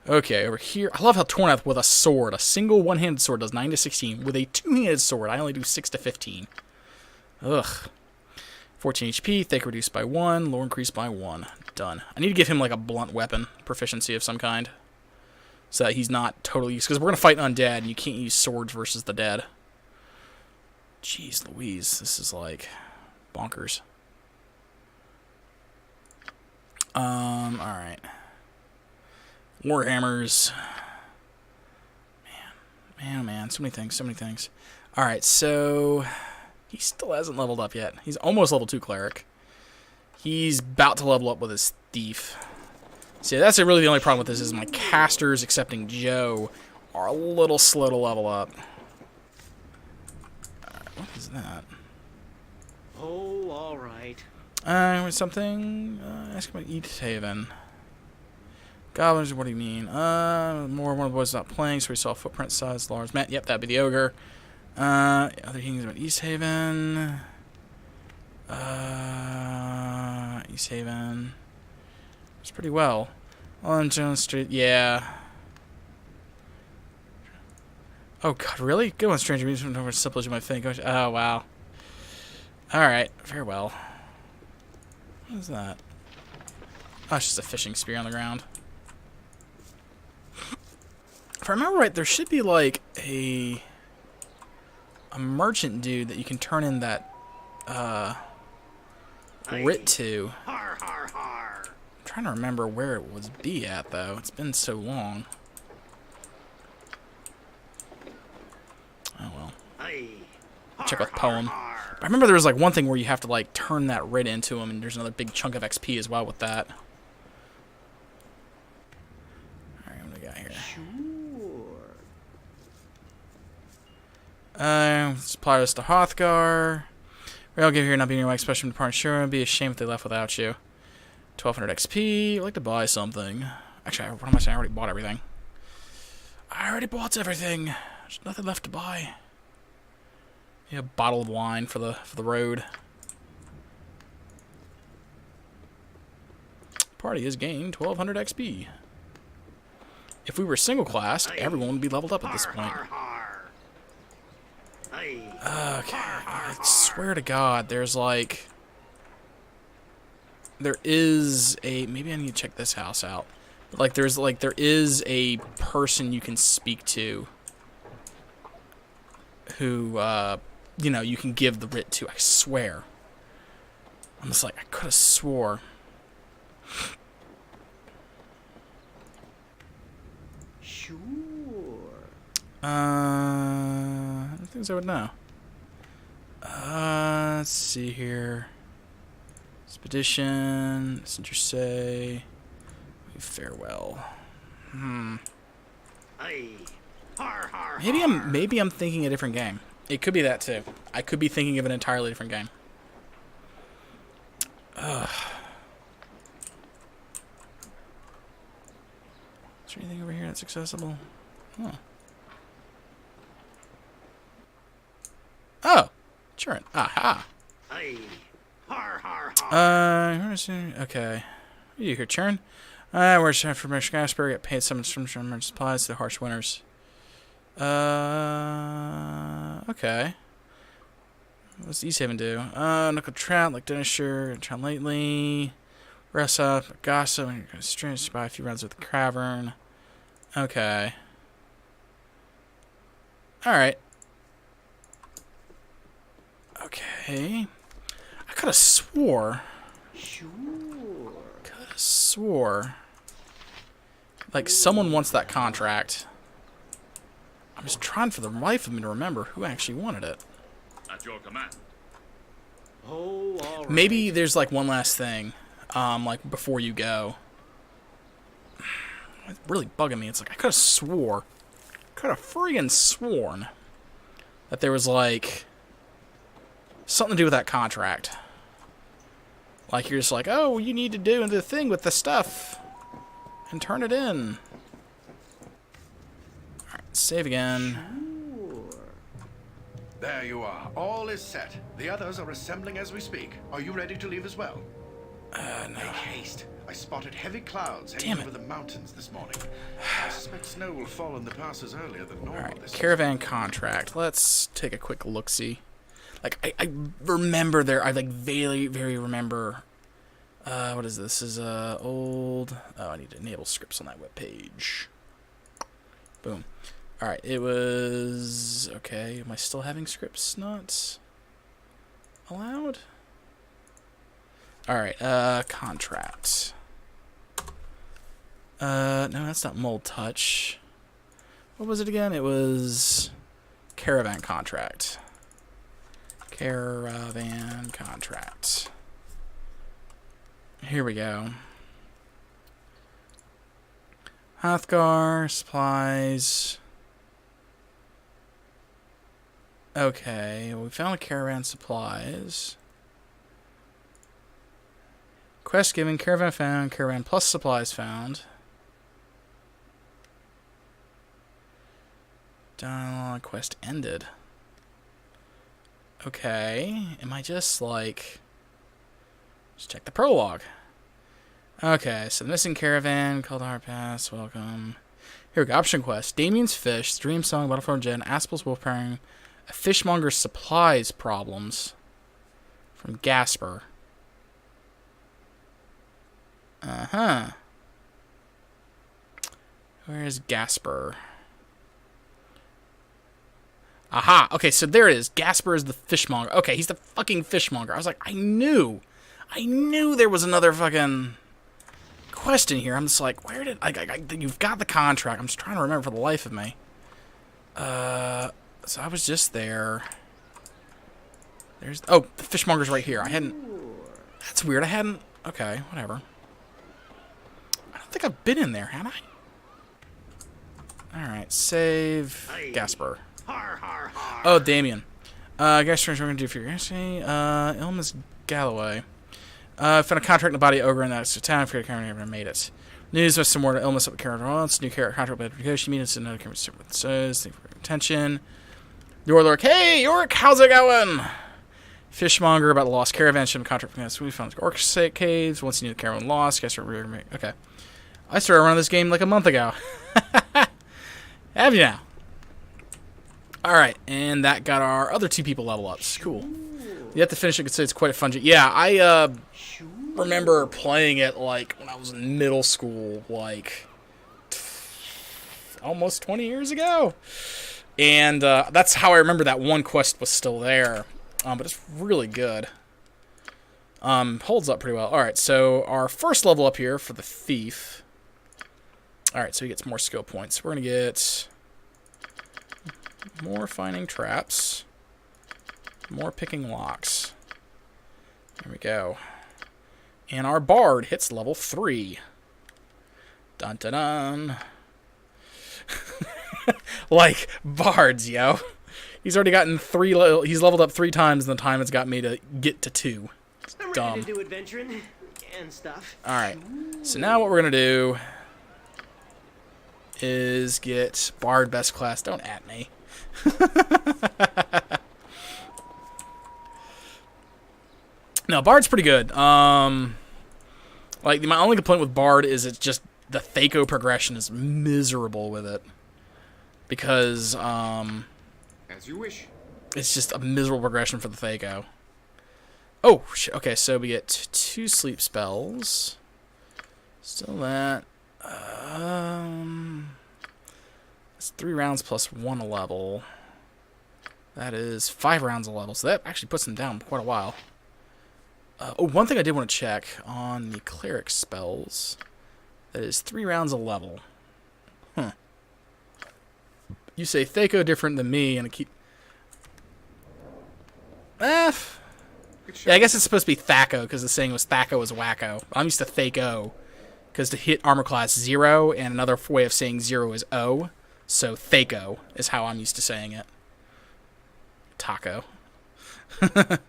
Okay, over here. I love how Tornath with a sword, a single one-handed sword, does 9 to 16. With a two-handed sword, I only do 6 to 15. Ugh. 14 HP, Thaka reduced by 1, lore increased by 1. Done. I need to give him like a blunt weapon proficiency of some kind. So that he's not totally used. Because we're going to fight undead, and you can't use swords versus the dead. Jeez Louise, this is like bonkers. Alright. Warhammers. Man, so many things. Alright, so he still hasn't leveled up yet. He's almost level 2 cleric. He's about to level up with his thief. See, that's really the only problem with this is my casters, excepting Joe, are a little slow to level up. Alright, what is that? Oh, all right. Something. Ask about East Haven. Goblins, what do you mean? More one of the boys not playing, so we saw footprint size, large. Matt, yep, that'd be the ogre. Other things about East Haven. East Haven. It's pretty well. On Jones Street, yeah. Oh god, really? Good one, stranger. Music over as simple as you might think. Oh wow. Alright, very well. What is that? Oh, it's just a fishing spear on the ground. If I remember right, there should be like a merchant dude that you can turn in that writ to. Har, har, har. I'm trying to remember where it was be at though. It's been so long. Oh well. Aye. Check out the poem. I remember there was like one thing where you have to like turn that writ into him, and there's another big chunk of XP as well with that. Alright, what do we got here? Supply us to Hrothgar. I'll give here not being your wife, especially from the partner. Sure, it'd be a shame if they left without you. 1200 XP. I'd like to buy something. Actually, what am I saying? I already bought everything. I already bought everything. There's nothing left to buy. Yeah, a bottle of wine for the road. Party has gained 1200 XP. If we were single classed, everyone would be leveled up at this point. Okay, I swear to God, there's like... There is a... Maybe I need to check this house out. Like there is a person you can speak to who you know, you can give the writ to. I swear. I'm just like, I could have swore. Sure. Things I would know. Let's see here. Expedition. Messenger say. Farewell. Aye. Har, har, Maybe I'm thinking a different game. It could be that too. I could be thinking of an entirely different game. Ugh. Is there anything over here that's accessible? Huh. Oh, sure. Aha. Aye. Har, har, har. Okay. What are you here, Churn? We're trying for Mr. Gasper. Get paid some from supplies to the harsh winters. Okay. What's East Haven do? Knuckle trout, like Denisher, trout lately. Rest up, gossip, and you're gonna stretch by a few rounds with the cavern. Okay. Alright. Okay. I could have swore. Sure. Could have swore. Like, someone wants that contract. I was trying for the life of me to remember who actually wanted it. At your command. Oh, all right. Maybe there's like one last thing, like before you go. It's really bugging me. It's like I could have friggin' sworn that there was like something to do with that contract. Like you're just like, oh, you need to do the thing with the stuff and turn it in. All right, save again. There you are. All is set. The others are assembling as we speak. Are you ready to leave as well? No. Make haste. I spotted heavy clouds Damn hanging it. over the mountains this morning. I suspect snow will fall in the passes earlier than normal. Alright, this caravan contract. Let's take a quick look-see. Like, I remember there, I like vaguely remember, what is this? This is, old, oh, I need to enable scripts on that webpage. Boom. Alright, it was, okay, am I still having scripts not allowed? Alright, contract. No, that's not mold touch. What was it again? It was caravan contract. Caravan contract. Here we go. Hathgar, supplies. Okay, well, we found caravan supplies. Quest given, caravan found, caravan plus supplies found. Dialogue quest ended. Okay, am I just like... Let's check the prologue. Okay, so the missing caravan, called our pass, welcome. Here we go, option quest. Damien's Fish, Dream Song, Battlefield Jen, Aspel's Wolf Pairing, a fishmonger's supplies problems from Gasper. Uh-huh. Where is Gasper? Aha! Okay, so there it is. Gasper is the fishmonger. Okay, he's the fucking fishmonger. I was like, I knew there was another fucking quest in here. I'm just like, where did... you've got the contract. I'm just trying to remember for the life of me. So I was just there. There's... Oh, the fishmonger's right here. I hadn't... That's weird. I hadn't... Okay, whatever. I don't think I've been in there, have I? Alright, save... Gasper. Har, har, har. Oh, Damien. Guys, what we're going to do for your Ilmus Galloway. Found a contract in the body of Ogre in that town. For the camera, never made it. News with some more Ilmus up the character once. New character contract by negotiation meetings. Another camera says. Thank you for your attention. Yorlork. Hey, York, how's it going? Fishmonger about the lost caravan. Ship contract from us. We found Orc caves. Once you knew the caravan lost. Guess we're okay. I started running this game like a month ago. Have you now? Alright, and that got our other two people level ups. Cool. You have to finish it, could say it's quite a fun game. Yeah, Sure. remember playing it like when I was in middle school, like almost 20 years ago. And that's how I remember that one quest was still there. But it's really good. Holds up pretty well. Alright, so our first level up here for the thief. Alright, so he gets more skill points. We're going to get more finding traps. More picking locks. There we go. And our bard hits level 3. Dun dun dun. Like, bards, yo. He's already gotten 3, he's leveled up 3 times in the time it's got me to get to 2. It's I'm dumb. ready to do adventuring and stuff. Alright, so now what we're going to do is get bard best class. Don't at me. No, bard's pretty good. Like, my only complaint with bard is it's just the Thaco progression is miserable with it. Because, As you wish. it's just a miserable progression for the Thaco. Oh, shit. Okay, so we get 2 sleep spells. Still that. It's 3 rounds plus 1 a level. That is 5 rounds a level, so that actually puts them down quite a while. Oh, one thing I did want to check on the cleric spells. That is 3 rounds a level. Huh. You say Thaco different than me, and I keep... Yeah, I guess it's supposed to be Thaco, because the saying was Thaco is wacko. I'm used to Thaco, because to hit armor class 0, and another way of saying 0 is O. So Thaco is how I'm used to saying it. Taco. But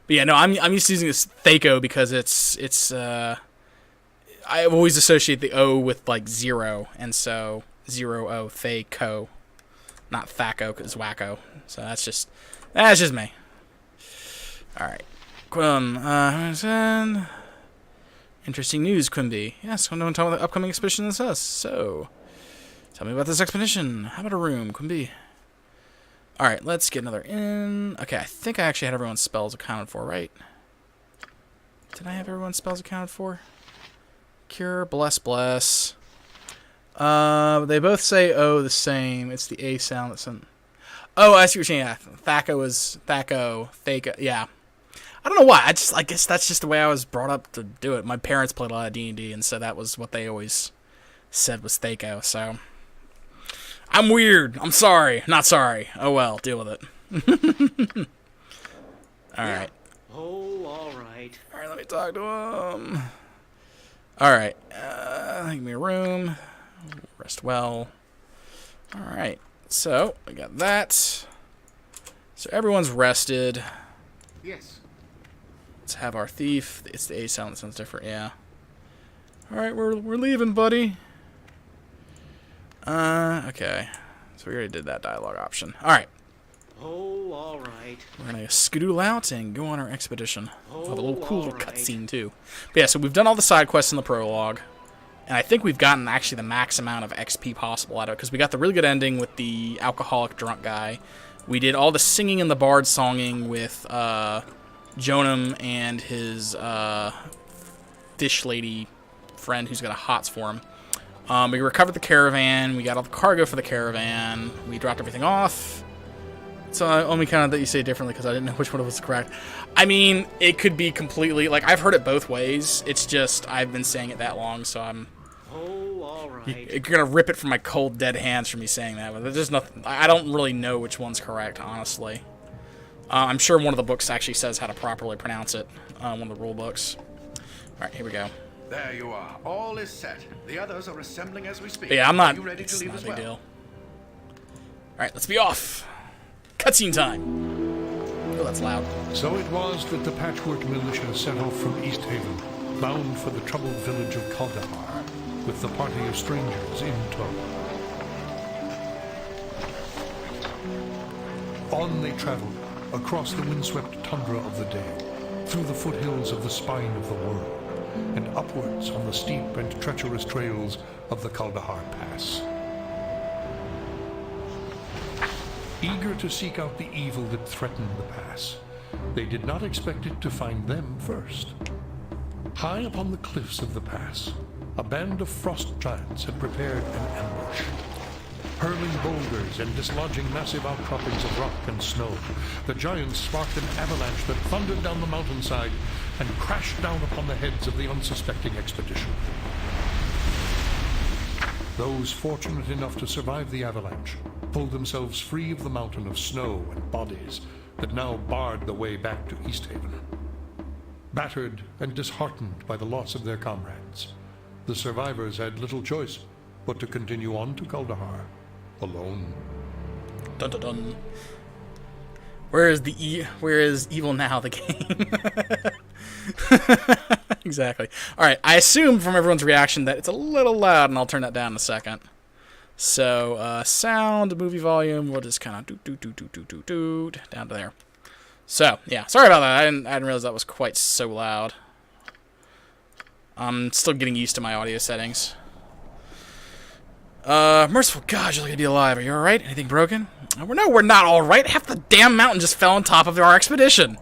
yeah, no, I'm used to using this Thaco because it's I always associate the O with like 0, and so 0-O Thaco, not Thaco because wacko. So that's just me. All right, interesting news, Quimby. Yes, I want to talk about the upcoming expedition in us. So, tell me about this expedition. How about a room, Quimby? All right, let's get another in. Okay, I think I actually had everyone's spells accounted for, right? Did I have everyone's spells accounted for? Cure, bless. They both say O the same. It's the A sound that's in. Oh, I see what you're saying. Yeah, Thaco is Thaco. Yeah. I don't know why. I guess that's just the way I was brought up to do it. My parents played a lot of D&D, and so that was what they always said was Thaco. So I'm weird. I'm sorry. Not sorry. Oh well. Deal with it. All right. Oh, all right. All right. Let me talk to him. All right. Give me a room. Rest well. All right. So we got that. So everyone's rested. Yes. Let's have our thief. It's the A sound that sounds different. Yeah. All right. We're leaving, buddy. Okay. So we already did that dialogue option. All right. Oh, all right. We're gonna skedoodle out and go on our expedition. We'll have a little cool little all right. cutscene too. But yeah, so we've done all the side quests in the prologue, and I think we've gotten actually the max amount of XP possible out of it because we got the really good ending with the alcoholic drunk guy. We did all the singing and the bard songing with Jonam and his fish lady friend who's got a hots for him. We recovered the caravan. We got all the cargo for the caravan. We dropped everything off. So I only counted that you say it differently because I didn't know which one was correct. I mean, it could be completely... Like, I've heard it both ways. It's just, I've been saying it that long, so I'm... Oh, all right. You're going to rip it from my cold, dead hands from me saying that. But there's nothing... I don't really know which one's correct, honestly. I'm sure one of the books actually says how to properly pronounce it. One of the rule books. Alright, here we go. There you are. All is set. The others are assembling as we speak. But yeah, I'm not... Are you ready to It's leave not a as big well? deal. Alright, let's be off. Cutscene time. Oh, that's loud. So it was that the Patchwork Militia set off from East Haven, bound for the troubled village of Kaldahar, with the party of strangers in tow. On they traveled, across the windswept tundra of the day, through the foothills of the spine of the world, and upwards on the steep and treacherous trails of the Kaldahar Pass. Eager to seek out the evil that threatened the pass, they did not expect it to find them first. High upon the cliffs of the pass, a band of frost giants had prepared an ambush. Hurling boulders and dislodging massive outcroppings of rock and snow, the giants sparked an avalanche that thundered down the mountainside and crashed down upon the heads of the unsuspecting expedition. Those fortunate enough to survive the avalanche pulled themselves free of the mountain of snow and bodies that now barred the way back to East Haven. Battered and disheartened by the loss of their comrades, the survivors had little choice but to continue on to Kaldahar, alone. Dun dun dun. Where is Evil Now, the game? Exactly. Alright, I assume from everyone's reaction that it's a little loud, and I'll turn that down in a second. So, sound, movie volume, we'll just kind of doot, down to there. So, yeah, sorry about that. I didn't realize that was quite so loud. I'm still getting used to my audio settings. Merciful God, you're lucky to be alive. Are you alright? Anything broken? No, we're not alright. Half the damn mountain just fell on top of our expedition.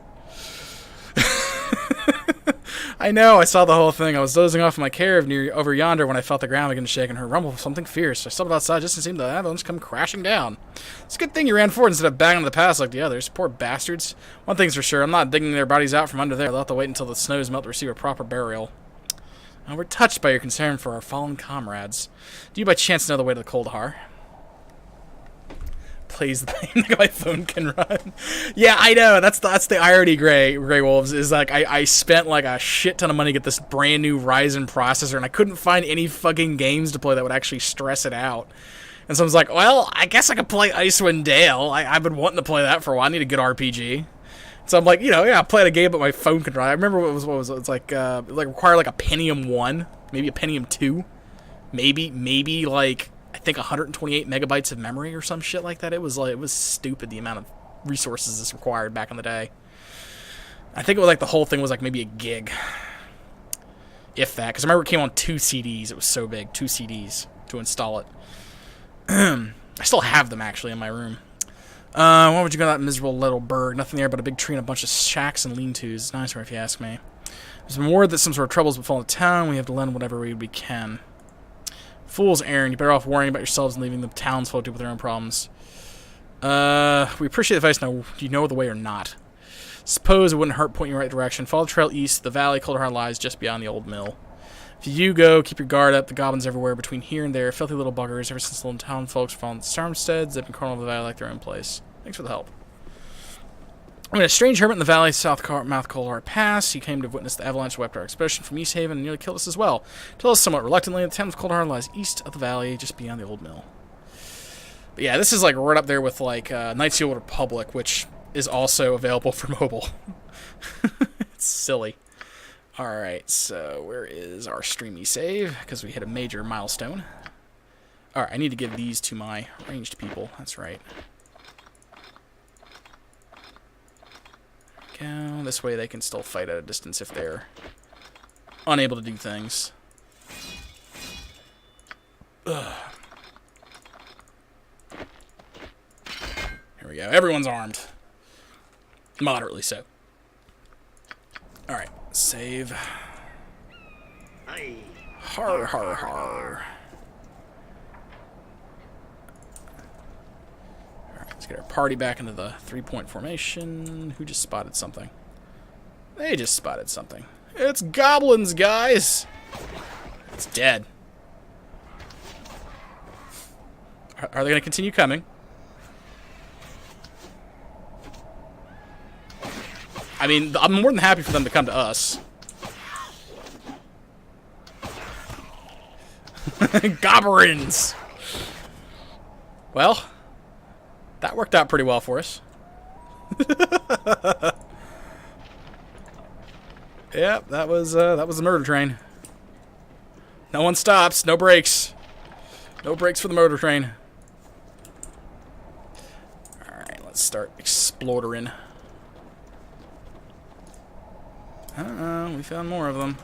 I know, I saw the whole thing. I was dozing off in my cave over yonder when I felt the ground begin to shake and heard rumble of something fierce. I stepped outside just to see the avalanche come crashing down. It's a good thing you ran forward instead of banging on the pass like the others. Poor bastards. One thing's for sure, I'm not digging their bodies out from under there. They'll have to wait until the snows melt to receive a proper burial. We're touched by your concern for our fallen comrades. Do you by chance know the way to the Kaldahar? Plays the game like my phone can run. Yeah, I know. That's the irony, Grey Wolves, is like I spent like a shit ton of money to get this brand new Ryzen processor, and I couldn't find any fucking games to play that would actually stress it out. And so I was like, well, I guess I could play Icewind Dale. I've been wanting to play that for a while. I need a good RPG. So I'm like, I played a game, but my phone can run. I remember what was it? It's like it required like a Pentium 1, maybe a Pentium 2, maybe like I think 128 megabytes of memory or some shit like that. It was stupid the amount of resources this required back in the day. I think it was like the whole thing was like maybe a gig, if that. Because I remember it came on 2 CDs. It was so big, 2 CDs to install it. I still have them actually in my room. Why would you go to that miserable little burg? Nothing there but a big tree and a bunch of shacks and lean-tos. It's nicer if you ask me. There's been word that some sort of troubles befallen the town. We have to lend whatever we can. Fool's errand. You're better off worrying about yourselves and leaving the townsfolk to deal with their own problems. We appreciate the advice. Now, do you know the way or not? Suppose it wouldn't hurt pointing you in the right direction. Follow the trail east. The valley, Kaldahar, lies just beyond the old mill. If you go, keep your guard up. The goblins everywhere between here and there. Filthy little buggers. Ever since the little town folks found the farmsteads, they've been crawling over the valley like their own place. Thanks for the help. I mean, a strange hermit in the valley, south mouth Kaldahar Pass. He came to witness the avalanche that wiped our expedition from East Haven and nearly killed us as well. Tell us somewhat reluctantly, the town of Kaldahar lies east of the valley, just beyond the old mill. But yeah, this is like right up there with like Knights of the Old Republic, which is also available for mobile. It's silly. Alright, so where is our streamy save? Because we hit a major milestone. Alright, I need to give these to my ranged people. That's right. Go. This way they can still fight at a distance if they're unable to do things. Ugh. Here we go. Everyone's armed. Moderately so. Alright. Save. Har har har. Alright, let's get our party back into the 3-point formation. Who just spotted something? They just spotted something. It's goblins, guys! It's dead. Are they going to continue coming? I mean, I'm more than happy for them to come to us. Goblins! Well, that worked out pretty well for us. Yep, that was the murder train. No one stops, no brakes. No brakes for the murder train. Alright, let's start exploring. Uh-oh, we found more of them.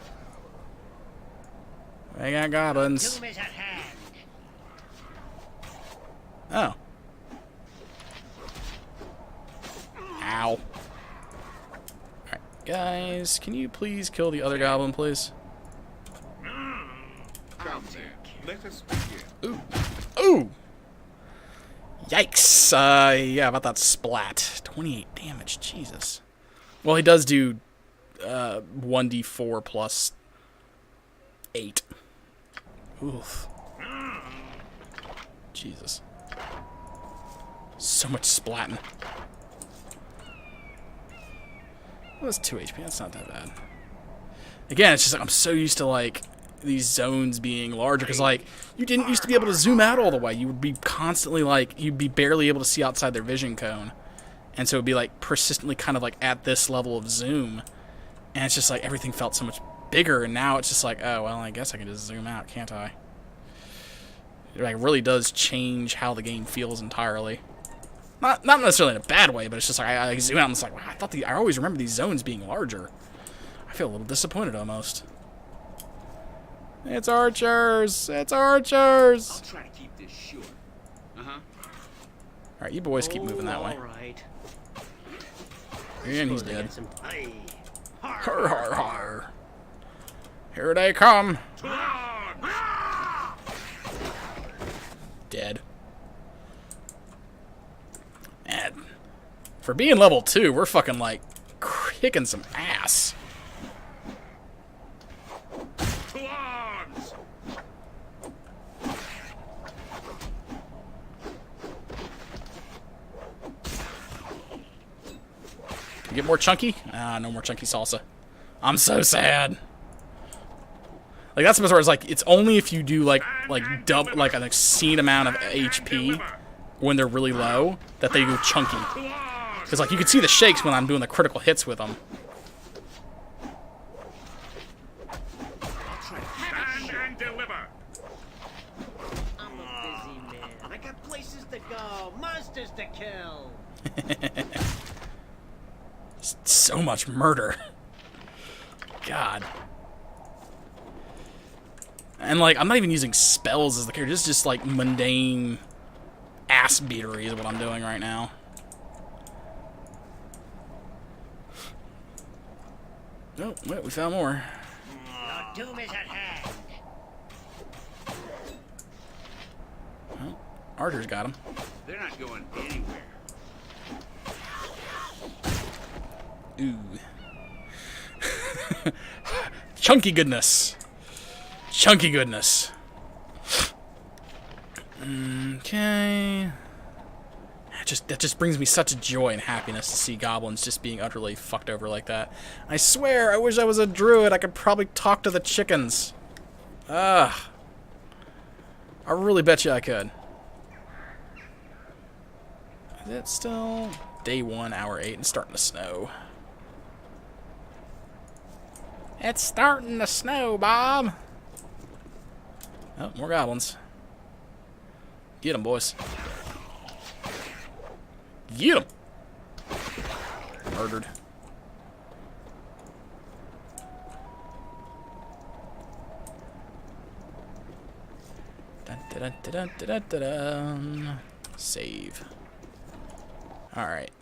We got goblins. Oh. Ow. Guys, can you please kill the other goblin, please? Come there. Let us begin. Ooh. Ooh! Yikes. Yeah, about that splat. 28 damage, Jesus. Well, he does do 1d4 plus 8. Oof. Jesus. So much splatting. Well, that's 2 HP. That's not that bad. Again, it's just like I'm so used to like these zones being larger because like you didn't used to be able to zoom out all the way. You would be constantly like you'd be barely able to see outside their vision cone, and so it'd be like persistently kind of like at this level of zoom, and it's just like everything felt so much bigger. And now it's just like, oh well, I guess I can just zoom out, can't I? It like really does change how the game feels entirely. Not necessarily in a bad way, but it's just like I zoom out and it's like, wow, I always remember these zones being larger. I feel a little disappointed almost. It's archers! It's archers! I'll try to keep this short. Uh-huh. Alright, you boys keep moving that way. All right. And he's Suppose I dead. get some- Aye. Har har har. Here they come. To arms! Dead. Man. For being level 2, we're fucking like kicking some ass. To arms! You get more chunky? Ah, no more chunky salsa. I'm so sad. Like that's the best where it's like it's only if you do like double like an obscene amount of HP when they're really low that they go chunky. To arms! Because like you can see the shakes when I'm doing the critical hits with them. Stand and deliver! I'm a busy man. I got places to go, monsters to kill. So much murder. God. And like I'm not even using spells as the character. This is just like mundane ass beatery is what I'm doing right now. Oh, wait, we found more. Your doom is at hand. Well, Archer's got him. They're not going anywhere. Ooh. Chunky goodness. Chunky goodness. Okay. That just brings me such joy and happiness to see goblins just being utterly fucked over like that. I swear, I wish I was a druid. I could probably talk to the chickens. Ugh. I really bet you I could. Is it still day 1, hour 8, and it's starting to snow? It's starting to snow, Bob. Oh, more goblins. Get them, boys. Get them. Murdered. Dun, dun, dun, dun, dun, dun, dun. Save. Alright.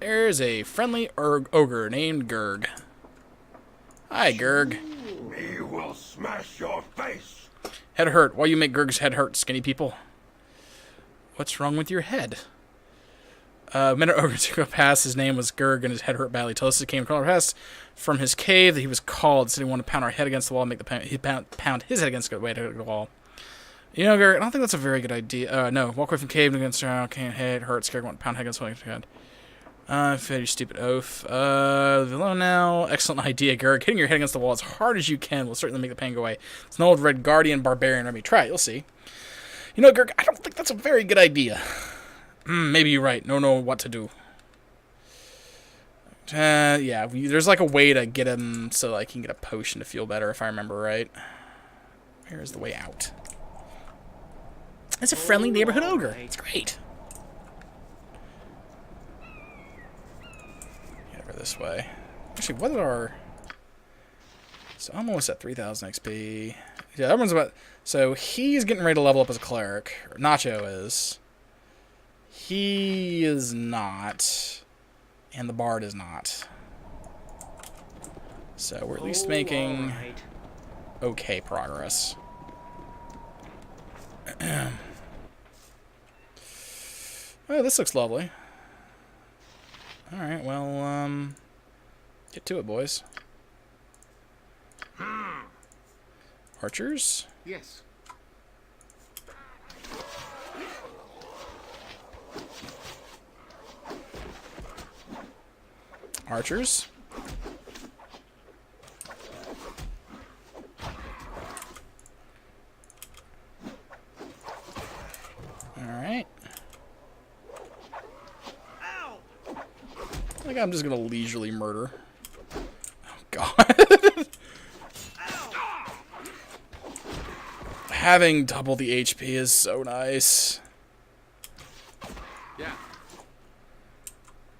There's a friendly ogre named Gurg. Hi, Gurg. We will smash your face. Head hurt. Why you make Gurg's head hurt, skinny people? What's wrong with your head? Minute ogre took a pass. His name was Gurg, and his head hurt badly. Telus came across from his cave that he was called. Said he wanted to pound our head against the wall, and make pound his head against the wall. You know, Gurg, I don't think that's a very good idea. No, walk away from cave and against can't head hurts. Gurg want to pound head against the head. Fed your stupid oath. Below now. Excellent idea, Gurg. Hitting your head against the wall as hard as you can will certainly make the pain go away. It's an old red guardian barbarian. Let me try it. You'll see. You know, Gurg, I don't think that's a very good idea. Maybe you're right. No, what to do. Yeah, there's like a way to get him so like he can get a potion to feel better, if I remember right. Where's the way out? It's a friendly neighborhood ogre. It's great. Get over this way. Actually, what are our... So I'm almost at 3,000 XP. Yeah, that one's about... So he's getting ready to level up as a cleric. Or Nacho is. He is not. And the bard is not. So we're at least making All right. okay progress. Oh, this looks lovely. Alright, well, get to it, boys. Archers? Yes. Archers? Alright. Ow! I think I'm just gonna leisurely murder. Oh, God. Having double the HP is so nice. Yeah.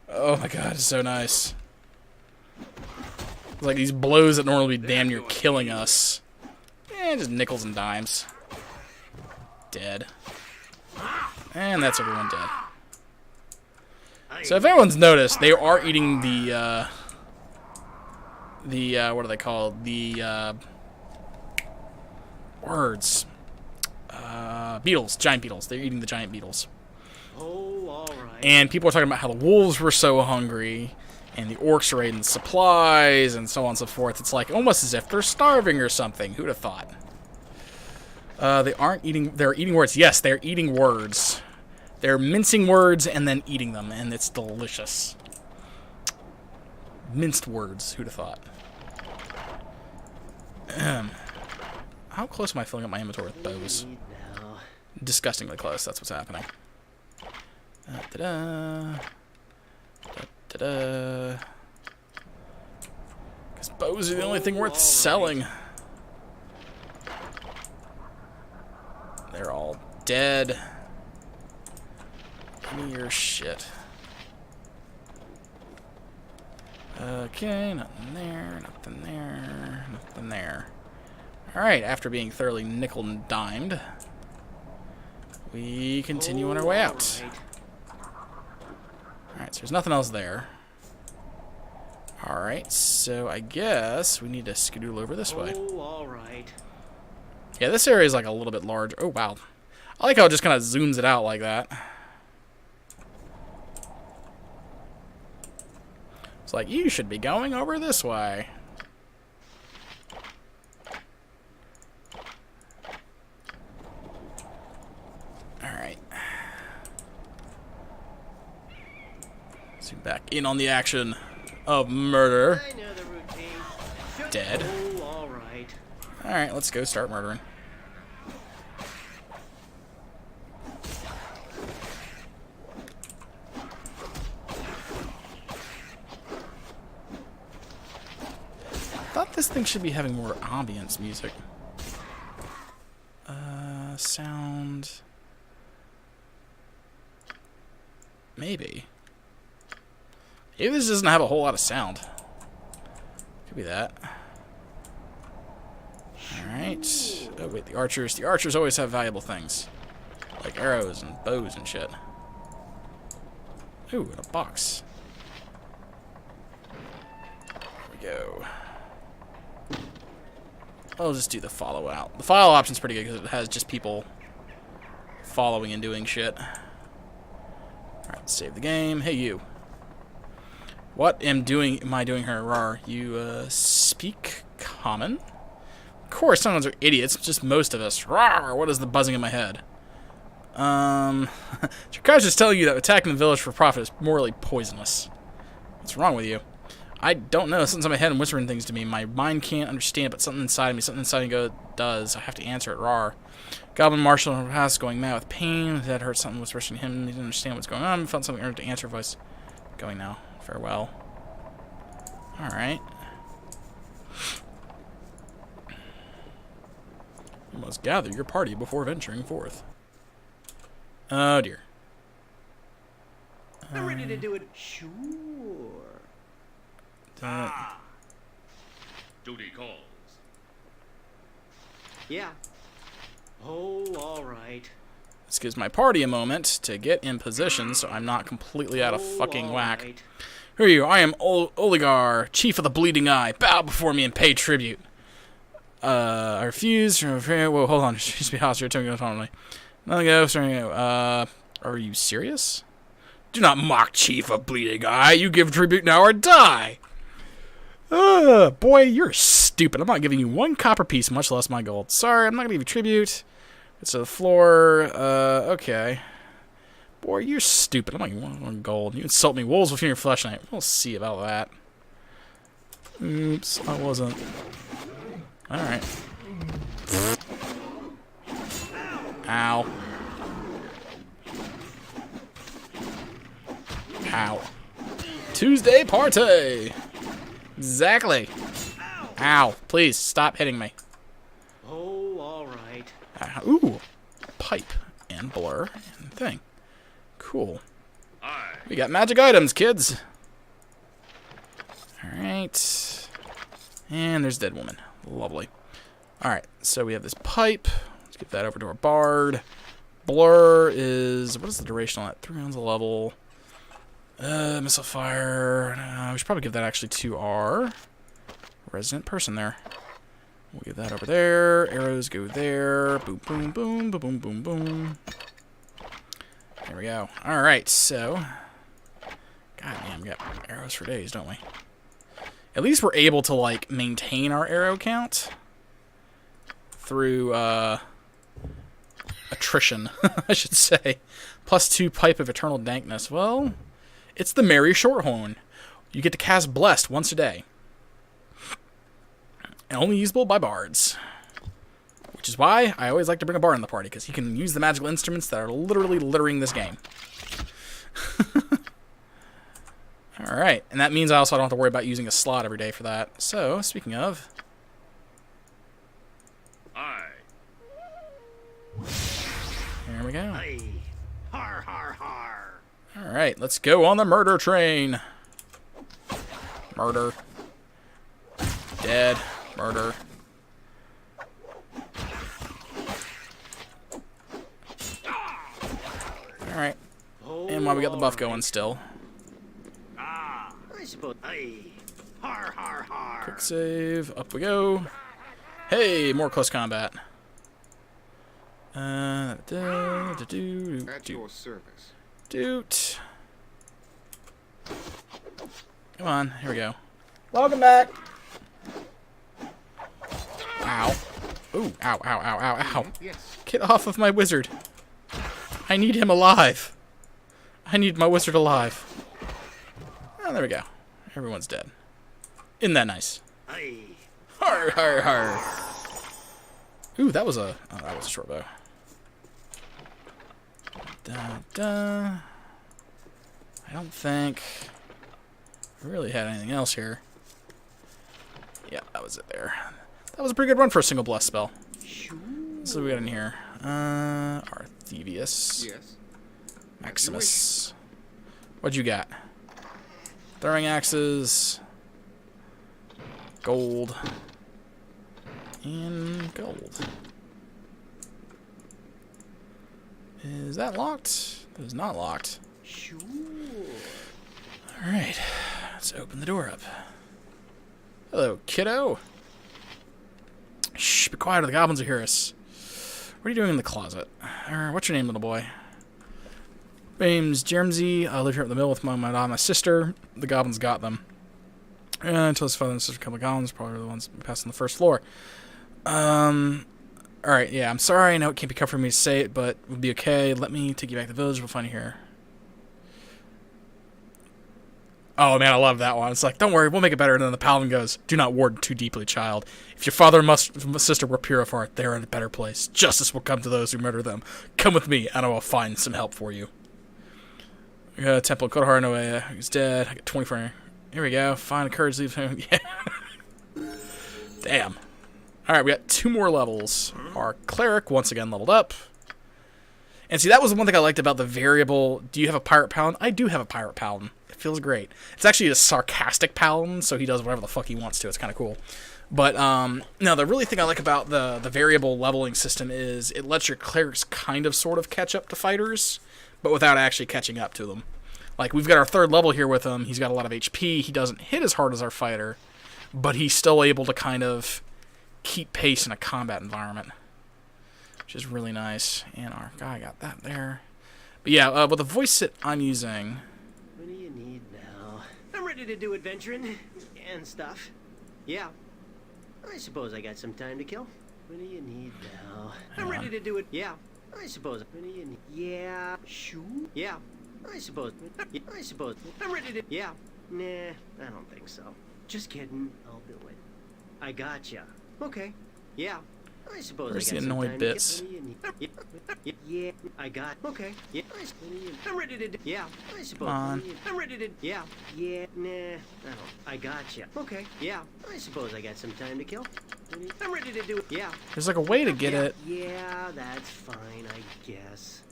Oh my God, it's so nice. It's like these blows that normally be damn near killing us. Just nickels and dimes. Dead. And that's everyone dead. So if anyone's noticed, they are eating the what are they called? The, words. Beetles. Giant beetles. They're eating the giant beetles. Oh, all right. And people are talking about how the wolves were so hungry, and the orcs are raiding supplies, and so on and so forth. It's like almost as if they're starving or something. Who'd have thought? They aren't eating. They're eating words. Yes, they're eating words. They're mincing words and then eating them, and it's delicious. Minced words. Who'd have thought? How close am I filling up my inventory with bows? Now. Disgustingly close. That's what's happening. Da-da. Da-da. Because bows are the only thing worth selling. They're all dead. Give me your shit. Okay, nothing there, nothing there, nothing there. Alright, after being thoroughly nickel and dimed, we continue on our way out. Alright, so there's nothing else there. Alright, so I guess we need to skedoodle over this way. Oh, all right. Yeah, this area is like a little bit large. Oh, wow. I like how it just kind of zooms it out like that. It's like, you should be going over this way. Alright. Zoom back in on the action of murder. I know the routine. Dead. Oh, all right. Alright, let's go start murdering. I thought this thing should be having more ambience music. Sound. Maybe. Maybe this doesn't have a whole lot of sound. Could be that. Alright. Oh, wait, the archers. The archers always have valuable things. Like arrows and bows and shit. Ooh, and a box. There we go. I'll just do the follow out. The follow option's pretty good because it has just people following and doing shit. Alright, save the game. Hey, you. What am I doing here, Rar? You, speak common? Of course, some of us are idiots, just most of us. Rar! What is the buzzing in my head? Jakaj is telling you that attacking the village for profit is morally poisonous. What's wrong with you? I don't know. Something's in my head and whispering things to me. My mind can't understand, but something inside me does. I have to answer it. Rar. Goblin Marshal in the house going mad with pain. His head hurt. Something was rushing him. He didn't understand what's going on. He felt something urgent to answer. Voice going now. Farewell. Alright. You must gather your party before venturing forth. Oh dear. I'm ready to do it. Sure. Duty calls. Yeah. Oh, all right. This gives my party a moment to get in position so I'm not completely out of fucking all whack. right. Who are you? I am Oligar, chief of the Bleeding Eye. Bow before me and pay tribute. I refuse. Whoa, hold on. Just be hostile. Tell me autonomy. Nothing else. Are you serious? Do not mock, chief of Bleeding Eye. You give tribute now or die. Boy, you're stupid. I'm not giving you one copper piece, much less my gold. Sorry, I'm not gonna give you tribute. It's to the floor. Okay. Boy, you're stupid. I'm not giving you one gold. You insult me. Wolves within your flesh knight. We'll see about that. Oops, I wasn't. Alright. Ow. Ow. Tuesday party! Exactly. Ow. Please, stop hitting me. Oh, all right. Ooh. Pipe and blur and thing. Cool. We got magic items, kids. Alright. And there's dead woman. Lovely. Alright, so we have this pipe. Let's get that over to our bard. Blur is... what is the duration on that? 3 rounds a level. Missile fire. We should probably give that actually to our resident person there. We'll give that over there. Arrows go there. Boom, boom, boom, boom, boom, boom, boom. There we go. Alright, so... god damn, we got arrows for days, don't we? At least we're able to, like, maintain our arrow count through, attrition, I should say. +2 pipe of eternal dankness. Well, it's the Merry Shorthorn. You get to cast Blessed once a day. And only usable by bards. Which is why I always like to bring a bard in the party, because he can use the magical instruments that are literally littering this game. Alright, and that means I also don't have to worry about using a slot every day for that. So, speaking of... here we go. Har, har, har. Alright, let's go on the murder train. Murder. Dead. Murder. Alright. And while we got the buff going still. I suppose. Har, har, har. Quick save. Up we go. Hey, more close combat. At your service. Doot. Come on, here we go. Welcome back. Ow. Ooh, ow, ow, ow, ow, ow. Yes. Get off of my wizard. I need him alive. I need my wizard alive. Oh, there we go. Everyone's dead. Isn't that nice? Har, har, har. Ooh, that was a... oh, that was a short bow. Da, da. I don't think I really had anything else here. Yeah, that was it there. That was a pretty good run for a single bless spell. So we got in here. Arthevius. Yes. Maximus. What'd you got? Throwing axes. Gold. And gold. Is that locked? That is not locked. Sure. Alright. Let's open the door up. Hello, kiddo. Shh, be quiet or the goblins will hear us. What are you doing in the closet? What's your name, little boy? My name's Jeremsy. I live here up the mill with my mom and my sister. The goblins got them. Until his father and sister come, the goblins probably the ones passing the first floor. Alright, yeah, I'm sorry. I know it can't be comfortable for me to say it, but we'll be okay. Let me take you back to the village. We'll find you here. Oh, man, I love that one. It's like, don't worry, we'll make it better. And then the paladin goes, do not ward too deeply, child. If your father and sister were pure of heart, they are in a better place. Justice will come to those who murder them. Come with me, and I will find some help for you. Temple in Kodahar, no, he's dead. I got 24. Here we go. Find courage, leave him. Yeah. Damn. Alright, we got 2 more levels. Our cleric, once again, leveled up. And see, that was the one thing I liked about the variable. Do you have a pirate paladin? I do have a pirate paladin. It feels great. It's actually a sarcastic paladin, so he does whatever the fuck he wants to. It's kind of cool. But, no, the really thing I like about the variable leveling system is it lets your clerics kind of sort of catch up to fighters, but without actually catching up to them. Like, we've got our 3rd level here with him. He's got a lot of HP. He doesn't hit as hard as our fighter, but he's still able to kind of keep pace in a combat environment, which is really nice. And our guy got that there. But yeah, with the voice that I'm using... What do you need now? I'm ready to do adventuring and stuff. Yeah. I suppose I got some time to kill. What do you need now? I'm ready to do it. Yeah. I suppose. What do you need? Yeah. Shoo. Yeah. I suppose. I suppose. I'm ready to. Yeah. Nah, I don't think so. Just kidding. I'll do it. I gotcha. Okay. Yeah. I suppose Where's I got the some annoyed time bits? To get. Yeah. I got. Okay. Yeah. I'm ready to. Yeah. I suppose. Come on. I'm ready to. Yeah. Yeah. Nah. I don't. I gotcha. Okay. Yeah. I suppose I got some time to kill. I'm ready to do it. Yeah. There's like a way to get Yeah. it. Yeah. That's fine. I guess.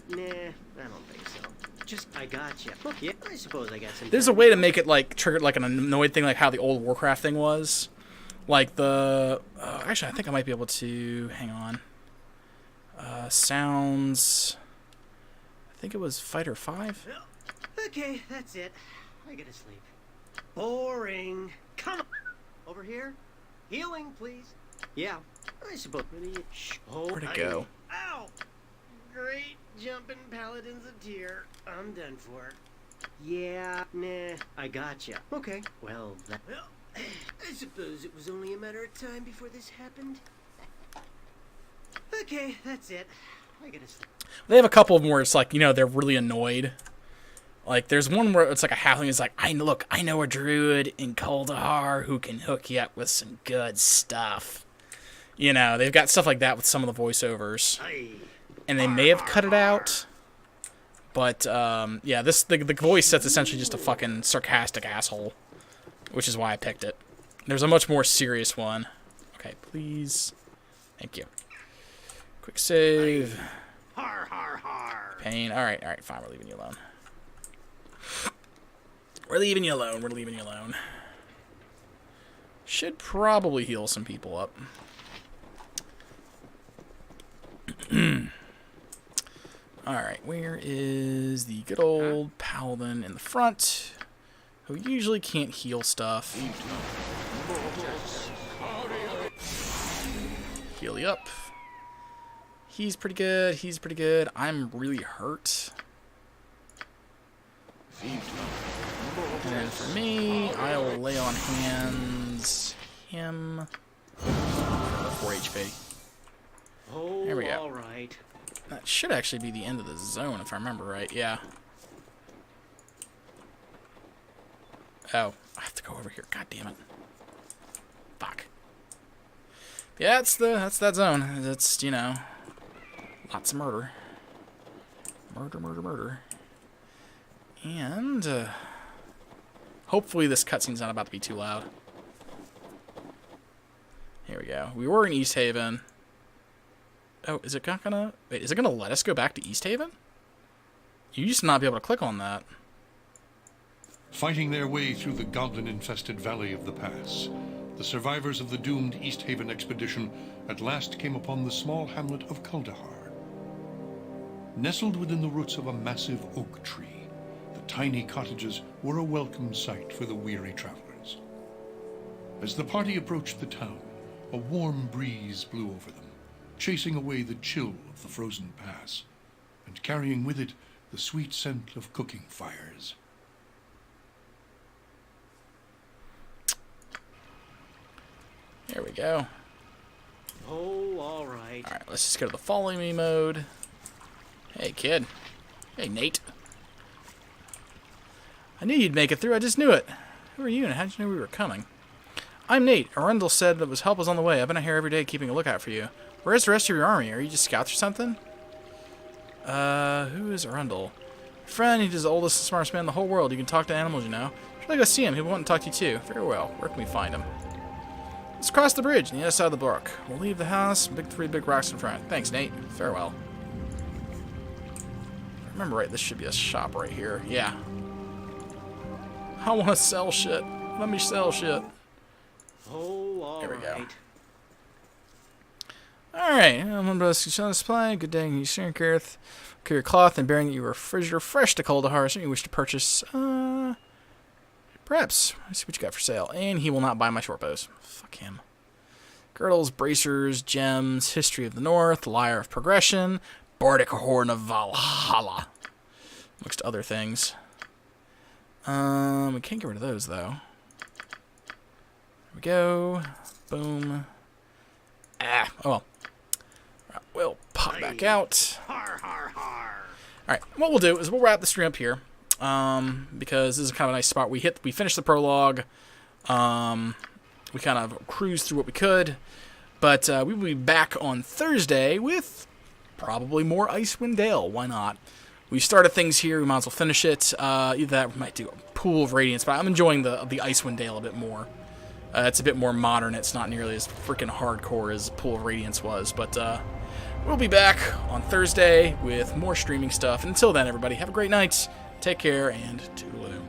Nah, I don't think so. Just, I gotcha. Yeah, I suppose I got some. There's a way to make it like trigger like an annoyed thing, like how the old Warcraft thing was. Like the actually, I think I might be able to. Hang on. Sounds. I think it was Fighter 5. Okay, that's it. I gotta sleep. Boring. Come on. Over here. Healing, please. Yeah, I suppose. Shh. Oh, Where'd it go? Ow! Great jumping paladins of tear. I'm done for. Yeah, nah, I gotcha. Okay, well, I suppose it was only a matter of time before this happened. Okay, that's it. I gotta sleep. They have a couple of them where it's like, you know, they're really annoyed. Like, there's one where it's like a halfling is like, I know a druid in Kuldahar who can hook you up with some good stuff. You know, they've got stuff like that with some of the voiceovers. And they may have cut it out. But, yeah, the voice set's essentially just a fucking sarcastic asshole. Which is why I picked it. There's a much more serious one. Okay, please. Thank you. Quick save. Har, har, har. Pain. Alright, fine, we're leaving you alone. We're leaving you alone. Should probably heal some people up. Alright, where is the good old paladin in the front, who usually can't heal stuff? Heal you up. He's pretty good. I'm really hurt. And then for me, I will lay on hands him for 4 HP. Oh, There we go. all right. That should actually be the end of the zone, if I remember right. Yeah. Oh, I have to go over here. God damn it. Fuck. Yeah, that's that zone. It's, you know, lots of murder. Murder. And hopefully this cutscene's not about to be too loud. Here we go. We were in East Haven. Oh, is it not gonna... Wait, is it gonna let us go back to East Haven? You used to not be able to click on that. Fighting their way through the goblin-infested valley of the pass, the survivors of the doomed East Haven expedition at last came upon the small hamlet of Kuldahar. Nestled within the roots of a massive oak tree, the tiny cottages were a welcome sight for the weary travelers. As the party approached the town, a warm breeze blew over them, chasing away the chill of the frozen pass, and carrying with it the sweet scent of cooking fires. There we go. Oh, all right. Alright, let's just go to the follow me mode. Hey, kid. Hey, Nate. I knew you'd make it through. I just knew it. Who are you, and how did you know we were coming? I'm Nate. Arundel said that help was on the way. I've been out here every day keeping a lookout for you. Where's the rest of your army? Are you just scouts or something? Who is Arundel? Friend, he's the oldest and smartest man in the whole world. You can talk to animals, you know. Should I go see him? He'll want to talk to you too. Very well. Where can we find him? Let's cross the bridge on the other side of the brook. We'll leave the house. Three big rocks in front. Thanks, Nate. Farewell. Remember right, this should be a shop right here. Yeah. I want to sell shit. Let me sell shit. Oh, all There we go. right. Alright, I'm on the display. Good day, you sir, Gareth. Carry your cloth and bearing that you are fresh to Kaldahar, so you wish to purchase, perhaps. Let's see what you got for sale. And he will not buy my short bows. Fuck him. Girdles, bracers, gems, history of the North, lyre of progression, bardic horn of Valhalla. Amongst other things. We can't get rid of those, though. There we go. Boom. Oh well. Right, we'll pop back out. Alright, what we'll do is we'll wrap the stream up here. Because this is kind of a nice spot. We finished the prologue. We kind of cruised through what we could. But we will be back on Thursday with probably more Icewind Dale. Why not? We started things here. We might as well finish it. Either that or we might do a Pool of Radiance. But I'm enjoying the Icewind Dale a bit more. It's a bit more modern. It's not nearly as freaking hardcore as Pool of Radiance was. But we'll be back on Thursday with more streaming stuff. And until then, everybody, have a great night. Take care, and toodaloo.